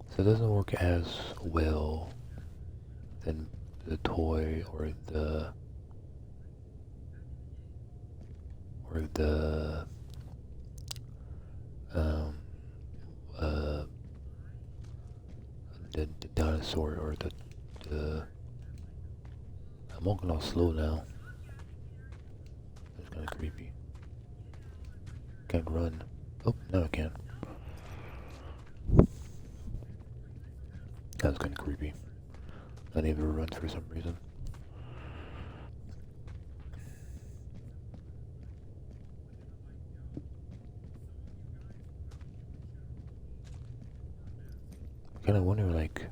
So it doesn't work as well than the toy or the the dinosaur or the I'm walking all slow now. It's kind of creepy. Can't run. Oh, now I can. That was kind of creepy. I never run for some reason. I kind of wonder, like,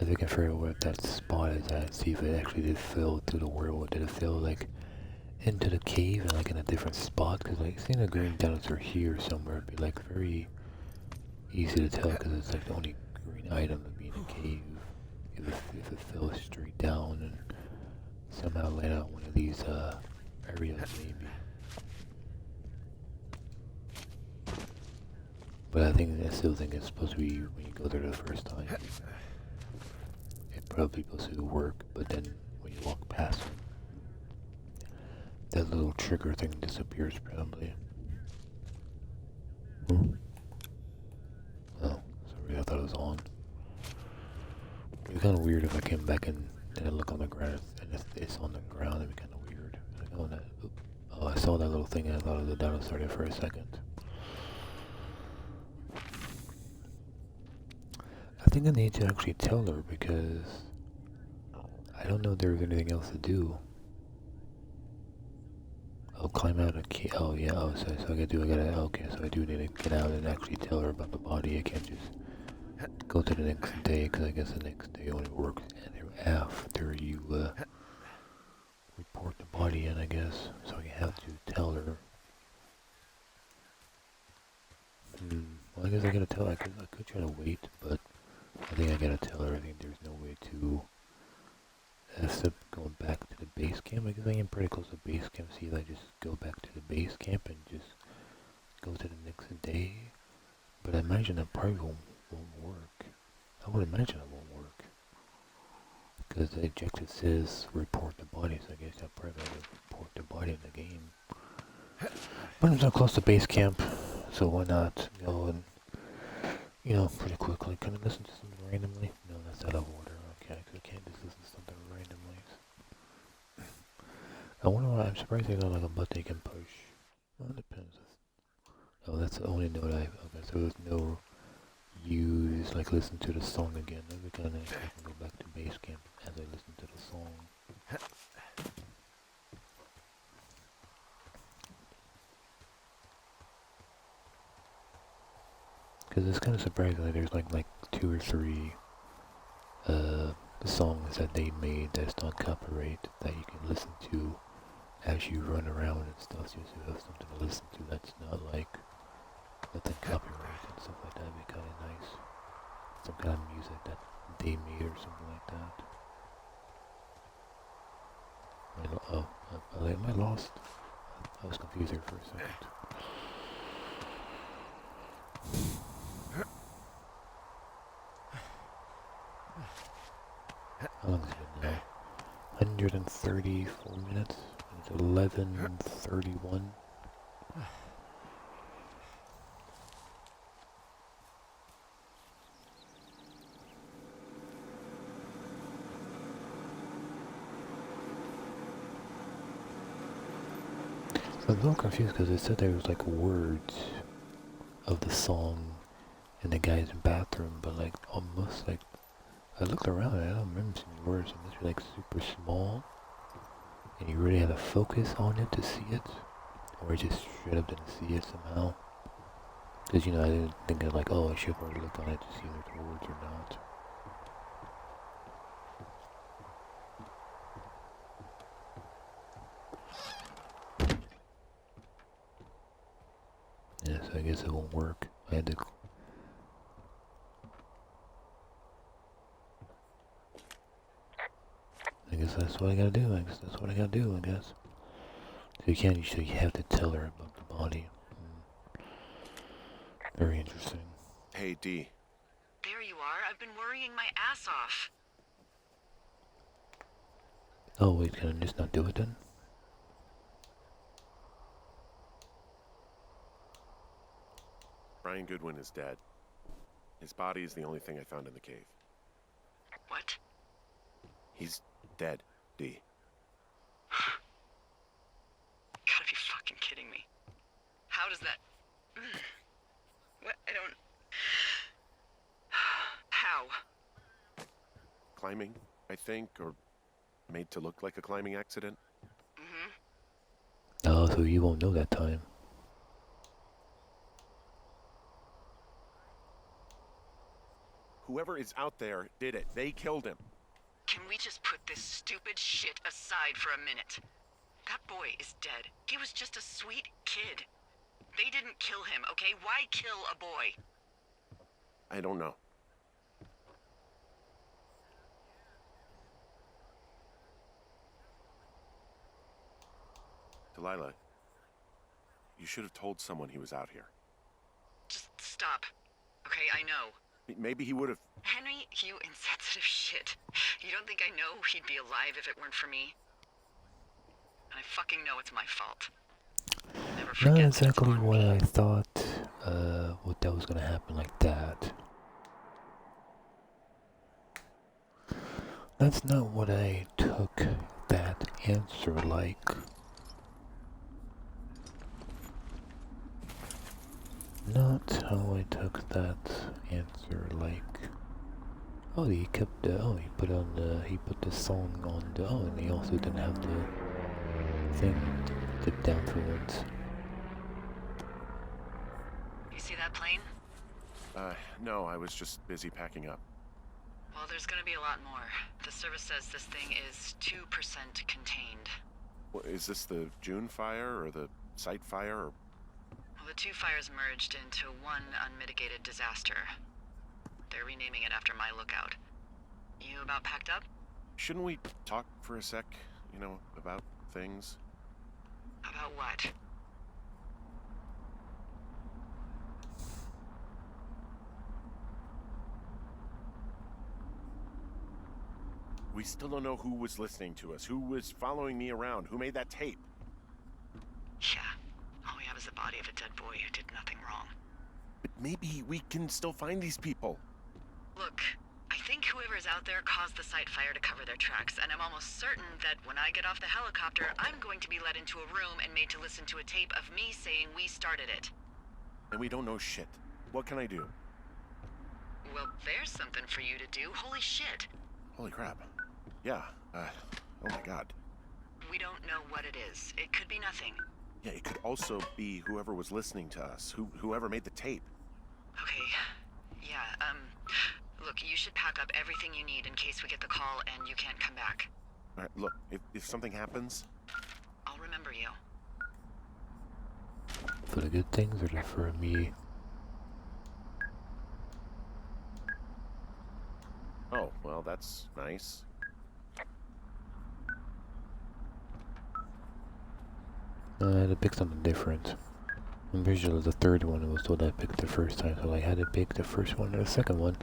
if I can figure out where that spot is at, see if it actually did fill through the world. Did it fill, like, into the cave and, like, in a different spot? Because, like, seeing a green dinosaur here somewhere would be, like, very easy to tell, because it's, like, the only green item would be in a cave. If it fell straight down and somehow land on one of these, areas, maybe. But I still think it's supposed to be when you go there the first time. It's probably supposed to work, but then when you walk past it, that little trigger thing disappears probably. Oh, sorry, I thought it was on. kind of weird if I came back and I look on the ground and it's on the ground. It'd be kind of weird. Like, oh, oh, I saw that little thing and I thought it was a dinosaur there for a second. I think I need to actually tell her because I don't know if there's anything else to do. I'll climb out a key. Oh yeah. Oh, so I gotta. Okay, so I do need to get out and actually tell her about the body. I can't just go to the next day because I guess the next day only works after you report the body in. I guess so. I have to tell her. Well, I guess I gotta tell her. I could try to wait, but I think I gotta tell her. I think there's no way to. Except going back to the base camp. I guess I am pretty close to base camp. See if I just go back to the base camp and just go to the next day. But I imagine that probably won't work. I would imagine it won't work. Because the objective says report the body, so I guess I'll probably have to report the body in the game. But I'm so close to base camp, so why not go and, pretty quickly. Can I listen to something randomly? No, that's out of order. Okay, because I can't just listen to something randomly. I wonder why. I'm surprised there's not like a button you can push. Well, it depends. Oh, that's the only note okay, so there's no use, like listen to the song again. That'd be kind of nice. I can go back to base camp as I listen to the song. Because it's kind of surprising that there's like 2 or 3 songs that they made that's not copyright that you can listen to as you run around and stuff, so you have something to listen to that's not like nothing copyright and stuff like that. Would be kind of nice. Some kind of music that they made or something like that. Am I lost? I was confused there for a second. How long is it now? 134 minutes. It's 11:31. I'm a little confused because it said there was like words of the song in the guy's bathroom, but like almost like I looked around and I don't remember seeing the words. It must be like super small, and you really had to focus on it to see it, or I just straight up didn't see it somehow. Because I didn't think of like, oh, I should have already looked on it to see if there's words or not. Yeah, so I guess it won't work. I had to. I guess that's what I gotta do. I guess. So you can't. So you have to tell her about the body. Very interesting. Hey, D. There you are. I've been worrying my ass off. Oh wait, can I just not do it then? Brian Goodwin is dead. His body is the only thing I found in the cave. What? He's dead, D. Gotta be fucking kidding me. How does that... What? I don't... How? Climbing, I think, or made to look like a climbing accident. Mm-hmm. Oh, so you won't know that time. Whoever is out there did it. They killed him. Can we just put this stupid shit aside for a minute? That boy is dead. He was just a sweet kid. They didn't kill him, okay? Why kill a boy? I don't know. Delilah, you should have told someone he was out here. Just stop. Okay, I know. Maybe he would have... Henry, you insensitive shit. You don't think I know he'd be alive if it weren't for me? And I fucking know it's my fault. Never forget. Not exactly what I thought, what that was gonna happen like that. That's not what I took that answer like. Not how I took that answer like. Oh, he kept the, he put the song on the, and he also didn't have the thing dipped down for once. You see that plane? No, I was just busy packing up. Well, there's gonna be a lot more. The service says this thing is 2% contained. Well, is this the June fire or the site fire? Or... Well, the two fires merged into one unmitigated disaster. They're renaming it after my lookout. You about packed up? Shouldn't we talk for a sec, about things? About what? We still don't know who was listening to us, who was following me around, who made that tape. Yeah. All we have is the body of a dead boy who did nothing wrong. But maybe we can still find these people. Look, I think whoever's out there caused the site fire to cover their tracks, and I'm almost certain that when I get off the helicopter, I'm going to be led into a room and made to listen to a tape of me saying we started it. And we don't know shit. What can I do? Well, there's something for you to do. Holy shit. Holy crap. Yeah, oh my god. We don't know what it is. It could be nothing. Yeah, it could also be whoever was listening to us, whoever made the tape. Okay, yeah, look, you should pack up everything you need in case we get the call and you can't come back. All right, look, if something happens... I'll remember you. For the good things or just for me? Oh, well, that's nice. I had to pick something different. I'm pretty sure the third one was what I picked the first time, so I had to pick the first one or the second one.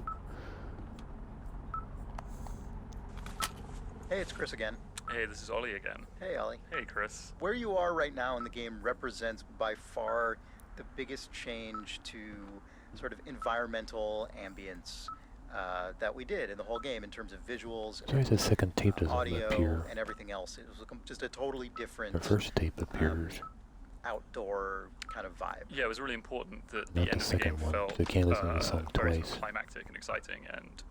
Hey, it's Chris again. Hey, this is Ollie again. Hey, Ollie. Hey, Chris. Where you are right now in the game represents by far the biggest change to sort of environmental ambience that we did in the whole game in terms of visuals, There's a second tape doesn't audio, appear. and everything else. It was just a totally different The first tape appears. outdoor kind of vibe. Yeah, it was really important that Not the end the of the game second one, felt so you can't listen to the song very sort twice. of climactic and exciting. And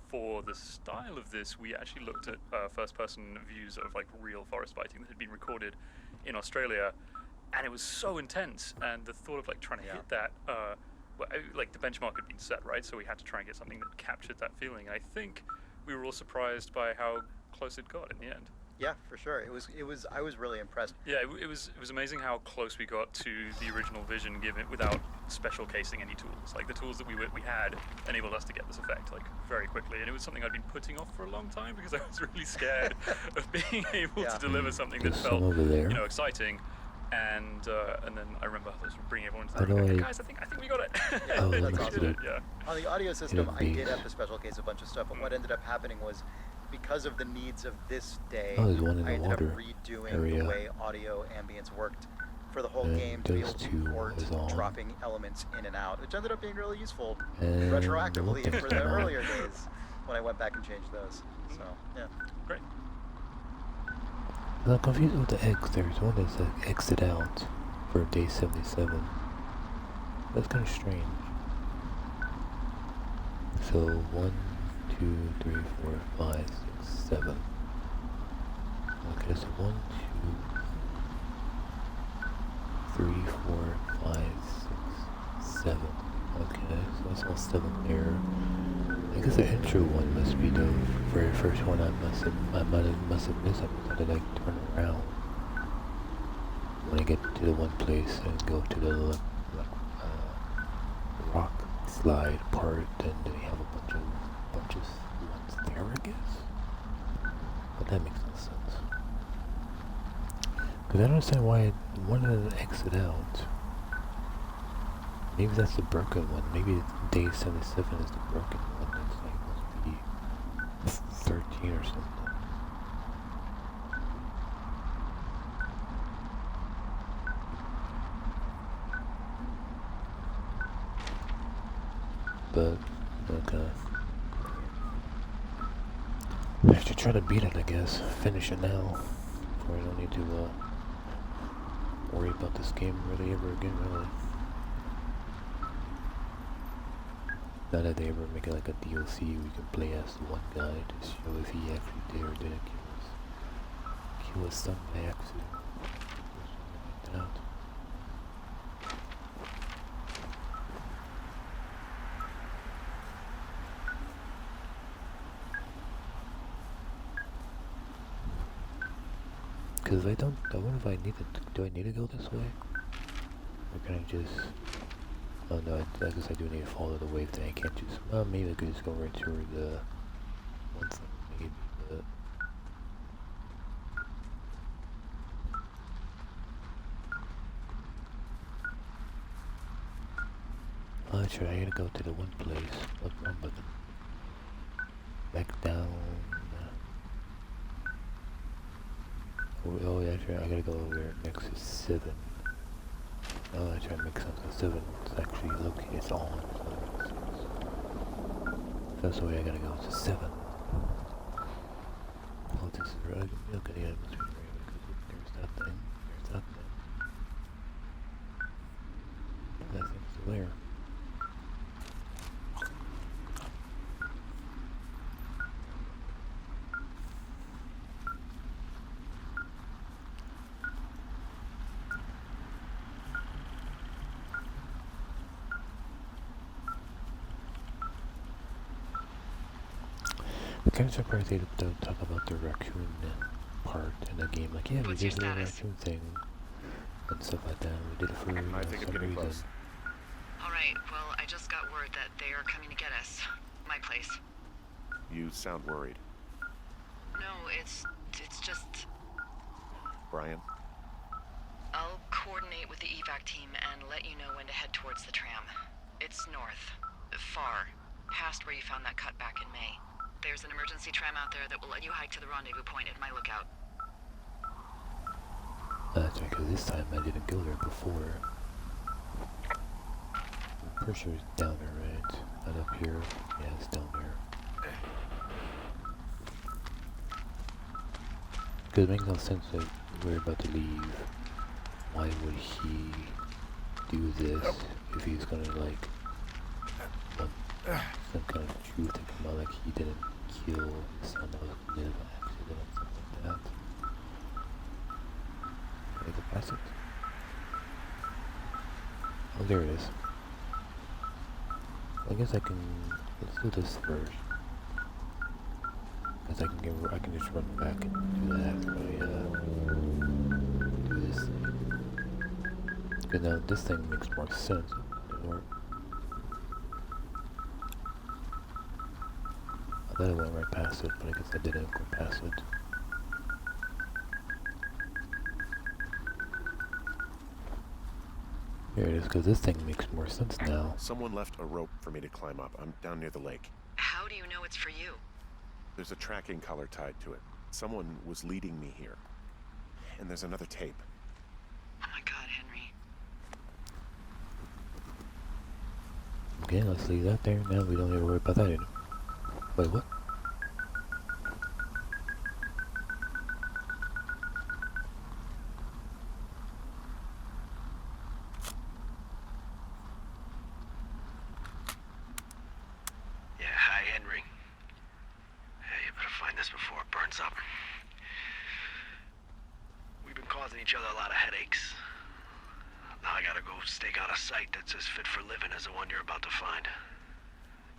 for the style of this, we actually looked at first-person views of like real forest fighting that had been recorded in Australia, and it was so intense. And the thought of like trying to hit that, like the benchmark had been set, right? So we had to try and get something that captured that feeling. I think we were all surprised by how close it got in the end. Yeah, for sure. It was. I was really impressed. Yeah, it was amazing how close we got to the original vision, given without special casing any tools. Like the tools that we had enabled us to get this effect like very quickly, and it was something I'd been putting off for a long time because I was really scared of being able to deliver something that felt exciting. And then I remember bringing everyone to the room. Like, guys, I think we got it. Yeah, We that's did awesome. it, yeah. On the audio system, I did have to special case a bunch of stuff, but what ended up happening was, because of the needs of this day, Oh, there's one in I the ended up water redoing area. the way audio ambience worked for the whole And game to be able those to two port was on. dropping elements in and out, which ended up being really useful And retroactively nothing's for the going on. earlier days when I went back and changed those. So, yeah. Great. I'm confused with the X. There's one that's like exit out for day 77. That's kind of strange. So 1, 2, 3, 4, 5, 6, 7. Okay, so 1, 2, 3, 4, 5, 6, 7. Okay, so that's all 7 there. I guess the intro one must be the very first one I must have missed. I had to like turn around when I get to the one place and go to the rock slide part, and they have a bunch of ones there, I guess. But that makes no sense. Because I don't understand why I wanted to exit out. Maybe that's the broken one. Maybe day 77 is the broken one. It's like must be 13 or something. But okay. I should try to beat it, I guess. Finish it now. Before I don't need to worry about this game really ever again, really. Not that they ever make it like a DLC we can play as one guy to show if he actually did or didn't kill his son by accident. Or something like that. Because I wonder if I need to, do I need to go this way? Or can I just, oh no, I guess I do need to follow the wave thing. I can't just, well, maybe I could just go right toward the one thing, maybe, but. Oh, that's right, I gotta go to the one place. What's wrong button? Back down. Oh, yeah, that's right, I gotta go over there next to 7. Oh, that's right, makes sense. 7 is actually located, it's on. So that's the way I gotta go, to 7. Oh, this is right. Okay, yeah, it must be right, because there's that thing. There's that thing. That thing's still there. I'm kind of surprised they don't talk about the raccoon part in the game. Like, yeah, we did the raccoon thing and stuff like that. We did it for I think I'm some getting reason. close. Alright, well, I just got word that they are coming to get us. My place. You sound worried. No, it's just... Brian? I'll coordinate with the evac team and let you know when to head towards the tram. It's north. Far. Past where you found that cut back in May. There's an emergency tram out there that will let you hike to the rendezvous point at my lookout. That's right, because this time I didn't go there before. I'm pretty sure it's down there, right? Not up here. Yeah, it's down there. Because it makes no sense that we're about to leave. Why would he do this if he's gonna, like, want some kind of truth to come out, like he didn't kill his son, that was a bit of an accident or something like that. Can I go past it? Oh, there it is. I guess I can, let's do this first. Because I can just run back and do that after I, do this thing. Because now this thing makes more sense. Or, I thought I went right past it, but I guess I didn't go past it. Here it is, because this thing makes more sense now. Someone left a rope for me to climb up. I'm down near the lake. How do you know it's for you? There's a tracking collar tied to it. Someone was leading me here. And there's another tape. Oh my god, Henry. Okay, let's leave that there. Now we don't need to worry about that anymore. Wait, what? Yeah, hi, Henry. Hey, you better find this before it burns up. We've been causing each other a lot of headaches. Now I gotta go stake out a site that's as fit for living as the one you're about to find.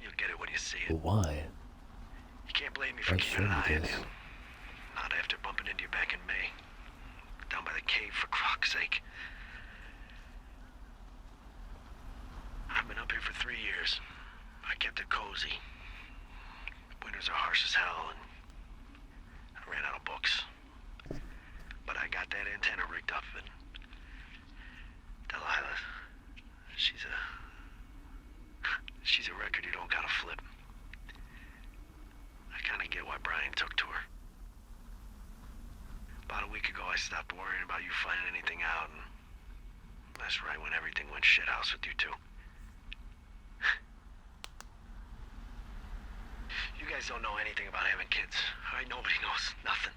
You'll get it when you see it. But why? You can't blame me for Why keeping an show me eye on this? you. Not after bumping into you back in May. Down by the cave, for croc's sake. I've been up here for 3 years. I kept it cozy. Winters are harsh as hell, and I ran out of books. But I got that antenna rigged up, and Delilah, she's a record you don't gotta flip. I kinda get why Brian took to her. About a week ago, I stopped worrying about you finding anything out, and that's right when everything went shithouse with you two. You guys don't know anything about having kids. All right, nobody knows nothing.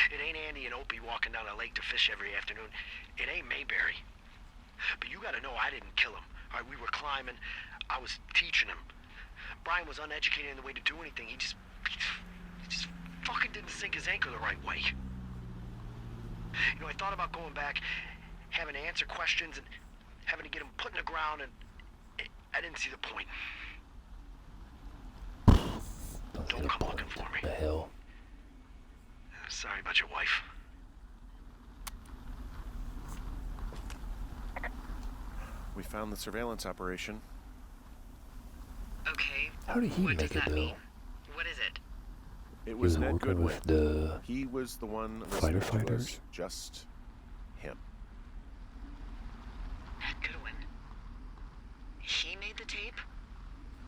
It ain't Andy and Opie walking down a lake to fish every afternoon. It ain't Mayberry. But you gotta know I didn't kill him. All right, we were climbing. I was teaching him. Brian was uneducated in the way to do anything. He just fucking didn't sink his anchor the right way. You know, I thought about going back, having to answer questions and having to get him put in the ground, and I didn't see the point. Don't come looking for me. The hell? Sorry about your wife. We found the surveillance operation. Okay. How did he What make does it that though? mean? What is it? It He was was Ned working Goodwin. with the He was the one fighter listening to us, fighters? just him. Ned Goodwin. He made the tape?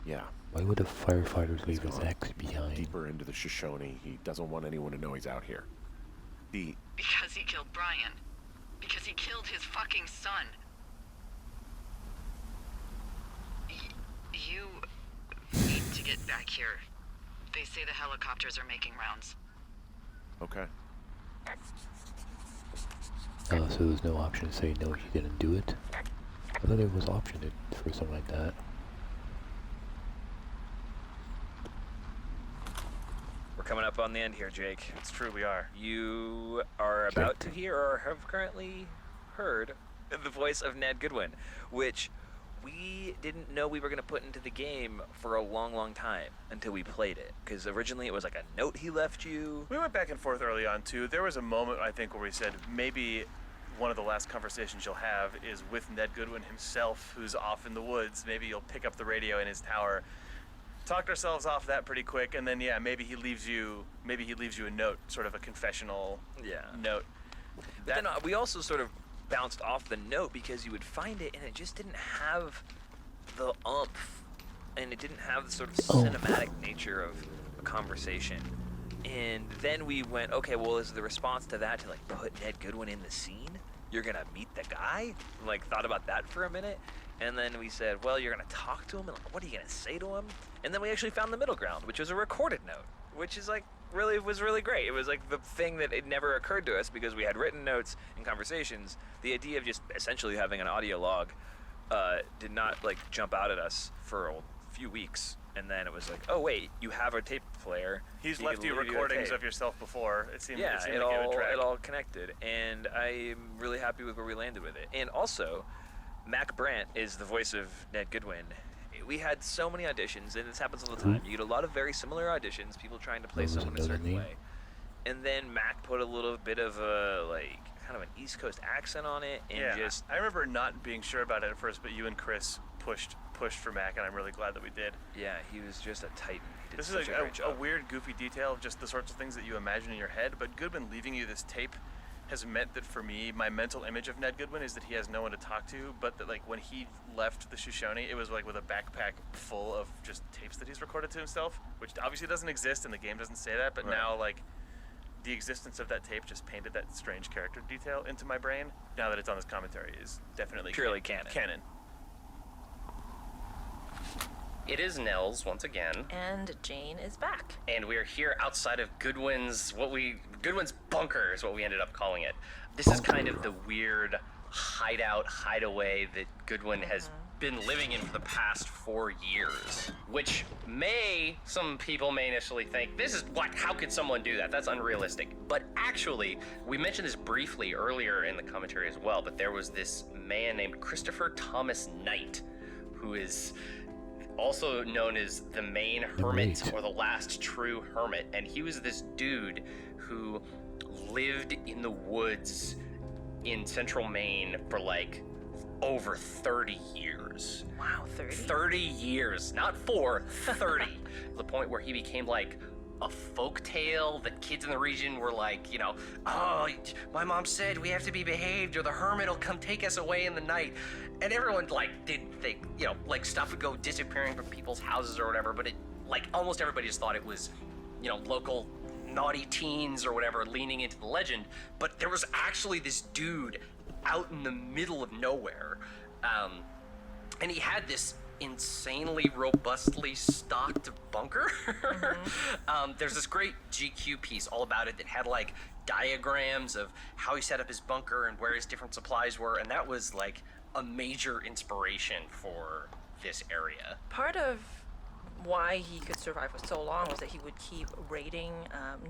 Yeah. Why would the firefighters He's leave his gone ex behind? deeper into the Shoshone. He doesn't want anyone to know he's out here. Because he killed Brian. Because he killed his fucking son. You need to get back here. They say the helicopters are making rounds. Okay. Oh, so there's no option to say no, he didn't do it? I thought there was option for something like that. We're coming up on the end here, Jake. It's true, we are. You are about to hear or have currently heard the voice of Ned Goodwin, which we didn't know we were going to put into the game for a long, long time until we played it. Because originally it was like a note he left you. We went back and forth early on, too. There was a moment, I think, where we said maybe one of the last conversations you'll have is with Ned Goodwin himself, who's off in the woods. Maybe you'll pick up the radio in his tower. Talked ourselves off that pretty quick, and then, yeah, maybe he leaves you a note, sort of a confessional note. But then we also sort of bounced off the note because you would find it and it just didn't have the oomph and it didn't have the sort of cinematic nature of a conversation. And then we went, okay, well, is the response to that to like put Ned Goodwin in the scene? You're gonna meet the guy? Like thought about that for a minute. And then we said, well, you're gonna talk to him and like, what are you gonna say to him? And then we actually found the middle ground, which was a recorded note, which is like was really great. It was like the thing that it never occurred to us because we had written notes and conversations. The idea of just essentially having an audio log did not like jump out at us for a few weeks. And then it was like, oh wait, you have a tape player. He's left you recordings of yourself before. It seemed like it all connected, and I'm really happy with where we landed with it. And also, Mac Brandt is the voice of Ned Goodwin. We had so many auditions, and this happens all the time. You get a lot of very similar auditions, people trying to play someone a certain way. And then Mac put a little bit of a, like, kind of an East Coast accent on it, and I remember not being sure about it at first, but you and Chris pushed for Mac, and I'm really glad that we did. Yeah, he was just a titan. He did This such is a great job. a weird, goofy detail of just the sorts of things that you imagine in your head, but Goodwin leaving you this tape has meant that for me, my mental image of Ned Goodwin is that he has no one to talk to, but that like when he left the Shoshone, it was like with a backpack full of just tapes that he's recorded to himself, which obviously doesn't exist and the game doesn't say that, but now like the existence of that tape just painted that strange character detail into my brain. Now that it's on this commentary is definitely purely canon. It is Nels once again. And Jane is back. And we're here outside of Goodwin's bunker is what we ended up calling it. This is kind of the weird hideaway that Goodwin has been living in for the past 4 years. Which some people may initially think, how could someone do that? That's unrealistic. But actually, we mentioned this briefly earlier in the commentary as well, but there was this man named Christopher Thomas Knight, who is also known as the Maine Hermit or the Last True Hermit. And he was this dude who lived in the woods in central Maine for like over 30 years. Wow, 30? 30 years, not 4, 30. The point where he became like a folk tale that kids in the region were like, oh, my mom said we have to be behaved or the hermit will come take us away in the night. And everyone didn't think, stuff would go disappearing from people's houses or whatever, but almost everybody just thought it was, local naughty teens or whatever leaning into the legend. But there was actually this dude out in the middle of nowhere, and he had this insanely robustly stocked bunker. There's this great GQ piece all about it that had like diagrams of how he set up his bunker and where his different supplies were, and that was like a major inspiration for this area. Part of why he could survive for so long was that he would keep raiding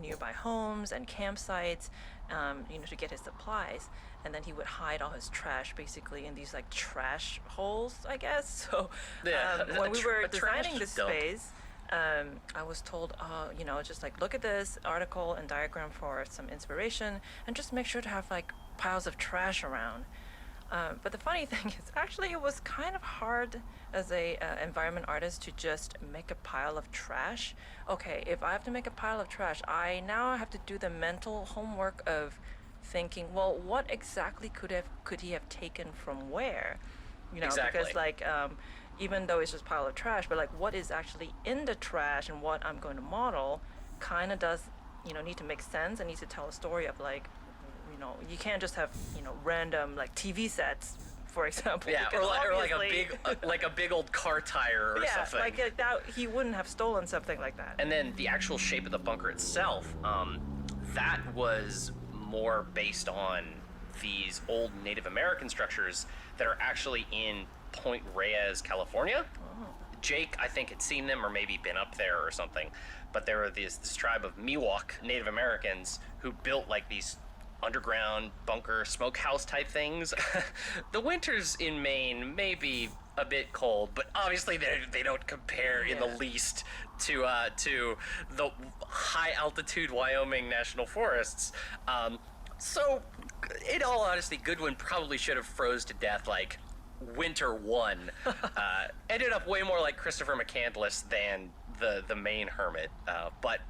nearby homes and campsites, to get his supplies, and then he would hide all his trash basically in these like trash holes, I guess. So when we were designing this space, I was told, just like look at this article and diagram for some inspiration, and just make sure to have like piles of trash around. But the funny thing is, actually, it was kind of hard as a environment artist to just make a pile of trash. Okay, if I have to make a pile of trash, I now have to do the mental homework of thinking, well, what exactly could he have taken from where? Exactly. Because like even though it's just a pile of trash, but like what is actually in the trash and what I'm going to model kind of does need to make sense and needs to tell a story of like. You can't just have random like TV sets, for example. Yeah, or like a big old car tire or something. Yeah, like that. He wouldn't have stolen something like that. And then the actual shape of the bunker itself, that was more based on these old Native American structures that are actually in Point Reyes, California. Oh. Jake, I think, had seen them or maybe been up there or something. But there were this tribe of Miwok Native Americans who built like these underground bunker smokehouse type things. The winters in Maine may be a bit cold, but obviously they don't compare in the least to the high altitude Wyoming national forests. So in all honesty, Goodwin probably should have froze to death like winter one. Ended up way more like Christopher McCandless than the Maine hermit, but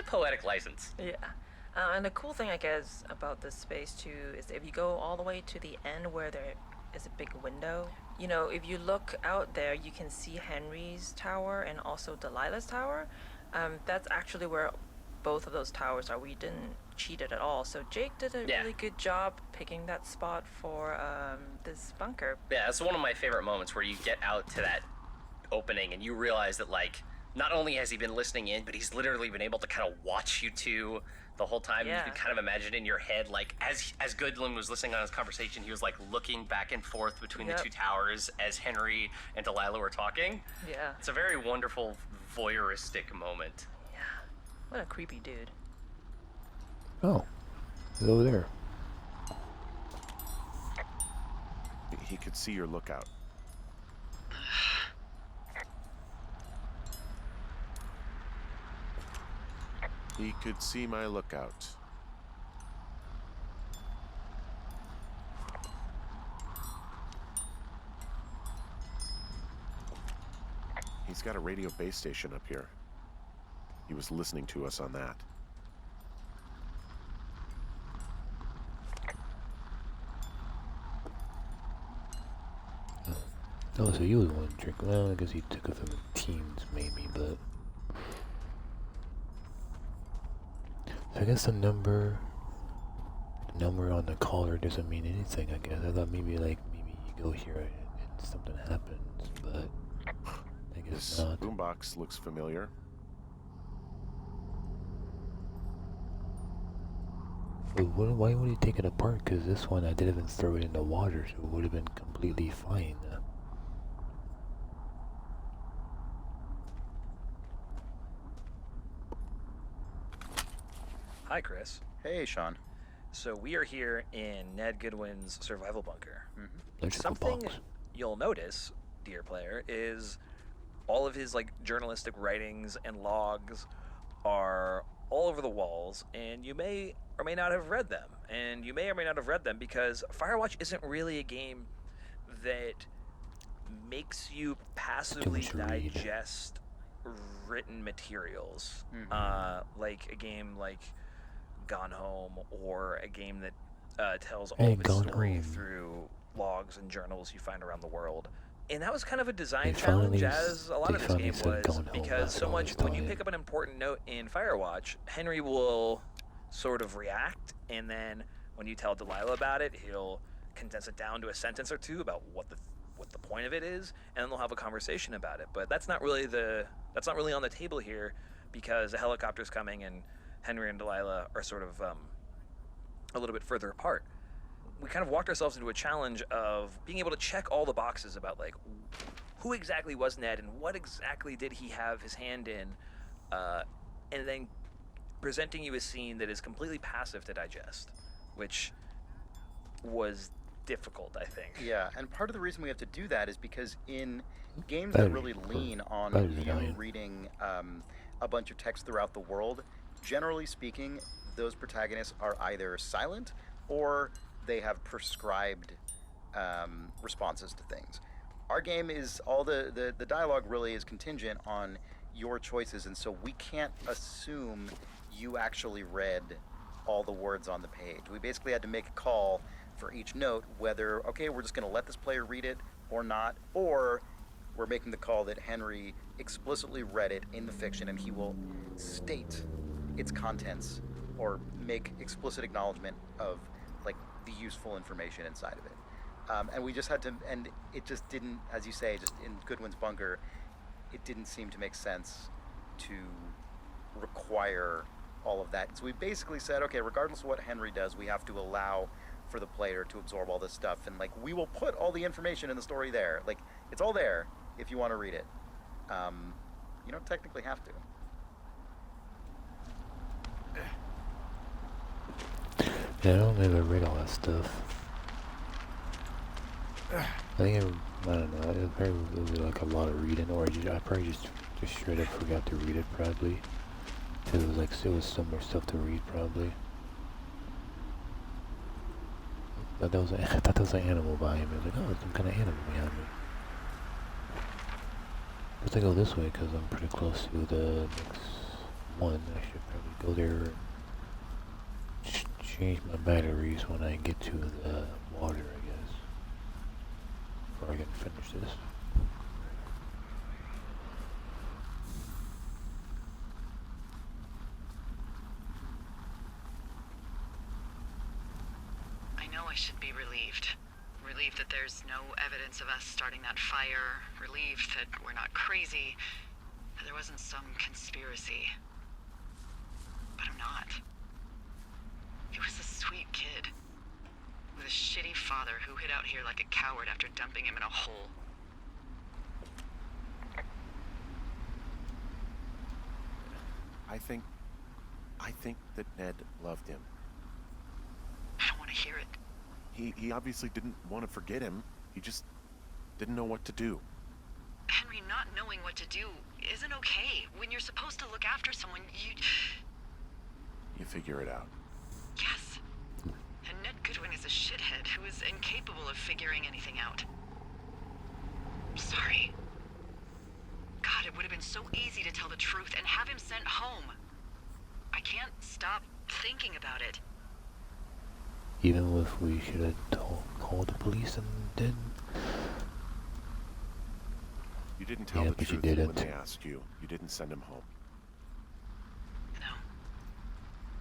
poetic license. Yeah. And the cool thing, I guess, about this space too is if you go all the way to the end where there is a big window, if you look out there, you can see Henry's tower and also Delilah's tower. That's actually where both of those towers are. We didn't cheat it at all. So Jake did a really good job picking that spot for this bunker. Yeah, it's one of my favorite moments where you get out to that opening and you realize that, like, not only has he been listening in, but he's literally been able to kind of watch you two the whole time. Yeah. You can kind of imagine in your head, like, as Goodwin was listening on his conversation, he was like looking back and forth between the two towers as Henry and Delilah were talking. Yeah. It's a very wonderful voyeuristic moment. Yeah. What a creepy dude. Oh, he's over there. He could see your lookout. He could see my lookout. He's got a radio base station up here. He was listening to us on that. Oh, so you was one drink. Well, I guess he took it from the teams, maybe, but... So I guess the number on the collar doesn't mean anything, I guess. I thought maybe you go here and something happens, but I guess this not. Boombox looks familiar. But why would he take it apart? Because this one I didn't even throw it in the water, so it would have been completely fine. Hi, Chris. Hey, Sean. So we are here in Ned Goodwin's survival bunker. Something you'll notice, dear player, is all of his journalistic writings and logs are all over the walls, and you may or may not have read them. And you may or may not have read them because Firewatch isn't really a game that makes you passively digest written materials, like a game like Gone Home, or a game that tells all of its story through logs and journals you find around the world. And that was kind of a design challenge, as a lot of this game was, because so much when you pick up an important note in Firewatch, Henry will sort of react, and then when you tell Delilah about it, he'll condense it down to a sentence or two about what the the point of it is, and then they'll have a conversation about it. But that's not really on the table here, because the helicopter's coming and Henry and Delilah are sort of a little bit further apart. We kind of walked ourselves into a challenge of being able to check all the boxes about like who exactly was Ned and what exactly did he have his hand in, and then presenting you a scene that is completely passive to digest, which was difficult, I think. Yeah, and part of the reason we have to do that is because in games that really lean on you reading a bunch of text throughout the world, generally speaking, those protagonists are either silent or they have prescribed responses to things. Our game is all the dialogue really is contingent on your choices, and so we can't assume you actually read all the words on the page. We basically had to make a call for each note whether, okay, we're just going to let this player read it or not, or we're making the call that Henry explicitly read it in the fiction and he will state its contents or make explicit acknowledgement of like the useful information inside of it. And we just had to, and it just didn't, as you say, just in Goodwin's bunker, it didn't seem to make sense to require all of that. So we basically said, okay, regardless of what Henry does, we have to allow for the player to absorb all this stuff, and like we will put all the information in the story there. Like it's all there if you want to read it. You don't technically have to. Yeah, I don't ever read all that stuff. I think I don't know. It probably was like a lot of reading, or I probably just straight up forgot to read it probably. Cause it was so much stuff to read probably. I thought that was an animal behind me. I was like, oh, there's some kind of animal behind me. Let's go this way because I'm pretty close to the next one. I should probably go there and change my batteries when I get to the water, I guess. Before I can finish this. I should be relieved. Relieved that there's no evidence of us starting that fire. Relieved that we're not crazy. That there wasn't some conspiracy. But I'm not. He was a sweet kid. With a shitty father who hid out here like a coward after dumping him in a hole. I think that Ned loved him. I don't want to hear it. He obviously didn't want to forget him. He just didn't know what to do. Henry, not knowing what to do isn't okay. When you're supposed to look after someone, You figure it out. Yes. And Ned Goodwin is a shithead who is incapable of figuring anything out. I'm sorry. God, it would have been so easy to tell the truth and have him sent home. I can't stop thinking about it. Even if we should have called the police and did. You didn't tell the truth when they asked you. You didn't send him home. No.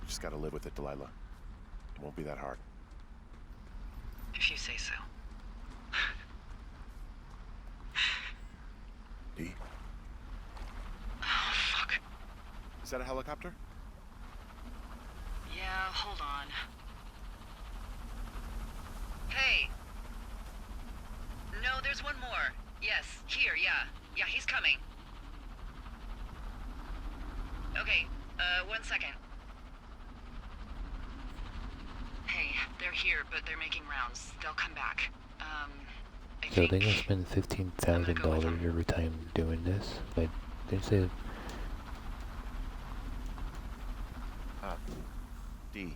You just gotta live with it, Delilah. It won't be that hard. If you say so. Dee? Oh, fuck. Is that a helicopter? Yeah, hold on. Hey. No, there's one more. Yes, here, yeah. Yeah, he's coming. Okay, 1 second. Hey, they're here, but they're making rounds. They'll come back. So they're gonna spend $15,000 every time doing this? Like, they said... Dee,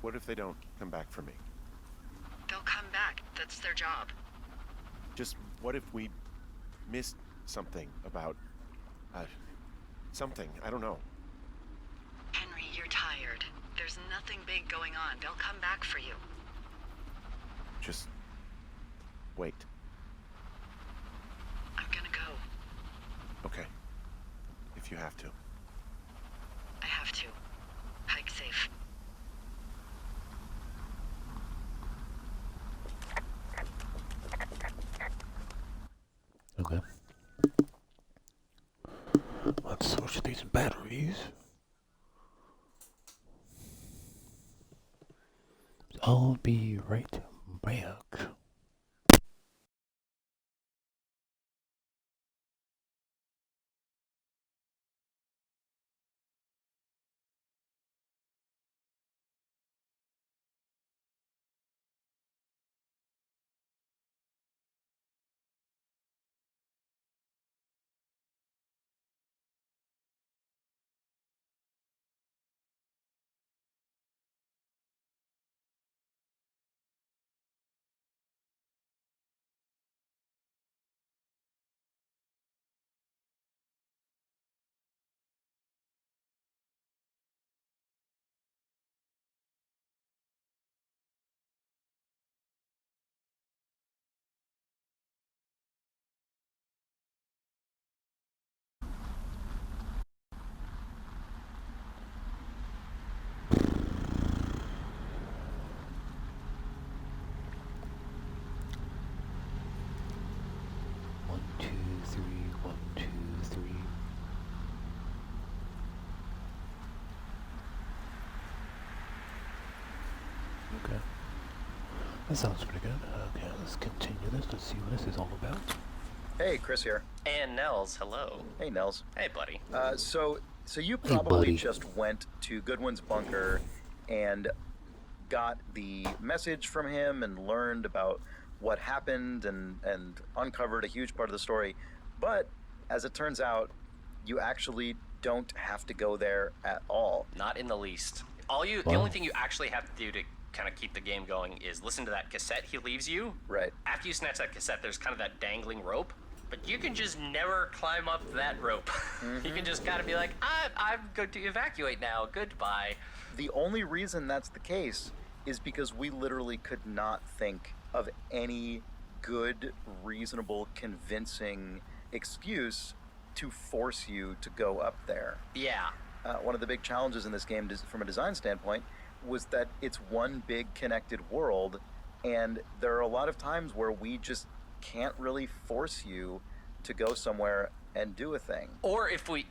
what if they don't come back for me? They'll come back. That's their job. Just what if we missed something about, something, I don't know. Henry, you're tired. There's nothing big going on. They'll come back for you. Just wait. I'm gonna go. Okay. If you have to. I have to. Hike safe. stories. I'll be right back. One, two, three, 1, 2, 3. Okay. That sounds pretty good. Okay, let's continue this. Let's see what this is all about. Hey, Chris here. And Nels, hello. Hey, Nels. Hey, buddy. So you Hey, probably buddy. just went to Goodwin's bunker and got the message from him and learned about what happened and uncovered a huge part of the story. But as it turns out, you actually don't have to go there at all. Not in the least. The Wow. only thing you actually have to do to kind of keep the game going is listen to that cassette he leaves you. Right. After you snatch that cassette, there's kind of that dangling rope, but you can just never climb up that rope. You can just kind of be like, I'm going to evacuate now. Goodbye. The only reason that's the case is because we literally could not think of any good, reasonable, convincing excuse to force you to go up there. Yeah. One of the big challenges in this game, from a design standpoint, was that it's one big connected world, and there are a lot of times where we just can't really force you to go somewhere and do a thing. Or if we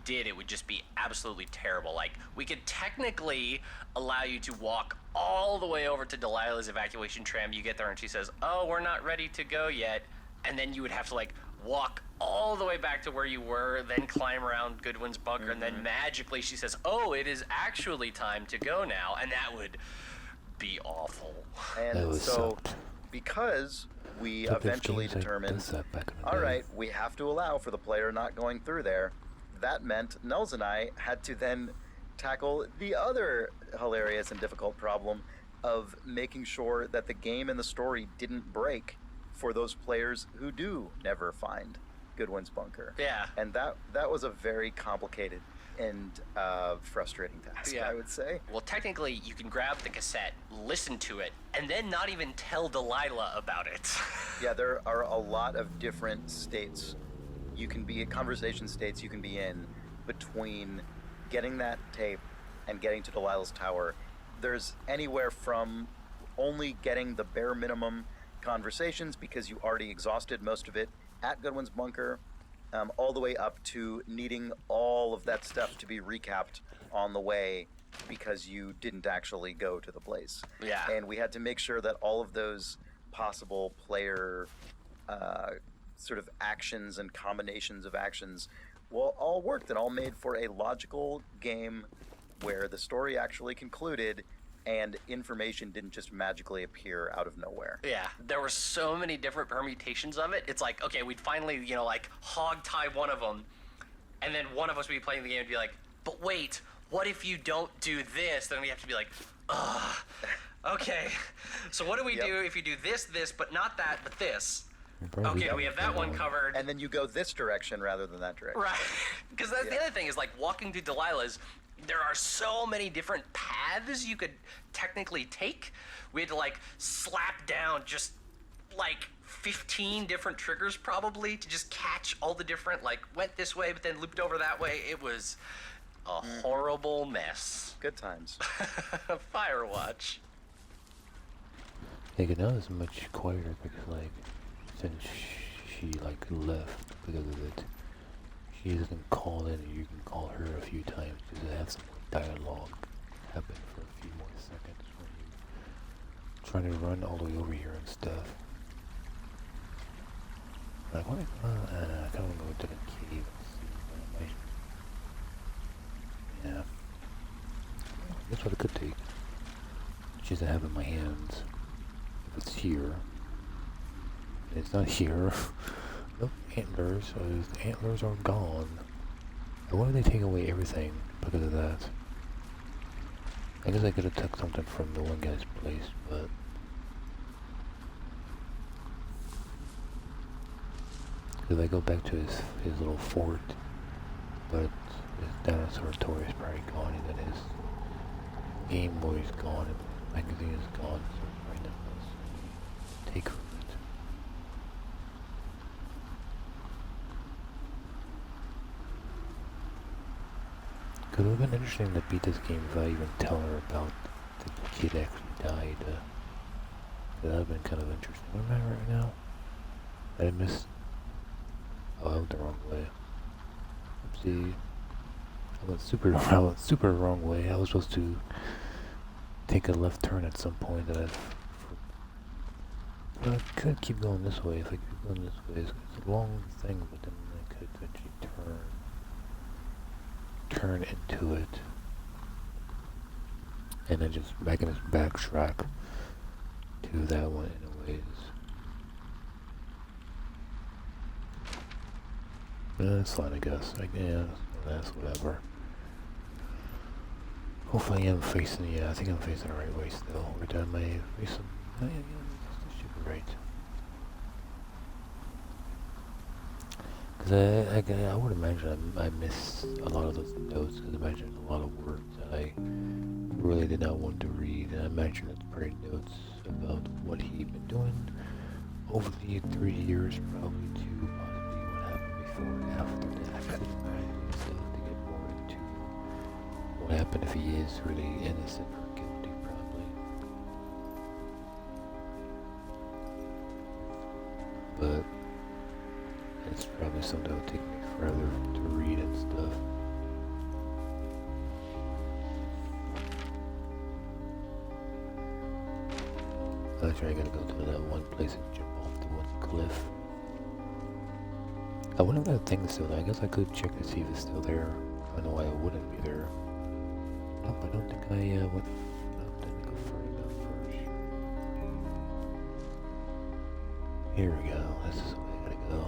did, it would just be absolutely terrible. Like, we could technically allow you to walk all the way over to Delilah's evacuation tram. You get there and she says, "Oh, we're not ready to go yet," and then you would have to like walk all the way back to where you were, then climb around Goodwin's bunker, and then magically she says, "Oh, it is actually time to go now," and that would be awful. That And would so, sucked. because we But there's eventually games like determined, this back in the all day. right, we have to allow for the player not going through there, that meant Nels and I had to then tackle the other hilarious and difficult problem of making sure that the game and the story didn't break for those players who do never find Goodwin's bunker. Yeah. And that was a very complicated and frustrating task, Yeah. I would say. Well, technically, you can grab the cassette, listen to it, and then not even tell Delilah about it. Yeah, there are a lot of different states you can be, conversation states you can be in between getting that tape and getting to Delilah's tower. There's anywhere from only getting the bare minimum conversations because you already exhausted most of it at Goodwin's bunker, all the way up to needing all of that stuff to be recapped on the way because you didn't actually go to the place. Yeah. And we had to make sure that all of those possible player sort of actions and combinations of actions all worked and all made for a logical game where the story actually concluded and information didn't just magically appear out of nowhere. Yeah, there were so many different permutations of it. It's like, okay, we'd finally, like, hog tie one of them, and then one of us would be playing the game and be like, but wait, what if you don't do this? Then we have to be like, ugh, okay, so what do we do if you do this, but not that, but this? Okay, we have that one covered. And then you go this direction rather than that direction. Right, because that's the other thing is, like, walking through Delilah's, there are so many different paths you could technically take. We had to, like, slap down just, like, 15 different triggers probably to just catch all the different, like, went this way but then looped over that way. It was a horrible mess. Good times. Firewatch. Like, now it's much quieter because, like, since she, like, left because of it, she doesn't call in, you can call her a few times just to have some more dialogue happen for a few more seconds when you're trying to run all the way over here and stuff. Like, what? I kind of want to go to the cave and see what I might. Yeah. That's what it could take. Just to have in my hands. If it's here. And it's not here. Nope, antlers. The antlers are gone. And why did they take away everything because of that? I guess I could have took something from the one guy's place, but... Because I go back to his little fort, but his dinosaur toy is probably gone, and then his Game Boy is gone, and the magazine is gone, so right now let's take from it. Because it would have been interesting to beat this game if I even tell her about the kid actually died. That would have been kind of interesting. Where am I right now? I missed... Oh, I went the wrong way. Oopsie. I went super wrong way. I was supposed to take a left turn at some point that I could keep going this way. If I keep going this way, it's a long thing, but then I could eventually turn into it. And then just back in this backtrack to that one in a ways. That's fine, I guess. Yeah, that's whatever. Hopefully I'm facing, yeah, I think I'm facing the right way still. Every time I face them, oh, yeah, this should be right. Because I would imagine I missed a lot of those notes, because I imagine a lot of words that I really did not want to read, and I imagine it's probably notes about what he'd been doing over the 3 years, probably to possibly what happened before and after that. And stuff to get more into what happened if he is really innocent or guilty, probably. But it's probably something that would take me forever to read and stuff. Actually, I gotta go to that one place and jump off the one cliff. I wonder if that thing's still there. I guess I could check to see if it's still there. I don't know why it wouldn't be there. Nope, I don't think I didn't go far enough first. Here we go. This is the way I gotta go.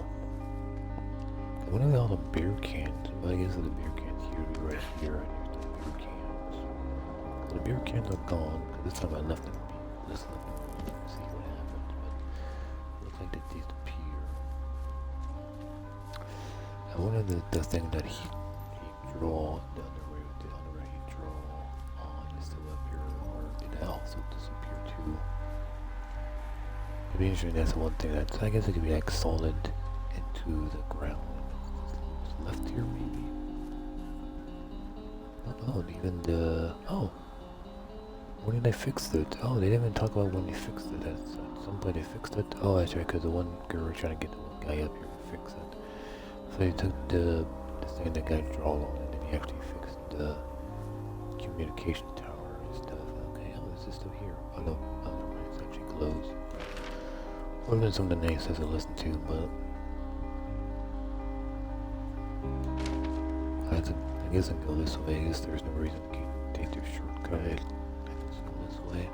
I wonder if all the beer cans. Well, I guess the beer cans here would be right here. And here's the beer cans. The beer cans are gone. This time I left them. Just left them. See what happens, but looks like they disappear. I wonder the thing that he draw down the right he draw on is still up here, or did that also disappear too? It'd be interesting. That's the one thing that I guess it could be like solid into the ground. It's left here maybe. Oh, even the when did they fix it? Oh, they didn't even talk about when they fixed it. At some point they fixed it. Oh, that's right, because the one girl was trying to get the one guy up here to fix it. So they took the thing that guy draw on, and then he actually fixed the communication tower and stuff. Okay, oh, is this still here? Oh no, never mind, it's actually closed. Would have been something nice to listen to, but I guess I can go this way. I guess there's no reason to take their shortcut. I can just go this way.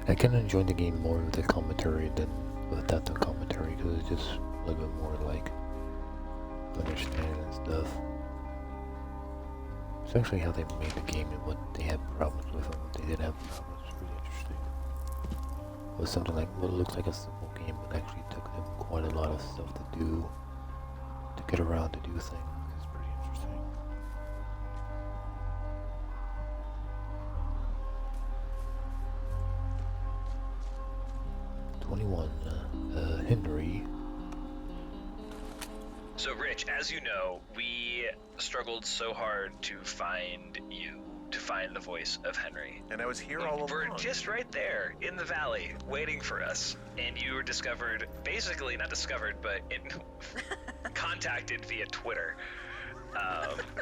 I can enjoy the game more with the commentary than without the commentary, because it's just a little bit more like understanding and stuff. Especially how they made the game and what they had problems with and what they did have problems. It's really interesting. It was something like what looks like a simple game, but actually took them quite a lot of stuff to do to get around to do things. It's pretty interesting. 21. So, Rich, as you know, we struggled so hard to find you, to find the voice of Henry. And I was here all along. We're just right there in the valley, waiting for us. And you were discovered, basically, not discovered, but contacted via Twitter.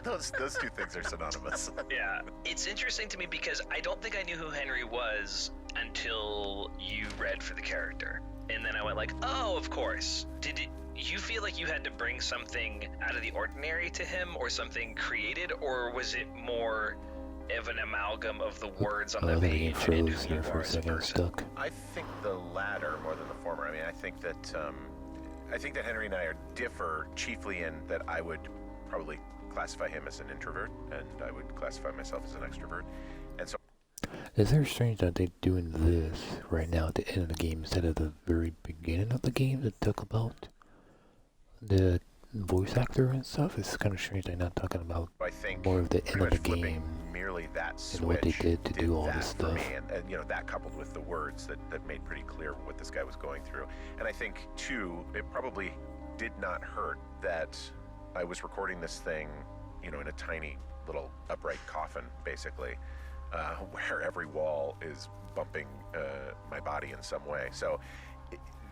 Those two things are synonymous. Yeah. It's interesting to me because I don't think I knew who Henry was until you read for the character. And then I went like, oh, of course. Did you feel like you had to bring something out of the ordinary to him, or something created, or was it more of an amalgam of the words on the page and who you are as a person? I think the latter more than the former. I mean, I think that Henry and I differ chiefly in that I would probably classify him as an introvert, and I would classify myself as an extrovert. And so, is it strange that they're doing this right now at the end of the game instead of the very beginning of the game that talk about the voice actor and stuff? It's kind of strange they're not talking about I think more of the end of the game merely that switch and what they did to do all that this for stuff. me, and that coupled with the words that made pretty clear what this guy was going through. And I think too, it probably did not hurt that I was recording this thing, in a tiny little upright coffin, basically, where every wall is bumping my body in some way. So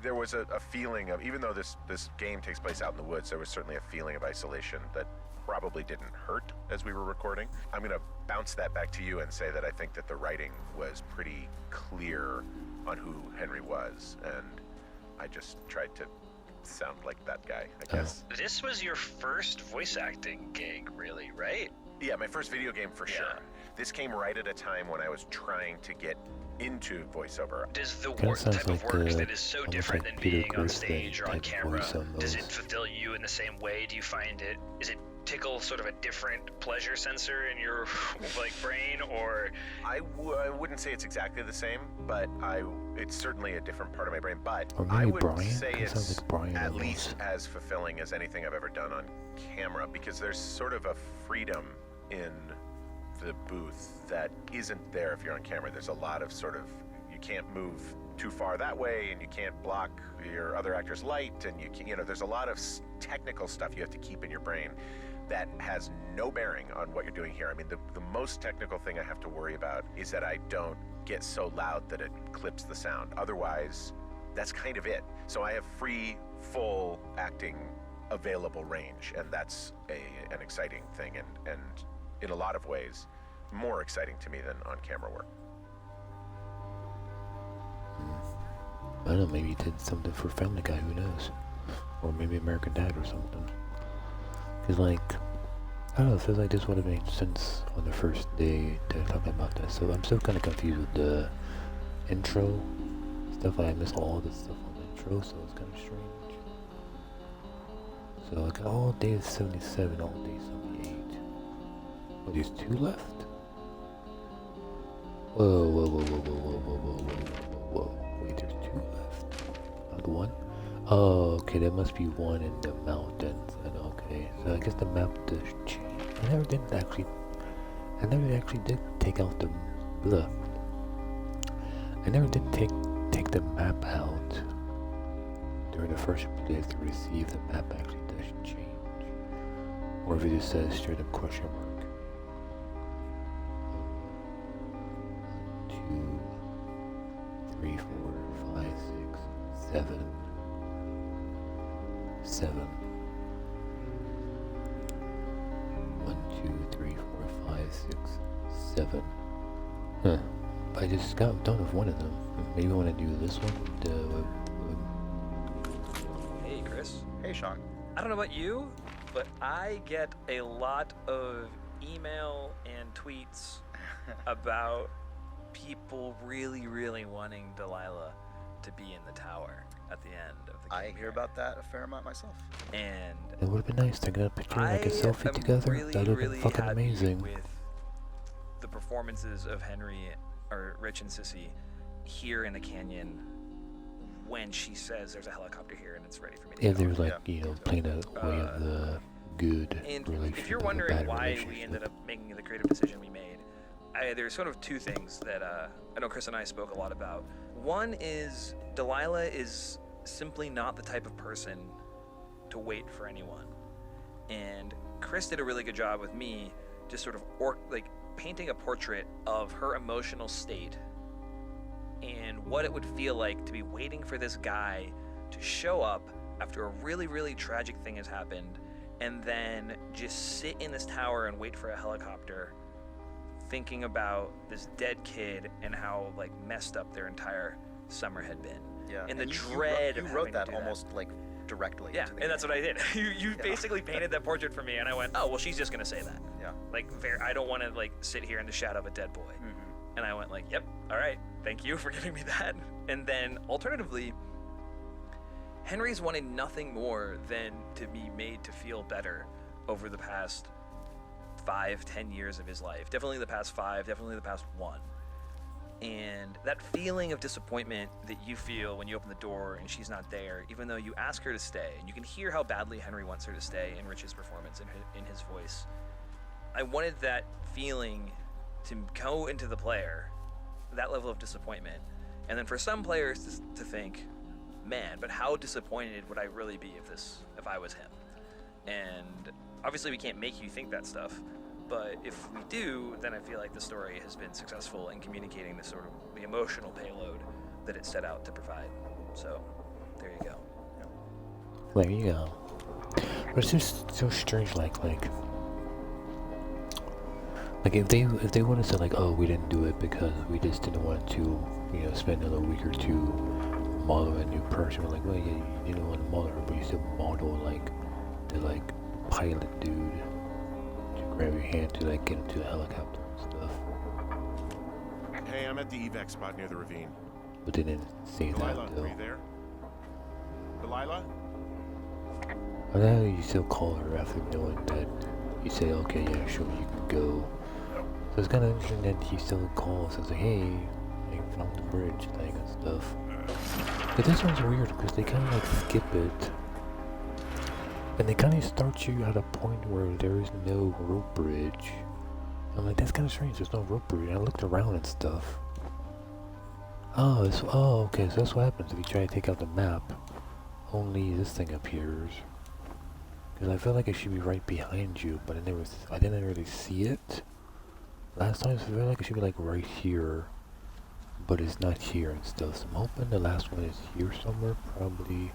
there was a feeling of, even though this game takes place out in the woods, there was certainly a feeling of isolation that probably didn't hurt as we were recording. I'm going to bounce that back to you and say that I think that the writing was pretty clear on who Henry was, and I just tried to sound like that guy, I guess. This was your first voice acting gig, really, right? Yeah, my first video game for sure. This came right at a time when I was trying to get into voiceover. Does the sounds type of like work the- that is so almost different like than Peter being on Griffin stage or on type camera, voice on does it those. fulfill you in the same way? Do you find it, is it tickle sort of a different pleasure sensor in your brain, or? I wouldn't say it's exactly the same, but it's certainly a different part of my brain. But Or I maybe would Brian? say It sounds it's like Brian at almost. least as fulfilling as anything I've ever done on camera, because there's sort of a freedom in the booth that isn't there if you're on camera. There's a lot of you can't move too far that way, and you can't block your other actor's light, and there's a lot of technical stuff you have to keep in your brain that has no bearing on what you're doing here. I mean, the most technical thing I have to worry about is that I don't get so loud that it clips the sound. Otherwise, that's kind of it. So I have free, full acting available range, and that's an exciting thing, and in a lot of ways, more exciting to me than on-camera work. I don't know, maybe he did something for Family Guy, who knows? Or maybe American Dad or something. Because, I don't know, it feels like this would have made sense on the first day to talk about this. So I'm still kind of confused with the intro stuff. I missed all the stuff on the intro, so it's kind of strange. So I got all day 77, all day 78. Oh, there's 2 left? Whoa. Wait, there's 2 left. Not 1? Oh, okay, that must be 1 in the mountains. And okay, so I guess the map does change. I never actually did take out the blah. I never did take the map out during the first playthrough to see if the map actually does change, or if it just says straight up question mark. 2, 3, 4, 5, 6, 7. 7. 1, 2, 3, 4, 5, 6, 7. Huh. I just got done with one of them. Maybe I want to do this one. Hey, Chris. Hey, Sean. I don't know about you, but I get a lot of email and tweets about people really, really wanting Delilah to be in the tower at the end of the game. I hear about that a fair amount myself. And It would have been nice to get a picture, like a selfie am together. really, That would have really been fucking happy amazing. with the performances of Henry, or Rich and Sissy, here in the canyon when she says there's a helicopter here and it's ready for me to Yeah, go. there's playing a way of the good And relationship. if you're and the wondering bad why relationship. we ended up making the creative decision we made, there's sort of 2 things that I know Chris and I spoke a lot about. One is Delilah is simply not the type of person to wait for anyone. And Chris did a really good job with me, just sort of painting a portrait of her emotional state and what it would feel like to be waiting for this guy to show up after a really, really tragic thing has happened, and then just sit in this tower and wait for a helicopter, thinking about this dead kid and how like messed up their entire summer had been. Yeah. And the you dread You of wrote having to that do almost like directly. Yeah, into the and that's game. what I did. You basically painted that portrait for me, and I went, oh, well, she's just gonna say that. Yeah. Like, I don't want to like sit here in the shadow of a dead boy. And I went like, yep, all right, thank you for giving me that. And then alternatively, Henry's wanted nothing more than to be made to feel better over the past 5-10 years of his life. Definitely the past 5, definitely the past 1. And that feeling of disappointment that you feel when you open the door and she's not there, even though you ask her to stay, and you can hear how badly Henry wants her to stay in Rich's performance, in his voice. I wanted that feeling to go into the player, that level of disappointment. And then for some players to think, man, but how disappointed would I really be if I was him? And obviously we can't make you think that stuff, but if we do, then I feel like the story has been successful in communicating the sort of the emotional payload that it set out to provide. So there you go. There you go. But it's just so strange, like if they would have said like, oh, we didn't do it because we just didn't want to, spend another week or two model a new person. We're like, well, yeah, you didn't want to model her, but you still model like the pilot dude to grab your hand to like get into the helicopter and stuff. Hey, I'm at the evac spot near the ravine. But they didn't say Delilah, that though. are you there? Delilah? I know you still call her after knowing that you say, okay, yeah, sure, you can go. So it's kind of interesting that you still calls and say, hey, I found the bridge thing and stuff. But this one's weird because they kind of like skip it. And they kind of start you at a point where there is no rope bridge. I'm like, that's kind of strange, there's no rope bridge. And I looked around and stuff. Oh, okay, so that's what happens if you try to take out the map. Only this thing appears. Because I feel like it should be right behind you, but I didn't really see it. Last time, so I feel like it should be like right here, but it's not here and stuff. So I'm hoping the last one is here somewhere, probably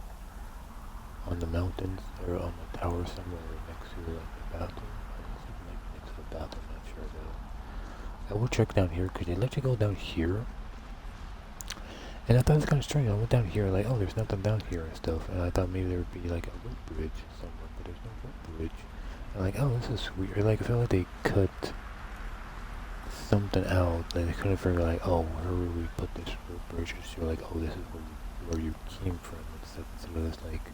on the mountains or on the tower somewhere next to like the bathroom. I think it might be next to the bathroom, not sure though. I will check down here because they let you go down here. And I thought it was kind of strange. I went down here like, oh, there's nothing down here and stuff. And I thought maybe there would be like a rope bridge somewhere, but there's no rope bridge. And like, oh, this is weird. Like, I feel like they cut something out. Like, they couldn't figure like, oh, where would we put this rope bridge? So you're like, oh, this is where you came from. Instead of this, like,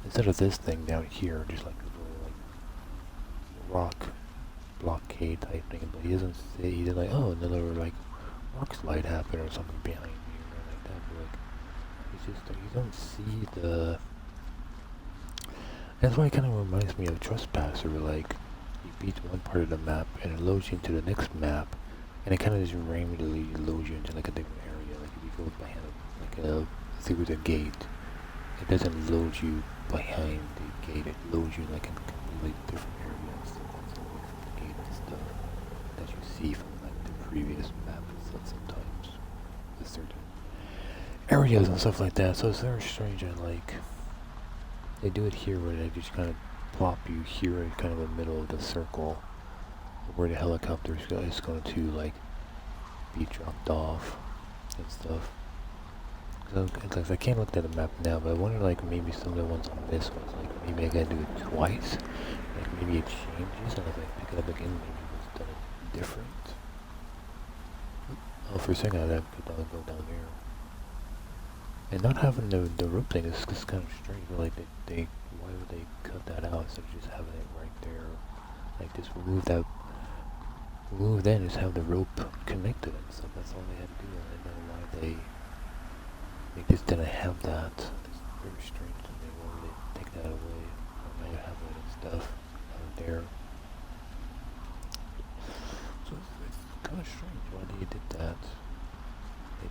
instead of this thing down here, just like a little like rock blockade type thing. But he doesn't say. He did like, oh, another like rock slide happened or something behind me. Just you don't see the. That's why it kind of reminds me of Trespasser. Like you beat one part of the map and it loads you into the next map, and it kind of just randomly loads you into like a different area. Like if you go behind through the gate, it doesn't load you behind the gate. It loads you like in a completely different area instead of the gate and stuff that you see from like the previous map and stuff sometimes with certain areas and stuff like that. So it's very strange and like they do it here where they just kind of plop you here in kind of the middle of the circle where the helicopter is going to like be dropped off and stuff. So it's like I can't look at the map now, but I wonder like maybe some of the ones on this one's like maybe I gotta do it twice. Like maybe it changes and if I pick it up again maybe it's done different. Oh, for a second I have to go down there. And not having the rope thing is just kind of strange. Like they why would they cut that out instead of just having it right there? Like just remove that, remove that, and just have the rope connected and stuff. That's all they had to do. I don't know why they just didn't have that. It's very strange to me. Why would they take that away? Now you have it and stuff out there. So it's kind of strange why they did that.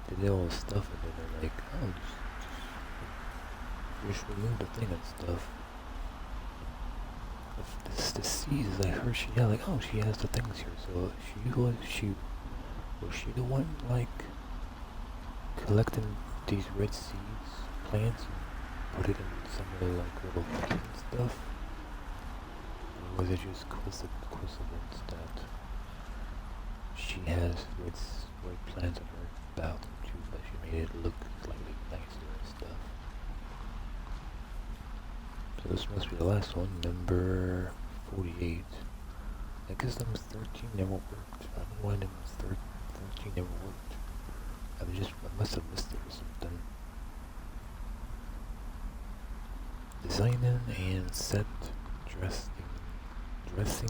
They did all this stuff and then they're like, oh, just remove the thing and stuff. I the seeds. I heard she she has the things here. So was she the one like collecting these red seeds, plants, and put it in some of the like little things and stuff? Or was it just coincidence that she has red plants in her bathroom too, but she made it look slightly nicer and stuff? So this must be the last one, number 48. I guess number 13 never worked. I don't know why number 13 never worked. I must have missed it or something. Designing and set dressing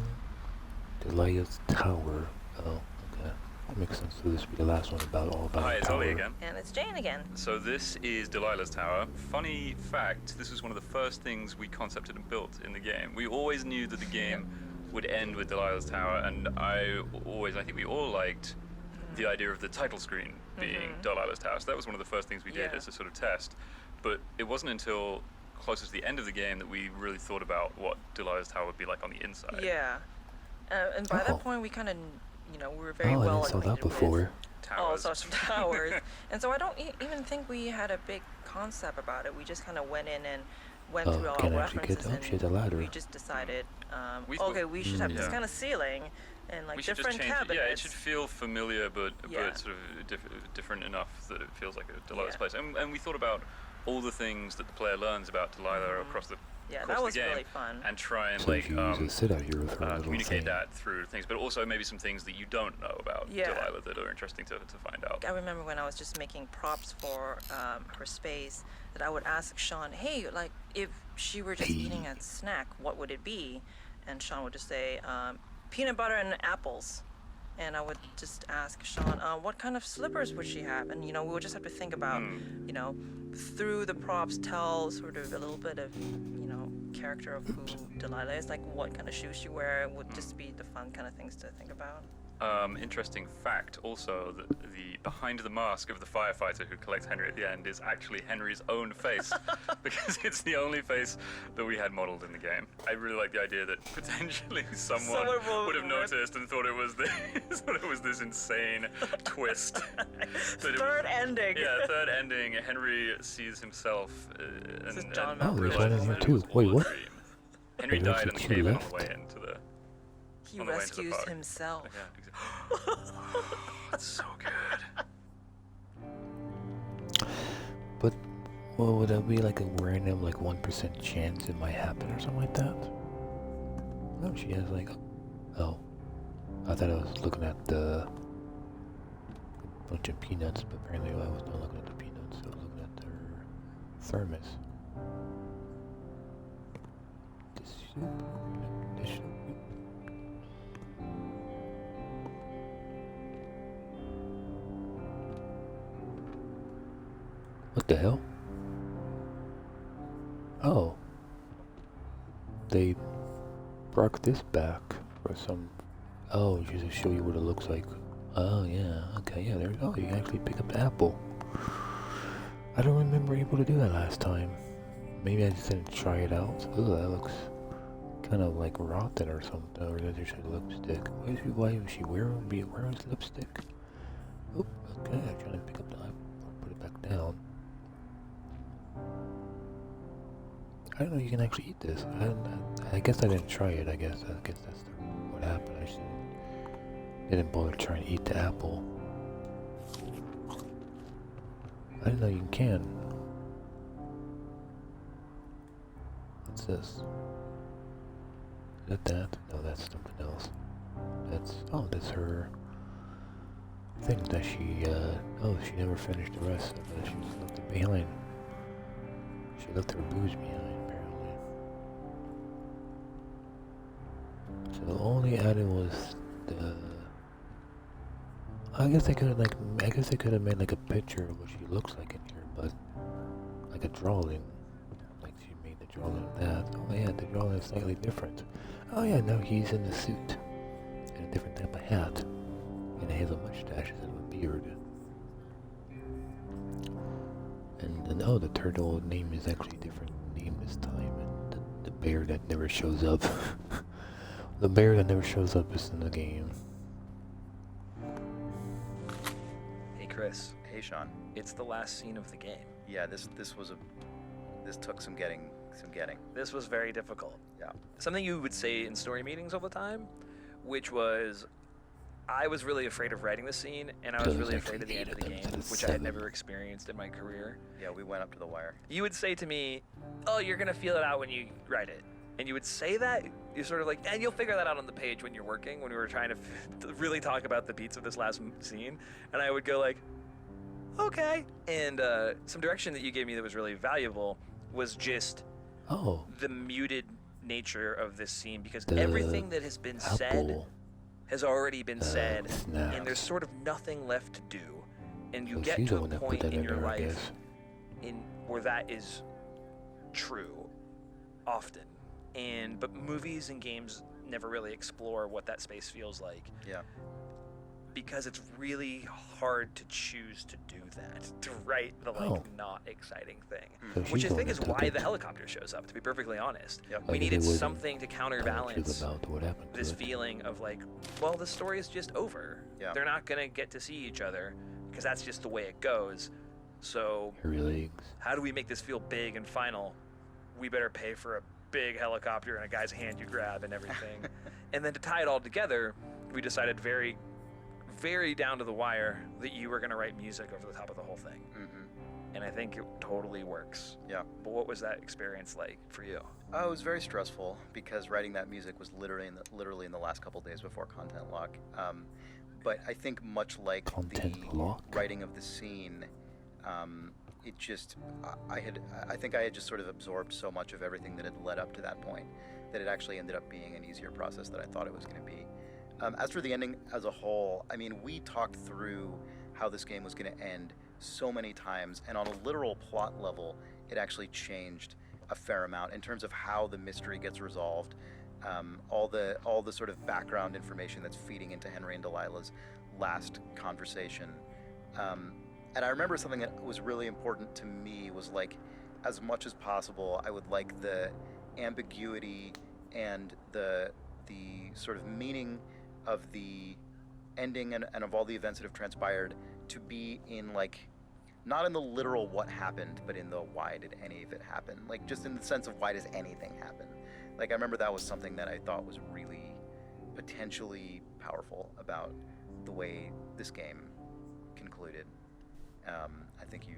Delilah's tower. Oh, okay. That makes sense. So this will be the last one about Hi, it's tower. Ollie again. And it's Jane again. So this is Delilah's Tower. Funny fact, this was one of the first things we concepted and built in the game. We always knew that the game would end with Delilah's Tower, and I think we all liked the idea of the title screen being Delilah's Tower. So that was one of the first things we did as a sort of test. But it wasn't until closer to the end of the game that we really thought about what Delilah's Tower would be like on the inside. Yeah. And by that point, we kind of, we were very I well didn't saw that acquainted before. with all sorts of towers. And so I don't even think we had a big concept about it. We just kind of went in and went through all our references, she has a ladder. we just decided, we should Mm. have this kind of ceiling and like We should different just change cabinets. it. Yeah, it should feel familiar, but Yeah. sort of different enough that it feels like a Delilah's Yeah. place. And we thought about all the things that the player learns about Delilah across the Yeah, course that of was the game, really fun. and try and So you use a sit out here with her little communicate thing. that through things, but also maybe some things that you don't know about Yeah. Delilah that are interesting to find out. I remember when I was just making props for her space that I would ask Sean, hey, like if she were just eating a snack, what would it be? And Sean would just say, peanut butter and apples. And I would just ask Sean, what kind of slippers would she have? And, we would just have to think about, through the props, tell sort of a little bit of, character of who Delilah is, like what kind of shoes she wear would just be the fun kind of things to think about. Interesting fact also that the behind the mask of the firefighter who collects Henry at the end is actually Henry's own face because it's the only face that we had modeled in the game. I really like the idea that potentially someone would have noticed and thought it was this insane twist. Third ending. Yeah, third ending. Henry sees himself and there's one in realizes here that it too. was all Wait, a what? dream. Henry There's died in the actually two cave on left. the way into the. He on the way into the rescues park. himself. Yeah, exactly. It's so good. But, well, would that be like a random, like 1% chance it might happen or something like that? No, she has like, oh, I thought I was looking at the bunch of peanuts, but apparently I was not looking at the peanuts, I was looking at her thermos. The soup, the soup. What the hell? Oh. They brought this back for some... Oh, just to show you what it looks like. Oh, yeah. Okay, yeah, there... Oh, you can actually pick up the apple. I don't remember able to do that last time. Maybe I just didn't try it out. Ooh, that looks kind of like rotten or something. Or is it just a lipstick? Why is she wearing lipstick? Oop, okay, I'm trying to pick up the apple. Put it back down. I don't know you can actually eat this. I guess I didn't try it. I guess that's what happened. I just didn't bother trying to eat the apple. I didn't know you can. What's this? Is that that? No, that's something else. That's her thing that she she never finished the rest of it. She just left it behind. She left her booze behind. So all they added was the. I guess they could have made like a picture of what she looks like in here, but like a drawing. Like she made the drawing of that. Oh yeah, the drawing is slightly different. Oh yeah, now he's in a suit and a different type of hat, and he has a mustache instead of a beard. And oh, the turtle name is actually a different name this time, and the bear that never shows up. The bear that never shows up is in the game. Hey Chris. Hey Sean. It's the last scene of the game. Yeah, this took some getting. This was very difficult. Yeah. Something you would say in story meetings all the time, which was, I was really afraid of writing the scene, and I was really afraid of the end of the game, which I had never experienced in my career. Yeah, we went up to the wire. You would say to me, oh, you're going to feel it out when you write it. And you would say that, you're sort of like, and you'll figure that out on the page when you're working, when we were trying to really talk about the beats of this last scene. And I would go like, okay. And some direction that you gave me that was really valuable was just the muted nature of this scene, because everything that has been said has already been said, and there's sort of nothing left to do. And you get to a point in your life where that is true often. But movies and games never really explore what that space feels like. Yeah. Because it's really hard to choose to do that, to write the not exciting thing. So Which I she's think is going why into the helicopter shows up, to be perfectly honest. Yep. We Like, needed they wouldn't something to counterbalance about what happened to this it. feeling of like, well, the story is just over. Yeah. They're not gonna get to see each other, because that's just the way it goes. So Really? how do we make this feel big and final? We better pay for a big helicopter and a guy's hand you grab and everything. And then to tie it all together, we decided very, very down to the wire that you were going to write music over the top of the whole thing. Mm-hmm. And I think it totally works. Yeah. But what was that experience like for you? Oh, it was very stressful because writing that music was literally in the last couple days before content lock. But I think much like writing of the scene, it just I think I had just sort of absorbed so much of everything that had led up to that point that it actually ended up being an easier process than I thought it was going to be. As for the ending as a whole, I mean, we talked through how this game was going to end so many times, and on a literal plot level, it actually changed a fair amount in terms of how the mystery gets resolved, all the sort of background information that's feeding into Henry and Delilah's last conversation. And I remember something that was really important to me was like, as much as possible, I would like the ambiguity and the sort of meaning of the ending and of all the events that have transpired to be in like, not in the literal what happened, but in the why did any of it happen? Like just in the sense of why does anything happen? Like I remember that was something that I thought was really potentially powerful about the way this game concluded. I think you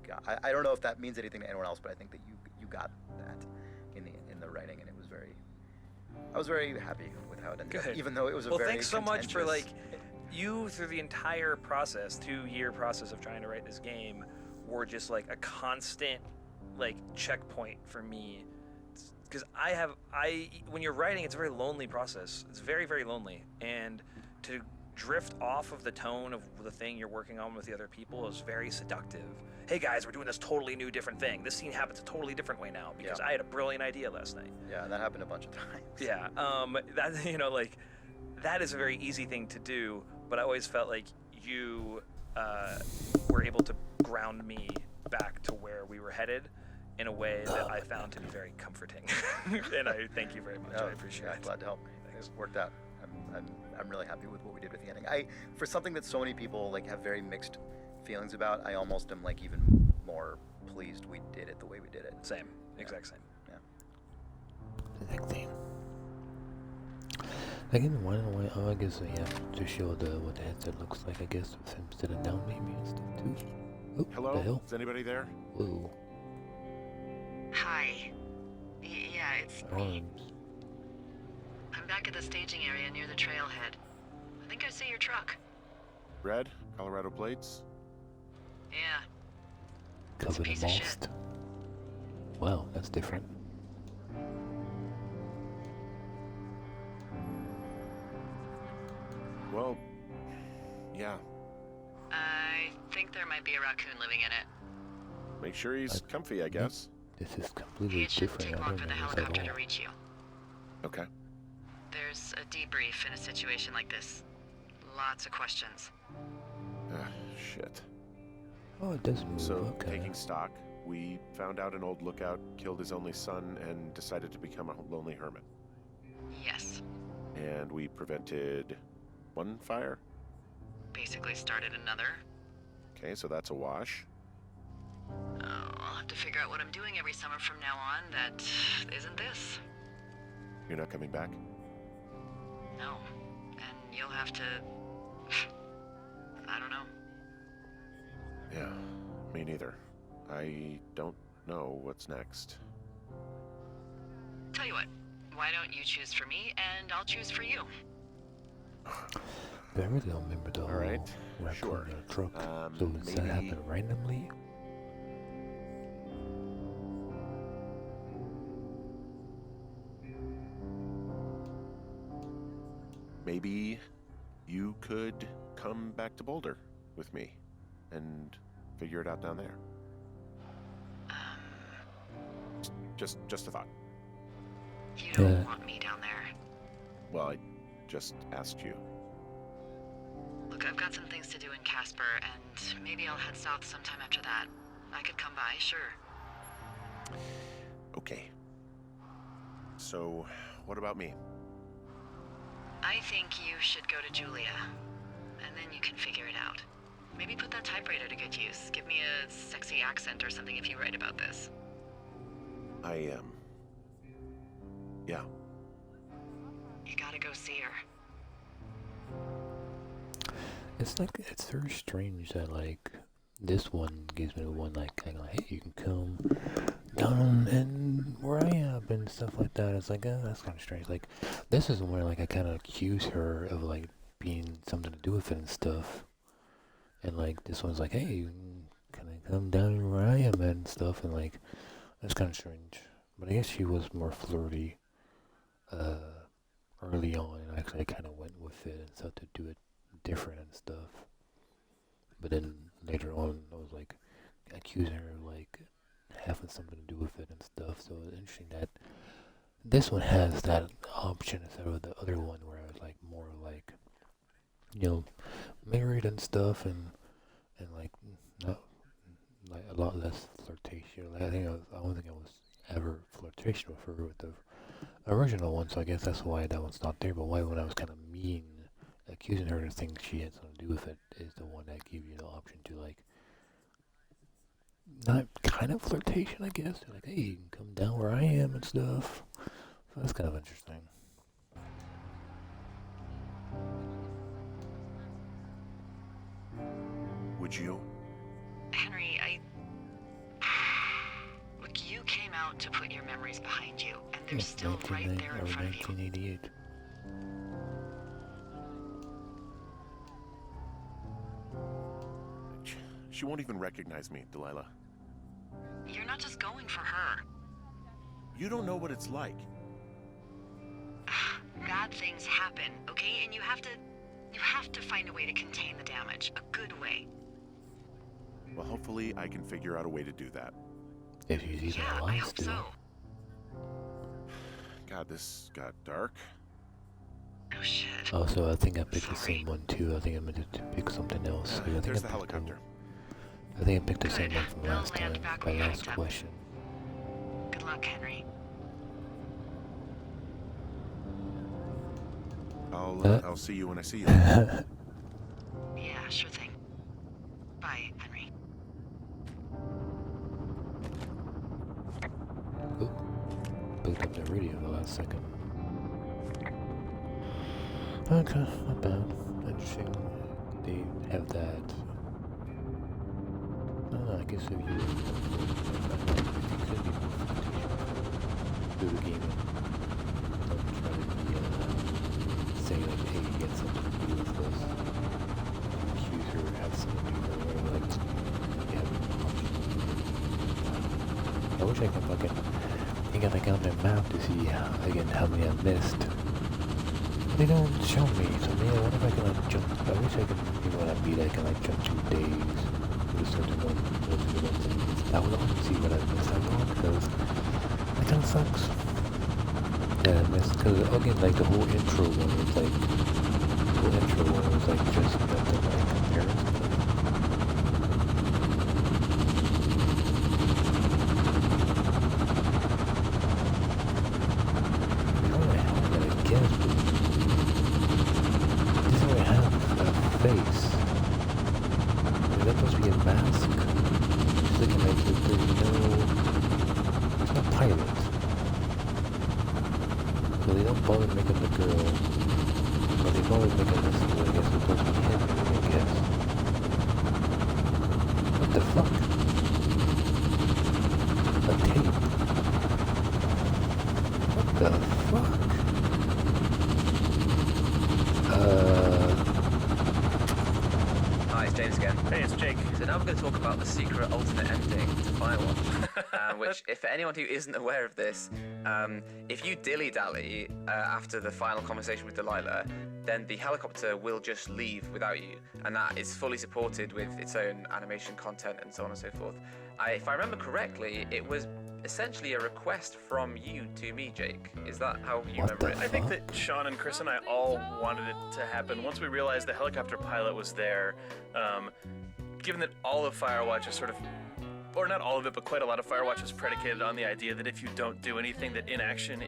got. I don't know if that means anything to anyone else, but I think that you got that in the writing, and it was very. I was very happy with how it ended. Good. Even though it was a well, very thanks so much for contentious- like you through the entire process, 2-year process of trying to write this game, were just like a constant like checkpoint for me. Because when you're writing, it's a very lonely process. It's very, very lonely, and to drift off of the tone of the thing you're working on with the other people is very seductive. Hey guys, we're doing this totally new, different thing. This scene happens a totally different way now because I had a brilliant idea last night. Yeah, that happened a bunch of times. Yeah, that like that is a very easy thing to do, but I always felt like you were able to ground me back to where we were headed in a way that I found to be very comforting. And I thank you very much. I appreciate it. Glad to help. It worked out. I'm really happy with what we did with the ending. For something that so many people like have very mixed feelings about, I almost am like even more pleased we did it the way we did it. Same. Exact same. Yeah. Exact same. Again, why don't we, I guess we have to show what the headset looks like, I guess, with him sitting down maybe and stuff too. Oh, Hello? The hell? Is anybody there? Whoa. Hi. Yeah, it's me. I'm back at the staging area near the trailhead. I think I see your truck. Red? Colorado plates? Yeah. Covered in moss. Wow, that's different. Well, yeah. I think there might be a raccoon living in it. Make sure he's comfy, I guess. This is completely It shouldn't different. take I long don't for the know this helicopter at to all. reach you. Okay. There's a debrief in a situation like this. Lots of questions. Shit. Oh, it does move. So, Okay. taking stock, we found out an old lookout killed his only son and decided to become a lonely hermit. Yes. And we prevented one fire? Basically started another. Okay, so that's a wash. Oh, I'll have to figure out what I'm doing every summer from now on that isn't this. You're not coming back? No. And you'll have to... I don't know. Yeah, me neither. I don't know what's next. Tell you what, why don't you choose for me and I'll choose for you? I really don't remember the whole raccoon sure. in a truck. So does that happen randomly? Maybe you could come back to Boulder with me and figure it out down there. Just a thought. You don't want me down there. Well, I just asked you. Look, I've got some things to do in Casper, and maybe I'll head south sometime after that. I could come by, sure. Okay. So, what about me? I think you should go to Julia, and then you can figure it out. Maybe put that typewriter to good use. Give me a sexy accent or something if you write about this. Yeah. You gotta go see her. It's like, it's very strange that, like, this one gives me the one, like, kind of like, hey, you can come down and where I am and stuff like that. It's like, that's kind of strange. Like, this is where, like, I kind of accuse her of, like, being something to do with it and stuff. And, like, this one's like, hey, can I come down where I am and stuff? And, like, that's kind of strange. But I guess she was more flirty early on, and actually I kind of went with it and stuff to do it different and stuff. But then later on, I was like accusing her of like having something to do with it and stuff. So it's interesting that this one has that option instead of the other one where I was like more like, you know, married and stuff, and like not like a lot less flirtation. Like I don't think I was ever flirtation with her with the original one, so I guess that's why that one's not there. But why when I was kind of mean, accusing her to think she had something to do with it, is the one that gave you the option to like, not kind of flirtation, I guess. They're like, hey, you can come down where I am and stuff. So that's kind of interesting. Would you? Henry, Look, you came out to put your memories behind you, and they're still right there in front of you. 1988. She won't even recognize me, Delilah. You're not just going for her. You don't know what it's like. Bad things happen, okay? And you have to find a way to contain the damage. A good way. Well, hopefully I can figure out a way to do that. If you see Yeah, I hope so. God, this got dark. Oh shit. Oh, so I think I picked the same one too. I think I meant to pick something else. I think There's I the picked helicopter. I think I picked the same one from last time. My last question. Good luck, Henry. I'll see you when I see you. Yeah, sure thing. Bye, Henry. Oop. Picked up the radio the last second. Okay, not bad. Interesting. They have that. I don't know, I guess if you do the game and don't try to say like, hey, you get something to do with this. Accuse her or have something to do with her, like, you have an option. I wish I could fucking think of like on their map to see how many I missed. They don't show me, so maybe I wonder if I can like jump. I wish I could, you know what I beat, I can like jump 2 days to a certain one. I would like to see what I missed out on, because that kind of sucks. Yeah, I missed, because again, like the whole intro one was like, just nothing like comparison. face. Is that supposed to be a mask? Just looking like there's no pilot. So they don't bother making the girl, but they bother making this girl, I guess, supposed to be Henry, I guess. What the fuck? A tape? What the fuck? Hi, it's James again. Hey, it's Jake. So now we're going to talk about the secret alternate ending to Firewatch, which, if for anyone who isn't aware of this, if you dilly-dally after the final conversation with Delilah, then the helicopter will just leave without you, and that is fully supported with its own animation content and so on and so forth. If I remember correctly, it was essentially a request from you to me, Jake. Is that how you remember it? I think that Sean and Chris and I all wanted it to happen. Once we realized the helicopter pilot was there, given that all of Firewatch is sort of, or not all of it, but quite a lot of Firewatch is predicated on the idea that if you don't do anything, that inaction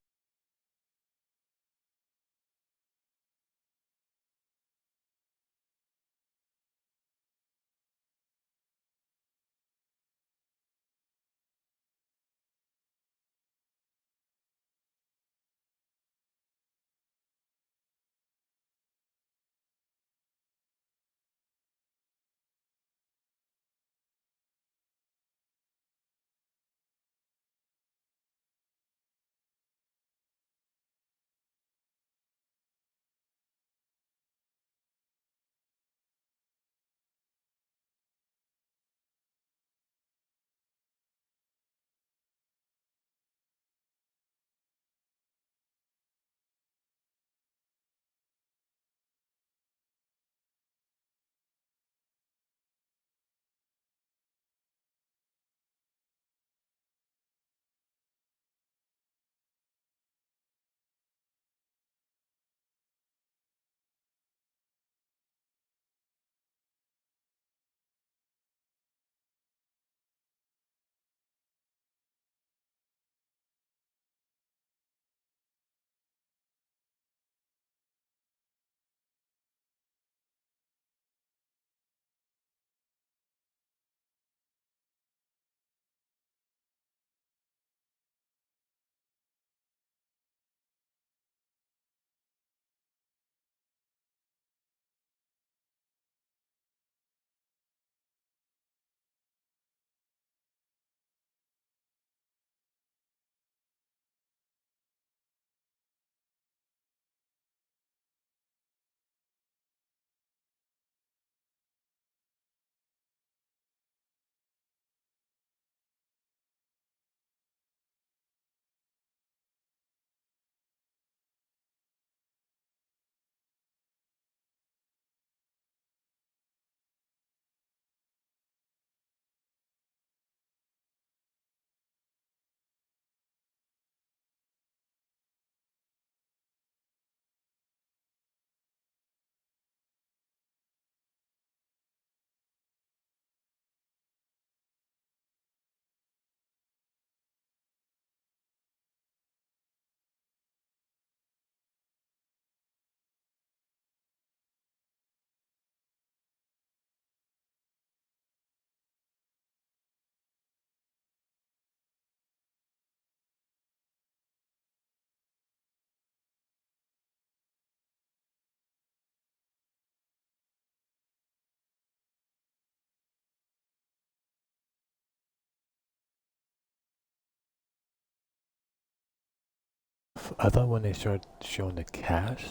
I thought when they started showing the cast,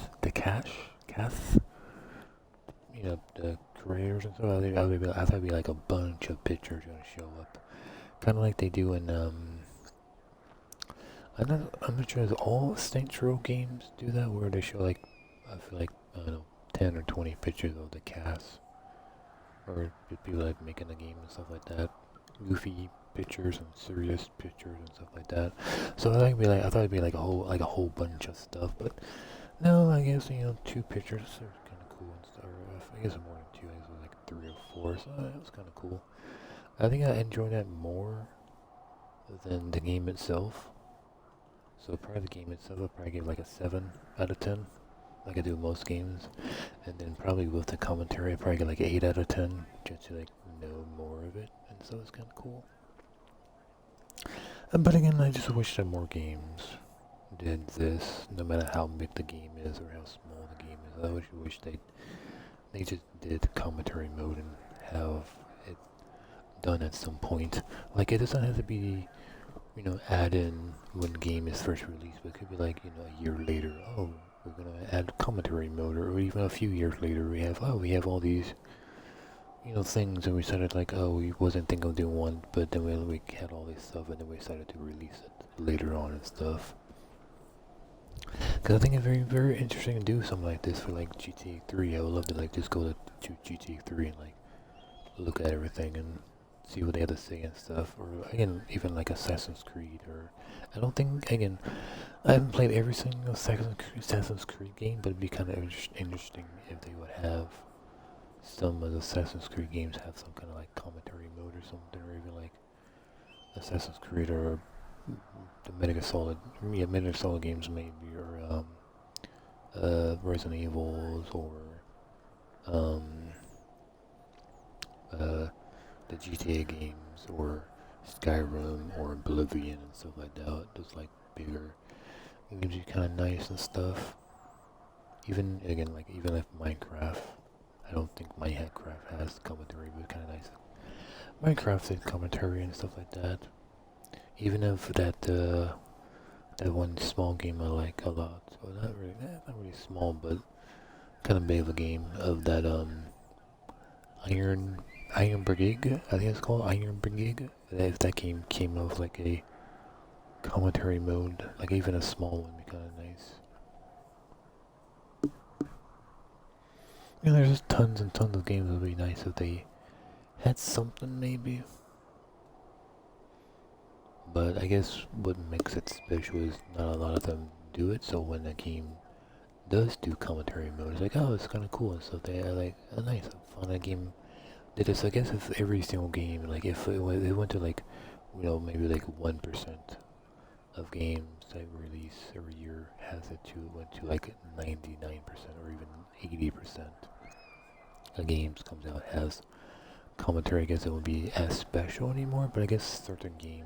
you know, the creators and stuff, I thought it'd be like a bunch of pictures gonna show up, kind of like they do in I'm not sure if all Saints Row games do that, where they show like, I feel like, I don't know, 10 or 20 pictures of the cast, or people like making the game and stuff like that, goofy pictures and serious pictures and stuff like that. So I thought it'd be like a whole bunch of stuff, but no, I guess, you know, 2 pictures are kind of cool and stuff. I guess more than 2, I guess it was like 3 or 4, so that was kind of cool. I think I enjoyed that more than the game itself. So probably the game itself, I'll probably give like a 7 out of 10. like I do most games, and then probably with the commentary, I probably get like 8 out of 10 just to like know more of it, and so it's kind of cool. But again, I just wish that more games did this, no matter how big the game is or how small the game is. I wish they just did commentary mode and have it done at some point. Like, it doesn't have to be, add in when game is first released, but it could be like, a year later, oh, we're gonna add commentary mode, or even a few years later, we have all these, things, and we started like, oh, we wasn't thinking of doing one, but then we had all this stuff, and then we decided to release it later on and stuff. Because I think it's very, very interesting to do something like this for like GTA 3. I would love to like just go to GTA 3 and like look at everything and see what they have to say and stuff. Or again, even like Assassin's Creed. Or I don't think, again, I haven't played every single Assassin's Creed game, but it'd be kind of interesting if they would have some of the Assassin's Creed games have some kind of like commentary mode or something, or even like Assassin's Creed or the Metal Solid games maybe, or Resident Evils, or the GTA games, or Skyrim, or Oblivion and stuff like that. Just like bigger games, are kind of nice and stuff. Even if Minecraft, I don't think Minecraft has commentary, but it's kind of nice. Minecraft did commentary and stuff like that. Even if that one small game I like a lot, so not really small, but kind of big of a game of that Iron Brigade, I think it's called Iron Brigade. If that game came out with like a commentary mode, like even a small one, would be kind of nice. There's just tons and tons of games that would be nice if they had something maybe. But I guess what makes it special is not a lot of them do it, so when a game does do commentary mode, it's like, oh, it's kind of cool and stuff. They are like, oh, nice, fun. That game did this. I guess if every single game, like if it went to like, maybe like 1% of games that release every year went to like 99% or even 80% of games comes out has commentary. I guess it won't be as special anymore, but I guess certain games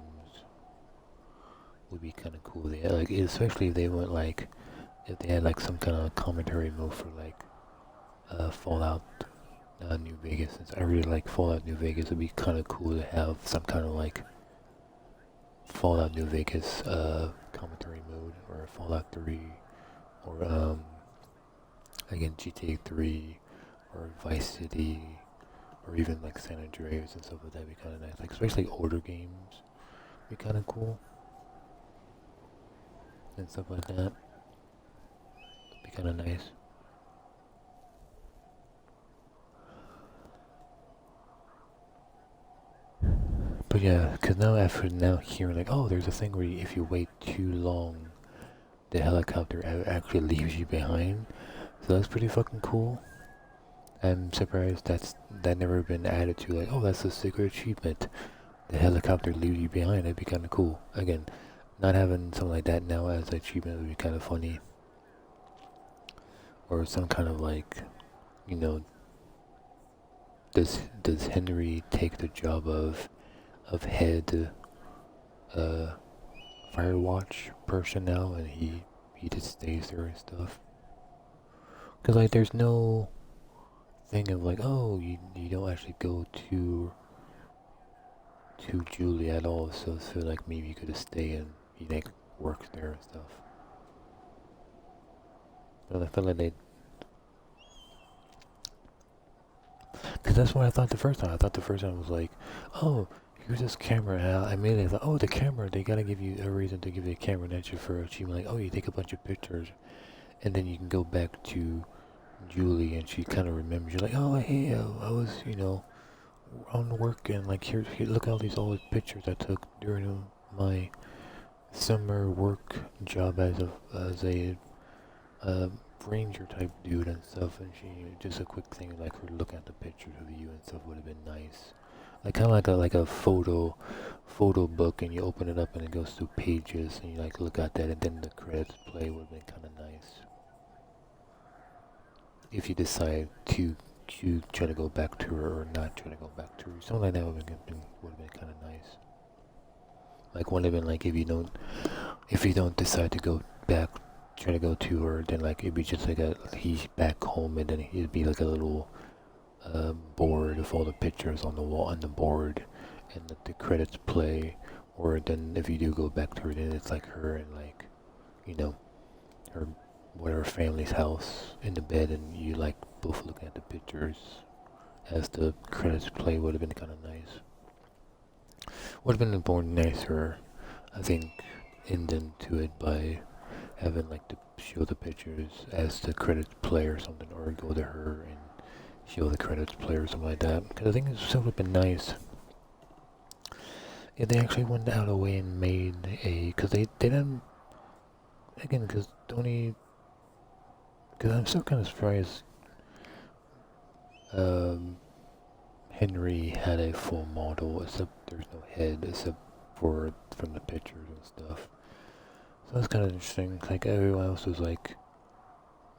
would be kind of cool. Like, especially if they went like, if they had like some kind of commentary mode for like Fallout New Vegas. Since I really like Fallout New Vegas, it'd be kind of cool to have some kind of like Fallout New Vegas commentary mode, or Fallout 3, or again GTA 3, or Vice City, or even like San Andreas and stuff like that. Would be kind of nice. Like, especially older games, would be kind of cool and stuff like that. Be kind of nice. But yeah, because now hearing like, oh, there's a thing where if you wait too long, the helicopter actually leaves you behind. So that's pretty fucking cool. I'm surprised that never been added to, like, oh, that's a secret achievement. The helicopter leaves you behind. That'd be kind of cool. Again, not having something like that now as an achievement would be kind of funny. Or some kind of like, does Henry take the job of head Firewatch person now, and he just stays there and stuff? Because like, there's no thing of like, oh, you don't actually go to Julie at all, so I feel like maybe you could just stay and he like works there and stuff. But I feel like they, because that's what I thought the first time. I thought the first time was like, oh, here's this camera. And I immediately thought, oh, the camera, they gotta give you a reason to give you a camera, not just for achievement. Like, oh, you take a bunch of pictures, and then you can go back to Julie, and she kind of remembers. You're like, oh, hey, I was, on work, and like, here, look at all these old pictures I took during my summer work job as a ranger type dude and stuff. And she just a quick thing, like her looking at the pictures of you and stuff would have been nice. Like, kind of like a photo book, and you open it up and it goes through pages, and you like look at that, and then the credits play would have been kind of nice. if you decide to try to go back to her or not try to go back to her. Something like that would have been kind of nice. Like would have been like if you don't decide to go back, try to go to her, then like it'd be just like he's back home, and then it'd be like a little board of all the pictures on the wall on the board, and the credits play. Or then if you do go back to her, then it's like her and like, her whatever family's house in the bed, and you like both looking at the pictures as the credits play. Would have been kind of nice. Would have been more nicer, I think, ending to it by having like to show the pictures as the credits play or something, or go to her and show the credits play or something like that. Because I think it would have been nice if they actually went out of the way and made because they didn't, again, because I'm still kind of surprised Henry had a full model, except there's no head, except from the pictures and stuff. So that's kind of interesting. Like everyone else was like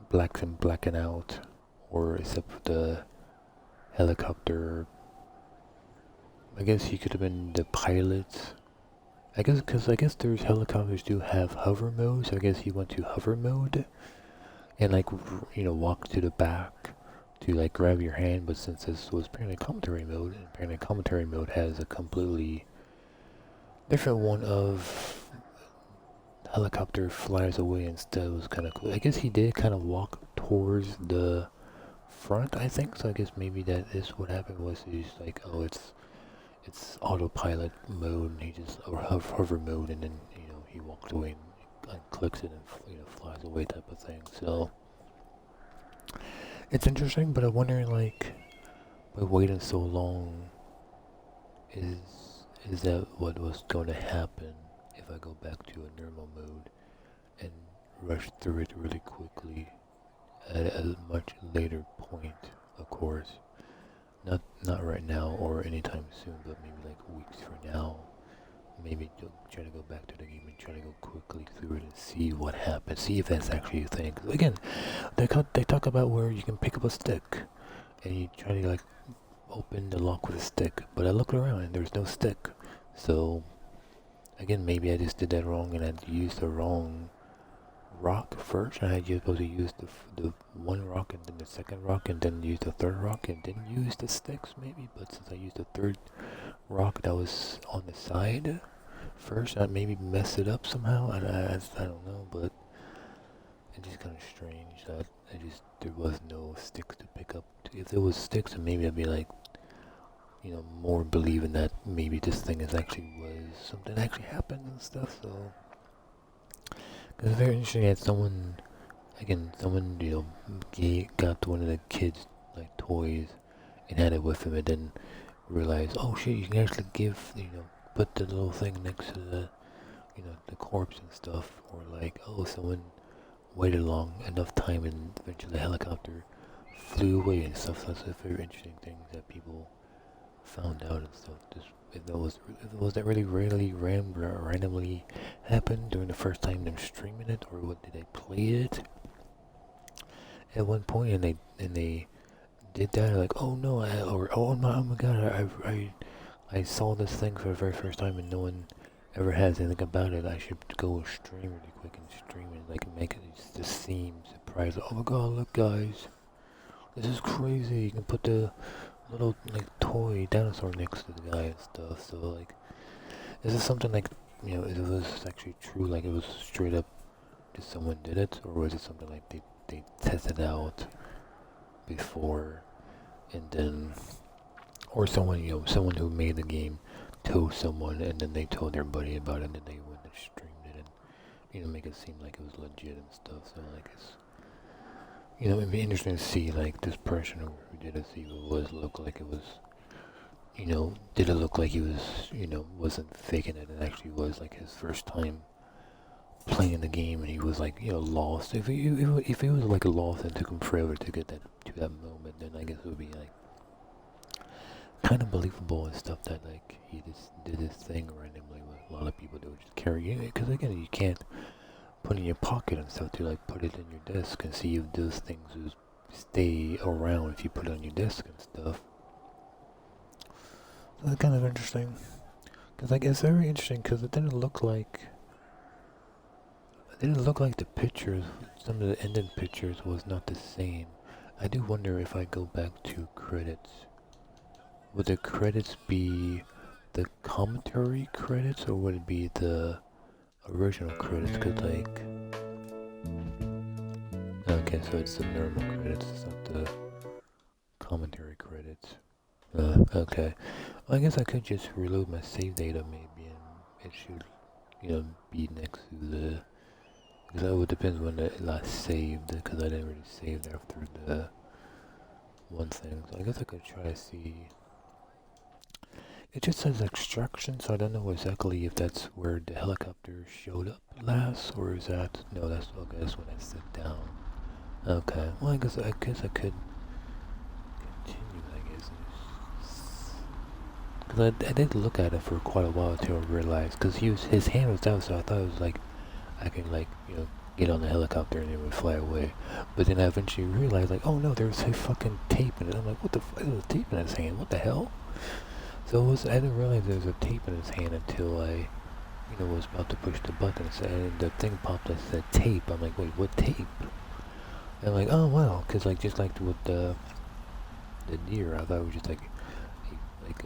blacking out, or except for the helicopter. I guess he could have been the pilot. I guess there's helicopters do have hover mode, so I guess he went to hover mode and like walk to the back to like grab your hand. But since this was apparently commentary mode, and apparently commentary mode has a completely different one of helicopter flies away instead, was kind of cool. I guess he did kind of walk towards the front, I think. So I guess maybe that is what happened. Was he's like, oh, it's autopilot mode, and he just or hover mode, and then he walks away and clicks it and flies away type of thing. So it's interesting, but I'm wondering, like, by waiting so long, is that what was going to happen if I go back to a normal mode and rush through it really quickly at a much later point, of course. Not right now or anytime soon, but maybe like weeks from now. Maybe try to go back to the game and try to go quickly through it and see what happens. See if that's actually a thing. 'Cause again, they talk about where you can pick up a stick and you try to like open the lock with a stick. But I looked around and there's no stick. So again, maybe I just did that wrong and I used the wrong rock first. I had supposed to use the one rock and then the second rock and then use the third rock and then use the sticks maybe. But since I used the third rock that was on the side first, I maybe messed it up somehow. I don't know, but it's just kind of strange that there was no sticks to pick up. If there was sticks, then maybe I'd be like, more believing that maybe this thing was something actually happened and stuff. So. Cause it's very interesting that someone got one of the kids like toys and had it with him, and then realized, oh shit, you can actually put the little thing next to the corpse and stuff, or like, oh, someone waited long enough time and eventually the helicopter flew away and stuff. So that's a very interesting thing that people found out and stuff. If it was that really randomly happened during the first time them streaming it, or what, did they play it at one point and they did that, like, oh no, oh my god, I saw this thing for the very first time and no one ever has anything about it. I should go stream really quick and stream it, like make it just seem surprised. Oh my god, look guys, this is crazy. You can put the little like toy dinosaur next to the guy and stuff. So like, is this something like, if it was actually true, like it was straight up just someone did it, or was it something like they tested out before and then, or someone who made the game told someone and then they told their buddy about it and then they went and streamed it and make it seem like it was legit and stuff. So like it'd be interesting to see like this person who did it, see if it look like it was, did it look like he was, wasn't faking it and actually was like his first time playing the game and he was like, lost. If he was like lost and took him forever to get to that moment, then I guess it would be like kind of believable and stuff that like he just did this thing randomly. What a lot of people do, just carry it, because again, you can't put it in your pocket and stuff to like put it in your desk and see if those things was stay around if you put it on your desk and stuff. So that's kind of interesting. Because like it's very interesting because it didn't look like the pictures, some of the ending pictures was not the same. I do wonder if I go back to credits, would the credits be the commentary credits or would it be the original credits? Cause like, okay, so it's the normal credits, it's not the commentary credits. Okay. Well, I guess I could just reload my save data maybe and it should, be next to the, because it would depend when it last saved, because I didn't really save after the one thing. So I guess I could try to see. It just says extraction, so I don't know exactly if that's where the helicopter showed up last, or is that, no, that's, okay, that's when I sit down. Okay, well I guess I could continue, I guess. Because I did look at it for quite a while until I realized, because his hand was down, so I thought it was like, I can like, get on the helicopter and it would fly away. But then I eventually realized like, oh no, there's a fucking tape in it. I'm like, what the fuck is a tape in his hand? What the hell? So I didn't realize there was a tape in his hand until I, was about to push the button. So, and the thing popped that said tape. I'm like, wait, what tape? And I'm like, oh wow, because like just like with the deer, I thought it was just like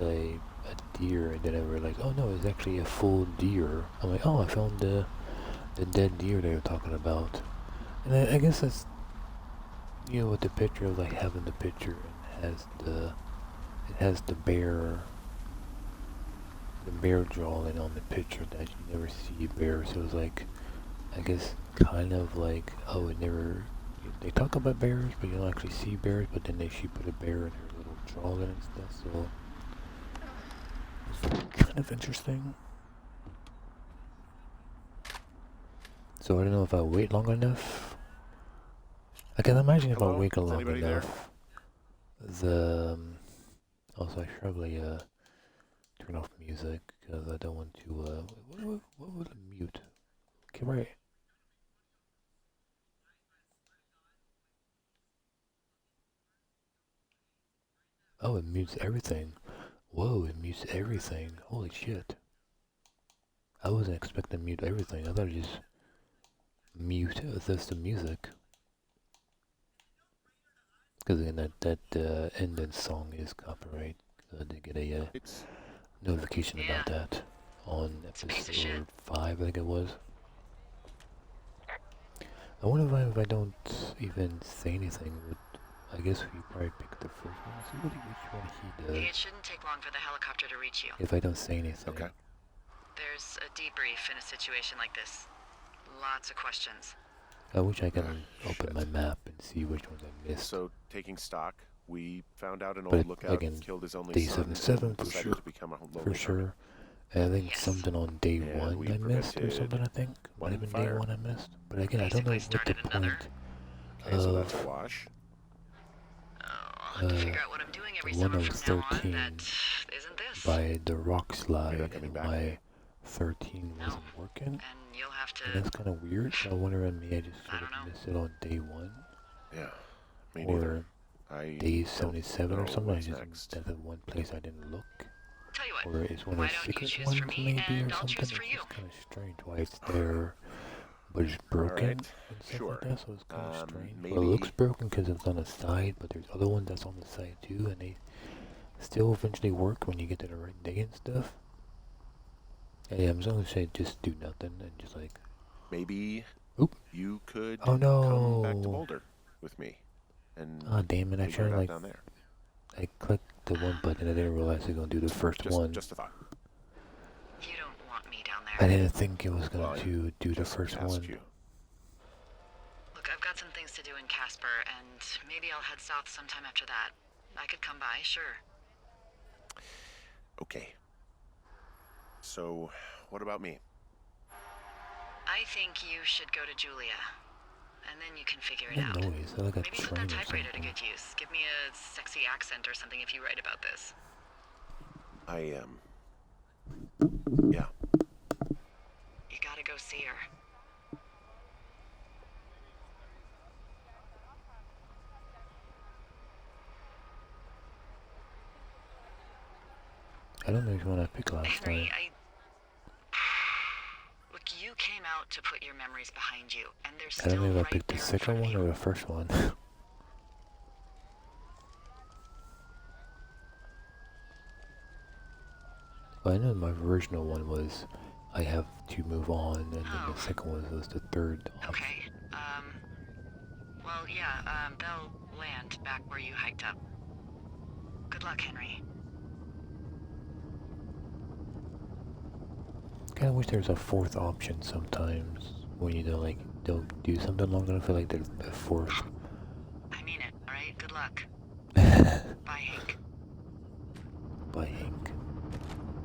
a deer, and then I realized, oh no, it's actually a full deer. I'm like, oh, I found the dead deer they were talking about. And I guess that's, with the picture of like having the picture and it has the bear drawing on the picture that you never see a bear. So it's like, I guess kind of like, oh, they talk about bears, but you don't actually see bears, but then she put a bear in her little drawing and stuff, so it's kind of interesting. So I don't know if I wait long enough. I can imagine if I wait long enough, also I should probably turn off music because I don't want to, what would I mute? Okay, right. Oh, it mutes everything. Whoa, it mutes everything. Holy shit. I wasn't expecting to mute everything. I thought it just mute the music. Because again, that ending song is copyright. So I did get a notification about that on episode 5, I think it was. I wonder if I don't even say anything, I guess we probably pick the first one. See which one he does. Hey, it shouldn't take long for the helicopter to reach you. If I don't say anything. Okay. There's a debrief in a situation like this. Lots of questions. I wish I could open my map and see which ones I missed. So, taking stock, we found out an old lookout killed his only son and decided to become a lonely for sure. And I think something on day 1 I missed or something, I think. Might have been day 1 I missed. But again, I don't know what the point of so that's a wash. Figure out what I'm doing every the one summer I was from 13 now on that isn't this. by the rock slide, and my 13 wasn't working. And you'll have to. And that's kind of weird. So I wonder if I just sort of missed it on day 1. Yeah, me or neither. day 77 or something. I just that's the one place I didn't look. Tell you what, or it's one of the secret ones maybe or something. It's just kind of strange why it's there, but it's broken and stuff like that. So it's kind of strange. Well, it looks broken because it's on the side, but there's other ones that's on the side too, and they still eventually work when you get to the right day and stuff. Yeah, I'm just gonna say just do nothing and just like maybe you could come back to Boulder with me. And damn it! I tried like down there. I clicked the one button and I didn't realize I was gonna do the first one. Just a thought. You don't want me down there. I didn't think it was going to do the first one. Look, I've got some things to do in Casper, and maybe I'll head south sometime after that. I could come by, sure. Okay. So, what about me? I think you should go to Julia, and then you can figure it That out. noise, like a Maybe put train that or typewriter to something. good use. Give me a sexy accent or something if you write about this. I am. Yeah. You gotta go see her. I don't know which one I picked last Henry, time. Look, you came out to put your memories behind you, and they're I don't still know if I right picked the there in second front of one you. or the first one. Well, I know my original one was I have to move on, and then the second one was the third option. Okay. Well, yeah, they'll land back where you hiked up. Good luck, Henry. Kinda wish there was a fourth option sometimes when you don't do something long enough. I feel like there's a fourth. I mean it, alright? Good luck. Bye, Hank. By Hank.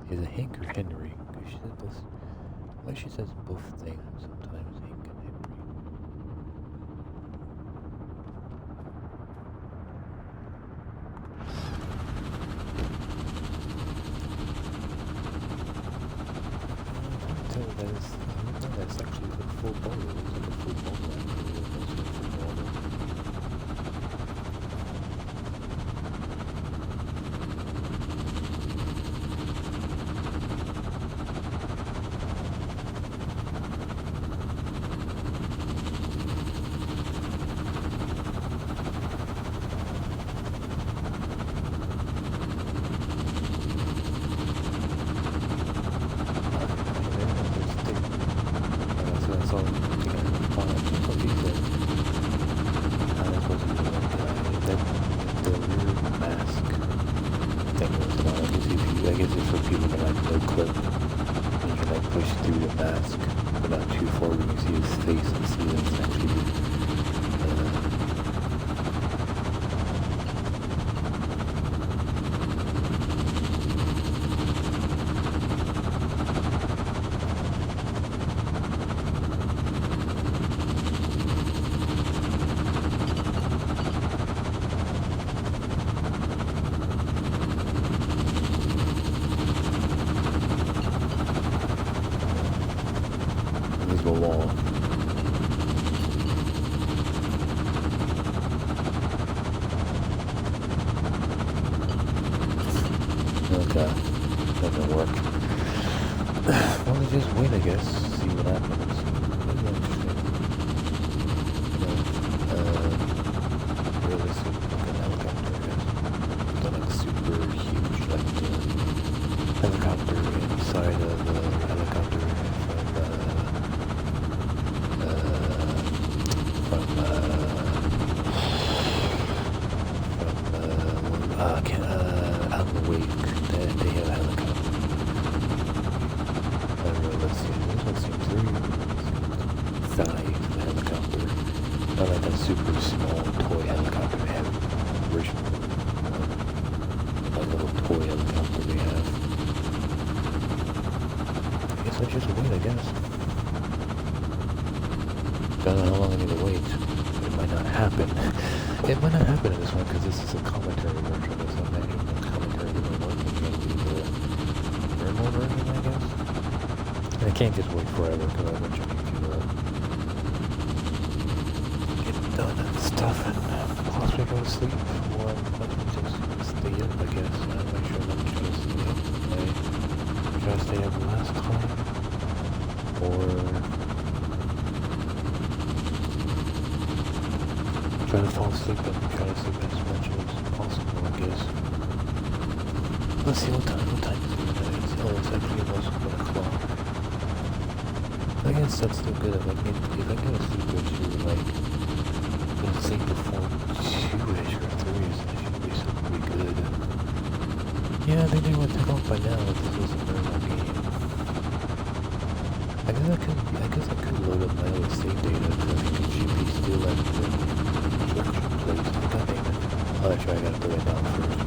Is it Hank or Henry? Because she says both. Why she says both things sometimes, Hank and Henry. That's actually the full bottle. It looks like a full bottle actually. It looks like a full bottle. It might not happen in this one because this is a commentary version. It's a manual commentary that we're working on the normal version, I guess. And I can't just wait forever because I eventually need to get done and stuff and possibly go to sleep or possibly just stay up, I guess. I'm not sure I'm trying to stay up. I try to stay up last time or try to fall asleep and try to sleep as much as possible, I guess. Let's see what time is it tonight? Oh, it's actually almost 1 o'clock. I guess that's still good. If I get a sleep or two, like, go to sleep before 2-ish or 3-ish, that should be still pretty good. Yeah, I think they would take off by now if this was a normal game. I guess I could load up my other save data, because I think it should be still at the instruction place. God damn it. Oh, that's right, I gotta put that down first.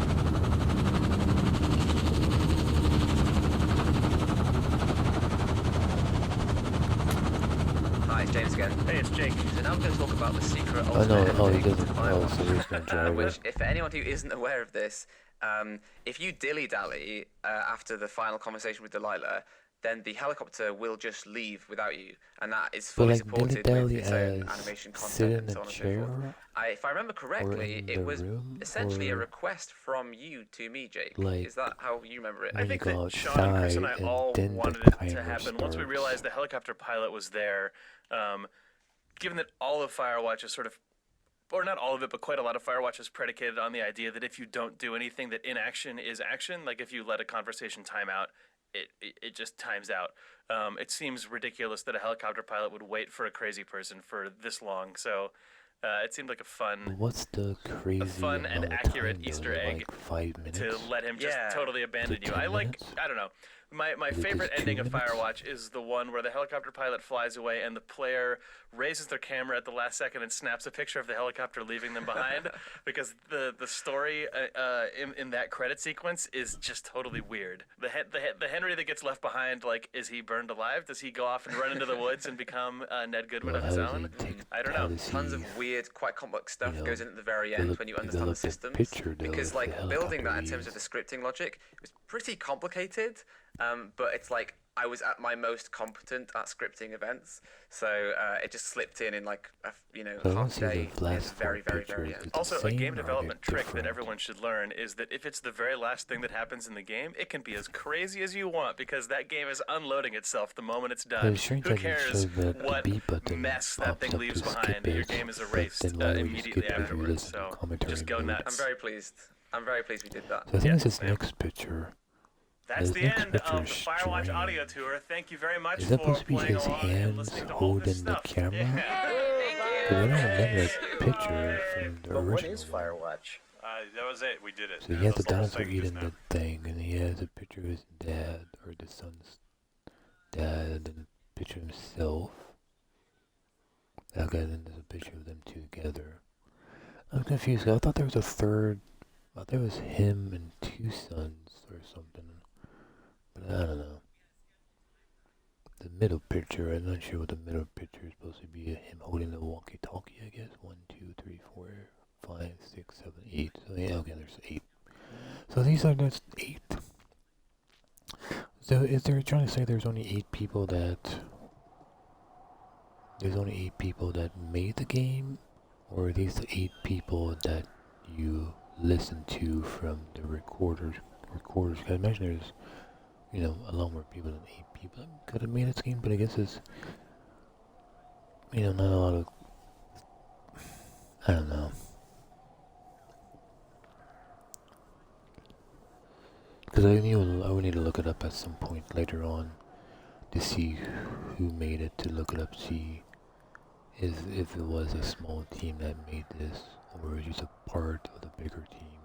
Hi, it's James again. Hey, it's Jake. So now I'm going to talk about the secret Oh no, alternate oh, he ending doesn't. to Oh, Firewatch. so he's not driver. Which, if for anyone who isn't aware of this, if you dilly-dally after the final conversation with Delilah, then the helicopter will just leave without you, and that is But fully like supported with dilly-dally its own as animation sit content in and so a on and so chair, forth. If I remember correctly, in it the was room, essentially a or request from you to me, Jake. like Is that how you remember it? I when you think go that Sean and Chris and I outside and all then the wanted it to timer happen. Once we starts? realized the helicopter pilot was there, given that all of Firewatch is sort of, or not all of it, but quite a lot of Firewatch is predicated on the idea that if you don't do anything, that inaction is action. Like if you let a conversation time out, it just times out. It seems ridiculous that a helicopter pilot would wait for a crazy person for this long. So it seemed like a fun, What's the crazy fun and amount of accurate time, though? Easter Is it egg like 5 minutes? to let him just totally abandon you. 10 I like, minutes? I don't know. My Is it favorite just 2 ending of minutes? Firewatch is the one where the helicopter pilot flies away and the player raises their camera at the last second and snaps a picture of the helicopter leaving them behind, because the story in that credit sequence is just totally weird. The Henry that gets left behind, like, is he burned alive? Does he go off and run into the woods and become Ned Goodwin Well, on his how does own? he take- I don't how know. does Tons he, of weird, quite complex stuff you know, goes in at the very end when you understand the develop a systems. picture, though, Because if like the building that in helicopter terms of the scripting logic is pretty complicated. But it's like I was at my most competent at scripting events, so it just slipped in like So I half want a to see day the near last the very, four very, very pictures. end. Is the Also, a same game or are they development trick that different? everyone should learn is that if it's the very last thing that happens in the game, it can be as crazy as you want, because that game is unloading itself the moment it's But done. it's strange Who that it cares shows that the what B button mess that pops thing up leaves to behind? skip Your it, game is but erased then why would you immediately skip it if you afterwards. listen to So commentary just go mode? nuts. I'm very pleased. I'm very pleased we did that. So I think this is next picture. That's This the next end picture of is the Firewatch strange. audio tour. Thank you very much Is that for supposed to be playing his along and hands listening to all this holding the stuff. camera? Yeah. Because I don't remember that picture from the But what original is one. Firewatch? That was it. We did it. So he has the That's the whole dinosaur thing just eating now. the thing, and he has a picture of his dad, or the son's dad, and then a picture of himself. Okay, then there's a picture of them two together. I'm confused, 'cause I thought there was a third. I thought there was him and two sons or something. But I don't know. The middle picture, I'm not sure what the middle picture is supposed to be. Him holding the walkie-talkie, I guess. 1, 2, 3, 4, 5, 6, 7, 8. So yeah, okay, there's 8. So these are just 8. So is there trying to say there's only 8 people that... There's only 8 people that made the game? Or are these the 8 people that you listen to from the recorders? 'Cause I imagine there's, a lot more people than 8 people that could have made this game, but I guess it's, not a lot of... I don't know. Because I would need to look it up at some point later on to see who made it, to look it up, see if it was a small team that made this, or was it just a part of the bigger team,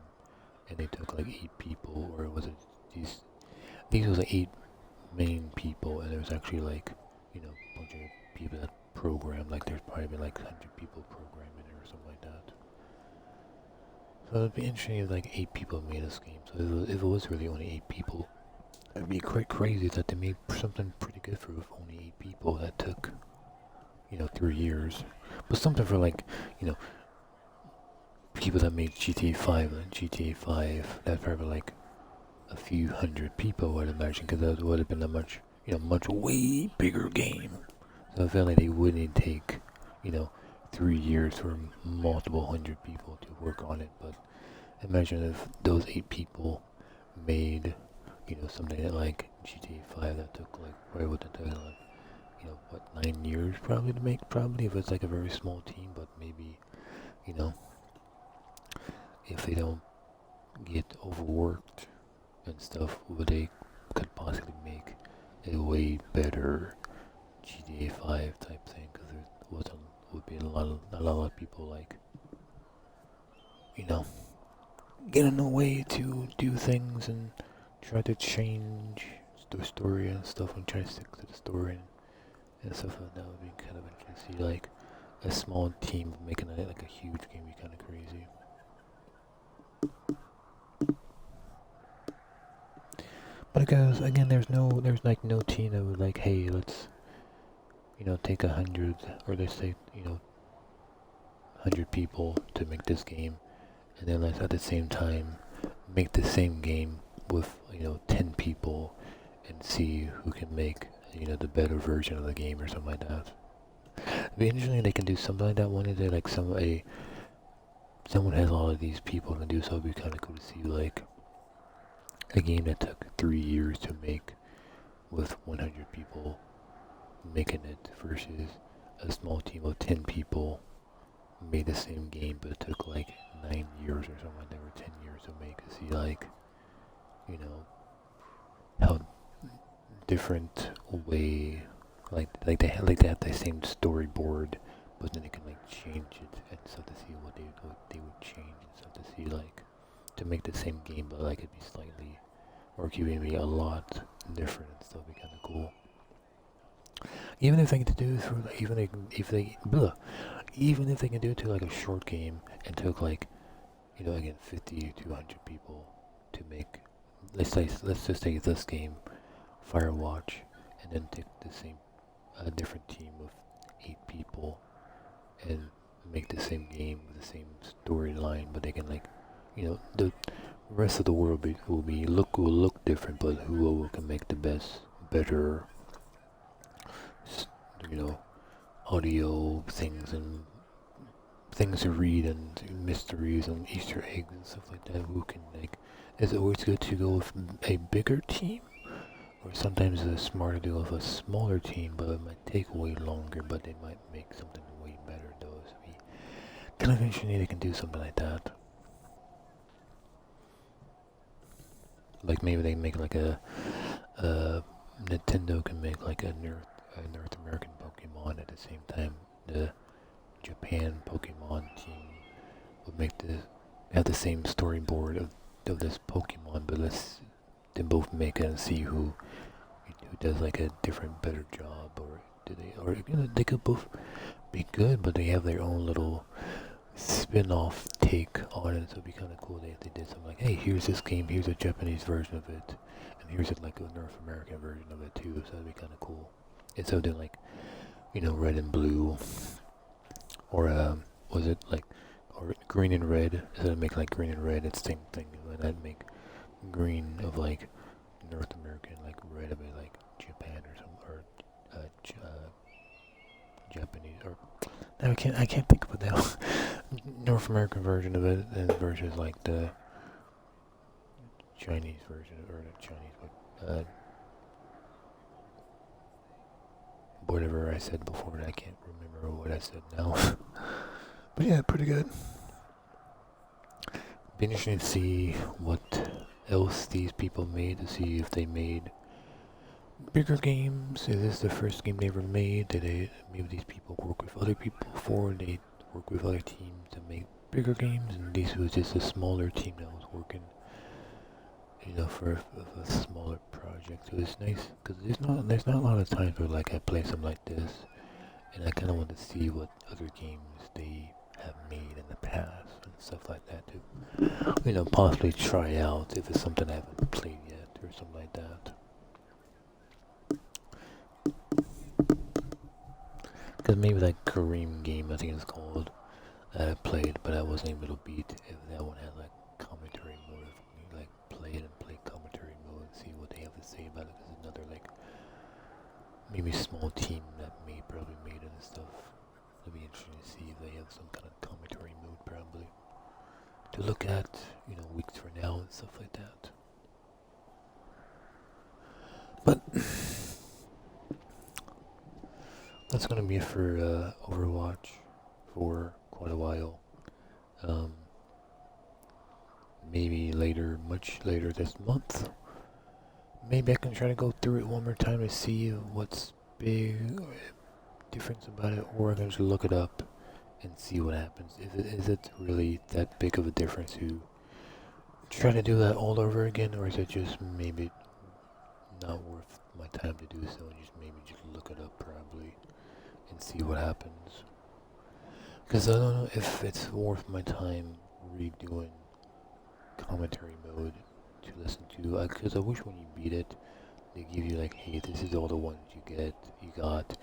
and they took like 8 people, or was it these was like 8 main people, and there was actually like, a bunch of people that programmed, like there's probably been like 100 people programming it or something like that. So it'd be interesting if like 8 people made this game. So if it was really only 8 people, it'd be quite crazy that they made something pretty good for only 8 people that took, 3 years. But something for like, people that made GTA 5 and GTA 5, that's probably like a few hundred people, I'd imagine, because that would have been a much way bigger game. So I feel like they wouldn't take, 3 years for multiple hundred people to work on it. But imagine if those 8 people made, something like GTA 5 that took like, what would it take, like, 9 years probably to make, probably, if it's like a very small team. But maybe, if they don't get overworked and stuff, they could possibly make a way better GTA 5 type thing, because there would be a lot of people like, get in the way to do things and try to change the story and stuff, and try to stick to the story and stuff like that. Would be kind of interesting to see, like a small team making it like a huge game. Be kind of crazy. But again, there's like no team that would like, hey, let's, take 100, or let's say, 100 people to make this game, and then let's at the same time make the same game with, 10 people, and see who can make, the better version of the game or something like that. It'd be interesting if they can do something like that one day, like someone has all of these people to do, so it'd be kind of cool to see like a game that took 3 years to make with 100 people making it versus a small team of 10 people made the same game, but it took like 9 years or something like that, or 10 years to make. To see like, how different way, like they have the same storyboard, but then they can like change it and stuff to see what they would change and stuff to see like to make the same game, but like it'd be slightly or keeping me a lot different and stuff. Be kind of cool. Even if they can do it through, even if they can do it to like a short game and took like, again 50 to 100 people to make. Let's just take this game, Firewatch, and then take the same, different team of 8 people, and make the same game with the same storyline, but they can like, the rest of the world will look different, but who can make the better, audio things and things to read and mysteries and Easter eggs and stuff like that. Who can like? Is it always good to go with a bigger team, or sometimes it's smarter to go with a smaller team, but it might take way longer, but they might make something way better. Those kind of interesting they can do something like that. Like maybe they make like a Nintendo can make like a North American Pokemon at the same time. The Japan Pokemon team would have the same storyboard of this Pokemon, but they both make it and see who does like a different, better job, or they could both be good, but they have their own little spin-off take on it. So it'd be kind of cool if they did something like, hey, here's this game, here's a Japanese version of it, and here's like a North American version of it too. So that'd be kind of cool. Instead of doing like, red and blue, or was it like, or green and red? Instead of making like green and red, it's the same thing. And I'd make green of like North American, like red of it like Japan or something, or Japanese, or I can't think of it now. North American version of it, and versus like the Chinese version, or not Chinese, but whatever I said before, and I can't remember what I said now. But yeah, pretty good. Be interesting to see what else these people made, to see if they made bigger games. Is this the first game they ever made? Maybe these people work with other people before, they work with other teams to make bigger games, and this was just a smaller team that was working, for a smaller project. So it's nice, because there's not a lot of times where like I play something like this, and I kind of want to see what other games they have made in the past and stuff like that to, possibly try out if it's something I haven't played yet or something like that. Because maybe that Kareem game, I think it's called, that I played, but I wasn't able to beat if that one had like commentary mode. If like play it and play commentary mode and see what they have to say about it. There's another like maybe small team that probably made it and stuff. It'll be interesting to see if they have some kind of commentary mode probably to look at, weeks from now and stuff like that. But that's gonna be it for Overwatch for quite a while. Maybe much later this month. Maybe I can try to go through it one more time to see what's big or difference about it, or I can just look it up and see what happens. Is it really that big of a difference to try to do that all over again, or is it just maybe not worth my time to do so, and just look it up probably and see what happens? Because I don't know if it's worth my time redoing commentary mode to listen to. Because I wish when you beat it, they give you like, hey, this is all the ones you got.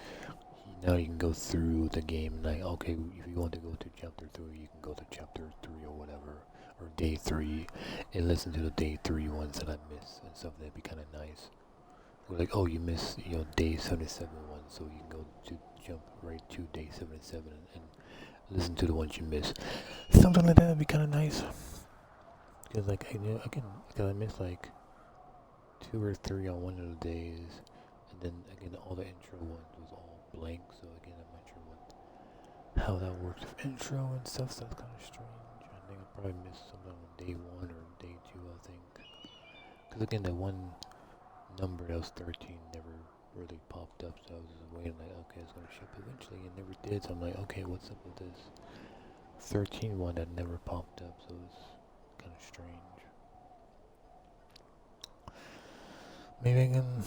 Now you can go through the game and like, okay, if you want to go to chapter 3, you can go to chapter 3 or whatever, or day 3, and listen to the day 3 ones that I missed and stuff. That'd be kind of nice. we're like, oh, you missed, day 77 one, so you can go to jump right to day 77 and listen to the ones you missed. Something like that would be kind of nice. Because, like, because I missed, like, 2 or 3 on one of the days, and then, again, all the intro ones was all blank, so, again, I'm not sure how that works with intro and stuff, so that's kind of strange. I think I probably missed something on day 1 or day 2, I think. Because, again, that one number that was 13 never really popped up, so I was just waiting, like, okay, it's going to show up eventually, and never did, so I'm like, okay, what's up with this 13 one that never popped up, so it's kind of strange. Maybe I can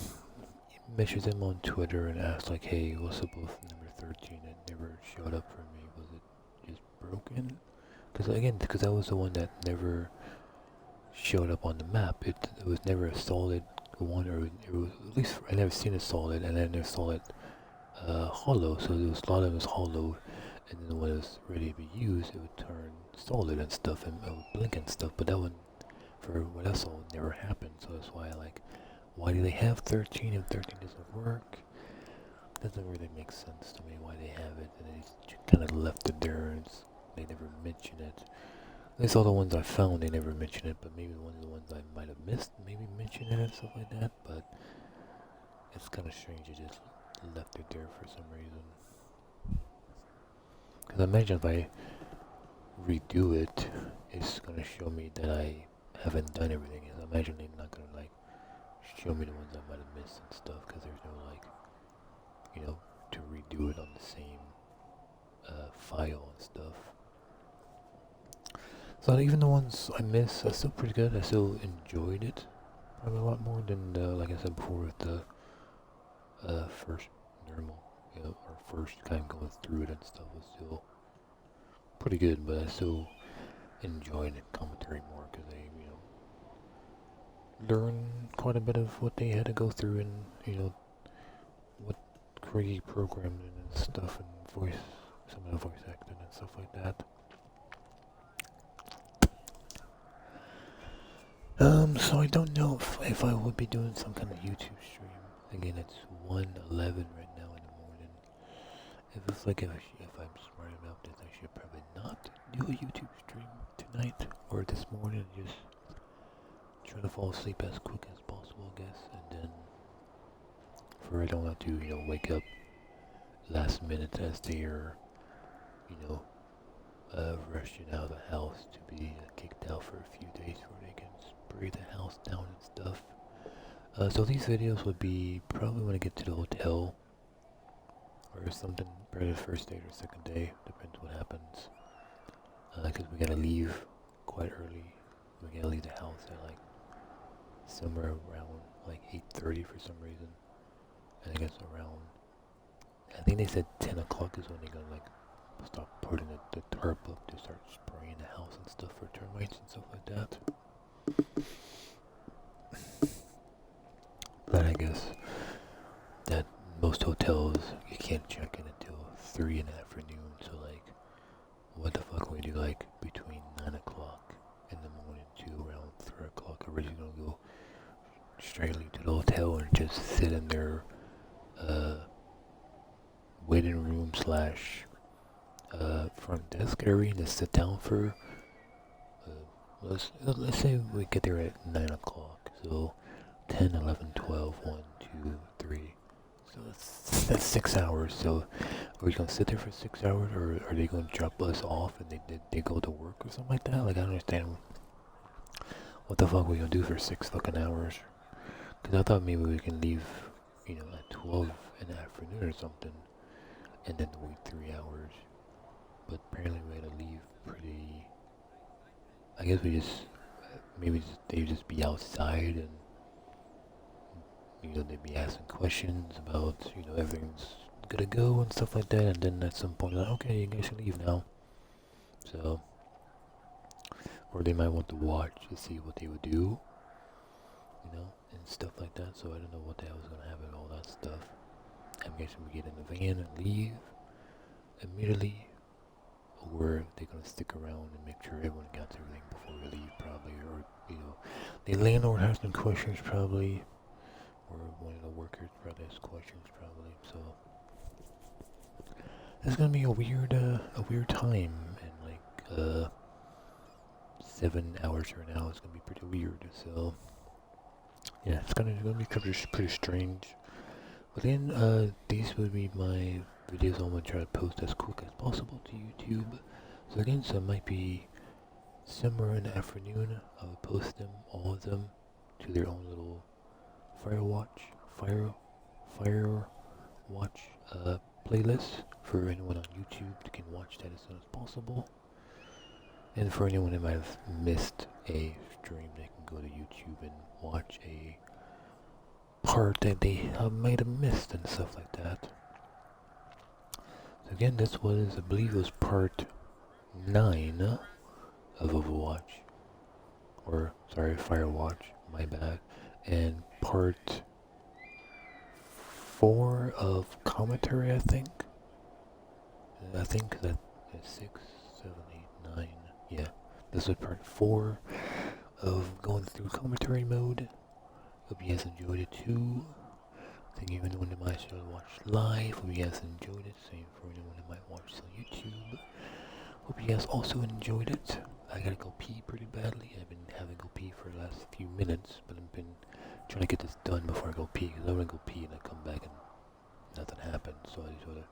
message them on Twitter and ask, like, hey, what's up with number 13? It never showed up for me. Was it just broken? Because that was the one that never showed up on the map. It was never a solid one, or it was, at least I never seen it solid, and I never saw it hollow. So there was a lot of it was hollow, and then when it was ready to be used, it would turn solid and stuff, and it would blink and stuff. But that one, for what I saw, never happened. So that's why why do they have 13 if 13 doesn't work? Doesn't really make sense to me why they have it, and they kind of left it there, and they never mention it. At least all the ones I found, they never mention it, but maybe one of the ones I might have missed, maybe mention it and stuff like that, but it's kind of strange they just left it there for some reason. Because I imagine if I redo it, it's going to show me that I haven't done everything. I imagine they're not going to, like, show me the ones I might have missed and stuff, because there's no, like, to redo it on the same file and stuff. So even the ones I missed are still pretty good. I still enjoyed it probably a lot more than, like I said before, with the first normal, or first time going through it and stuff was still pretty good, but I still enjoyed the commentary more because they, learn quite a bit of what they had to go through and, what crazy programming and stuff and some of the voice acting and stuff like that. So I don't know if I would be doing some kind of YouTube stream. Again, it's 1:11 right now in the morning. If it's like if I'm smart about this, I should probably not do a YouTube stream tonight or this morning. Just try to fall asleep as quick as possible, I guess, and then I don't have to, wake up last minute as they are, rushing out of the house to be kicked out for a few days where they can spray the house down and stuff. So these videos would be probably when I get to the hotel or something, probably the first day or second day, depends what happens. Because we gotta leave quite early. We gotta leave the house at like somewhere around like 8:30 for some reason. And I guess I think they said 10 o'clock is when they're gonna like start putting the tarp up to start spraying the house and stuff for termites and stuff like that. But I guess that most hotels, you can't check in until 3 in the afternoon, so like, what the fuck would you do like between 9 o'clock in the morning to around 3 o'clock? Are we just gonna go straightly to the hotel and just sit in their waiting room / front desk area and just sit down for let's say we get there at 9 o'clock, so 10, 11, 12, 1, 2, 3, so that's 6 hours. So are we gonna sit there for 6 hours, or are they gonna drop us off and they go to work or something like that? Like, I don't understand what the fuck we gonna do for 6 fucking hours. Because I thought maybe we can leave, at 12 in the afternoon or something, and then wait 3 hours. But apparently we had to leave pretty. I guess they just be outside and they'd be asking questions about everything's gonna go and stuff like that, and then at some point like, okay, you guys can leave now. So, or they might want to watch to see what they would do, and stuff like that. So I don't know what the hell is gonna happen, all that stuff. I'm guessing we get in the van and leave immediately, or they're gonna stick around and make sure everyone gets everything before we leave, probably, or the landlord has some questions probably, or one of the ask questions probably. So it's gonna be a weird time, and like 7 hours from now it's gonna be pretty weird. So yeah, it's gonna be pretty strange. But then these would be my videos I'm gonna try to post as quick as possible to YouTube. So again, so it might be somewhere in the afternoon. I'll post them, all of them, to their own little Firewatch playlist for anyone on YouTube that can watch that as soon as possible. And for anyone that might have missed a stream, they can go to YouTube and watch a part that they might have missed and stuff like that. So again, this was, I believe it was part 9 of Overwatch. Or, sorry, Firewatch, my bad. And part 4 of commentary, I think. I think that is 6, 7, 8, 9. Yeah, this is part 4 of going through commentary mode. Hope you guys enjoyed it too. Thank you for anyone that might have watched live. Hope you guys enjoyed it. Same for anyone that might watch on YouTube. Hope you guys also enjoyed it. I gotta go pee pretty badly. I've been having to go pee for the last few minutes, but I've been trying to get this done before I go pee, because I want to go pee and I come back and nothing happened. So I sort of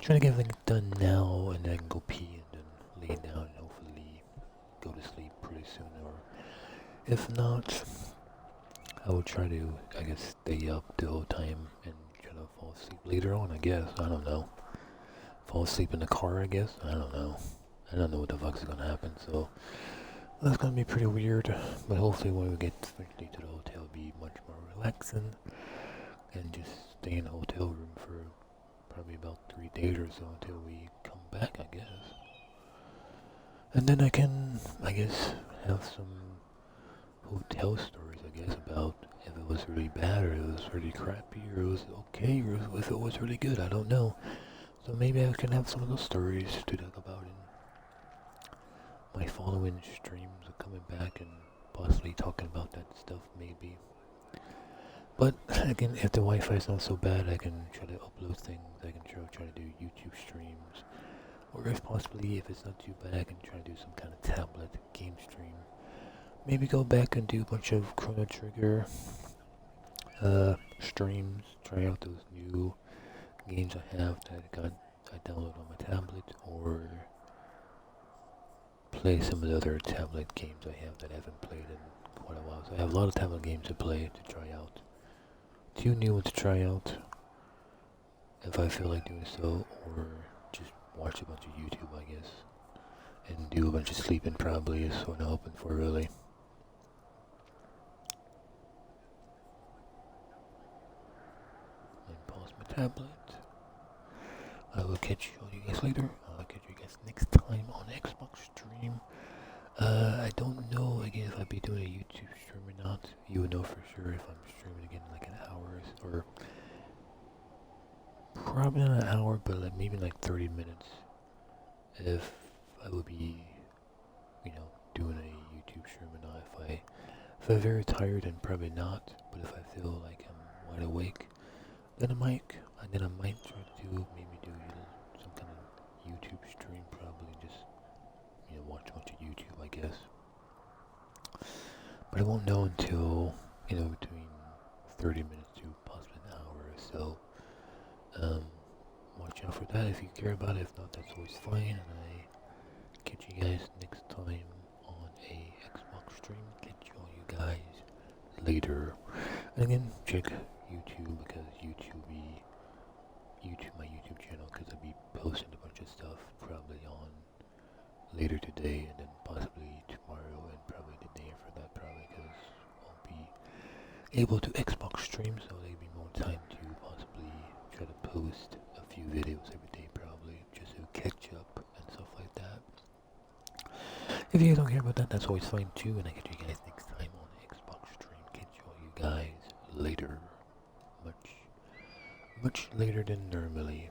trying to get everything done now, and then I can go pee and then lay down and hopefully go to sleep pretty soon. Or if not, I will try to, I guess, stay up the whole time and try to fall asleep later on, I guess. I don't know. Fall asleep in the car, I guess. I don't know. I don't know what the fuck is gonna happen, so that's gonna be pretty weird. But hopefully when we get eventually to the hotel, it'll be much more relaxing, and just stay in the hotel room for probably about 3 days or so until we come back, I guess. And then I can, I guess, have some hotel stories, I guess, about if it was really bad, or it was really crappy, or it was okay, or if it was really good. I don't know. So maybe I can have some of those stories to talk about in my following streams of coming back and possibly talking about that stuff, maybe. But again, if the Wi-Fi is not so bad, I can try to upload things. I can try to do YouTube streams, or if possibly, if it's not too bad, I can try to do some kind of tablet game stream. Maybe go back and do a bunch of Chrono Trigger streams. Try out those new games I have that I downloaded on my tablet, or play some of the other tablet games I have that I haven't played in quite a while. So I have a lot of tablet games to play, to try out. 2 new ones to try out, if I feel like doing so, or just watch a bunch of YouTube, I guess, and do a bunch of sleeping probably is what I'm hoping for, really. And pause my tablet. I will catch you guys later. I'll catch you guys next time on Xbox stream. I don't know again if I'll be doing a YouTube stream or not. You would know for sure if I'm streaming again in like an hour, or probably not an hour, but like maybe like 30 minutes. If I would be, doing a YouTube stream or not. If I'm very tired, then probably not. But if I feel like I'm wide awake, then I might try to maybe do some kind of YouTube stream, probably just watch a bunch of YouTube, I guess. But I won't know until between 30 minutes to possibly an hour or so. Watch out for that if you care about it. If not, that's always fine. And I catch you guys next time on a Xbox stream. Catch all you guys later. And again, check YouTube, because my YouTube channel, because I'll be posting a bunch of stuff probably on later today, and then possibly tomorrow, and probably the day after that, probably, because I'll be able to Xbox stream, so there'll be more time to possibly try to post a few videos every day, probably, just to catch up and stuff like that. If you guys don't care about that, that's always fine too, and I catch you guys next time on the Xbox stream. Catch all you guys later. Much later than normally.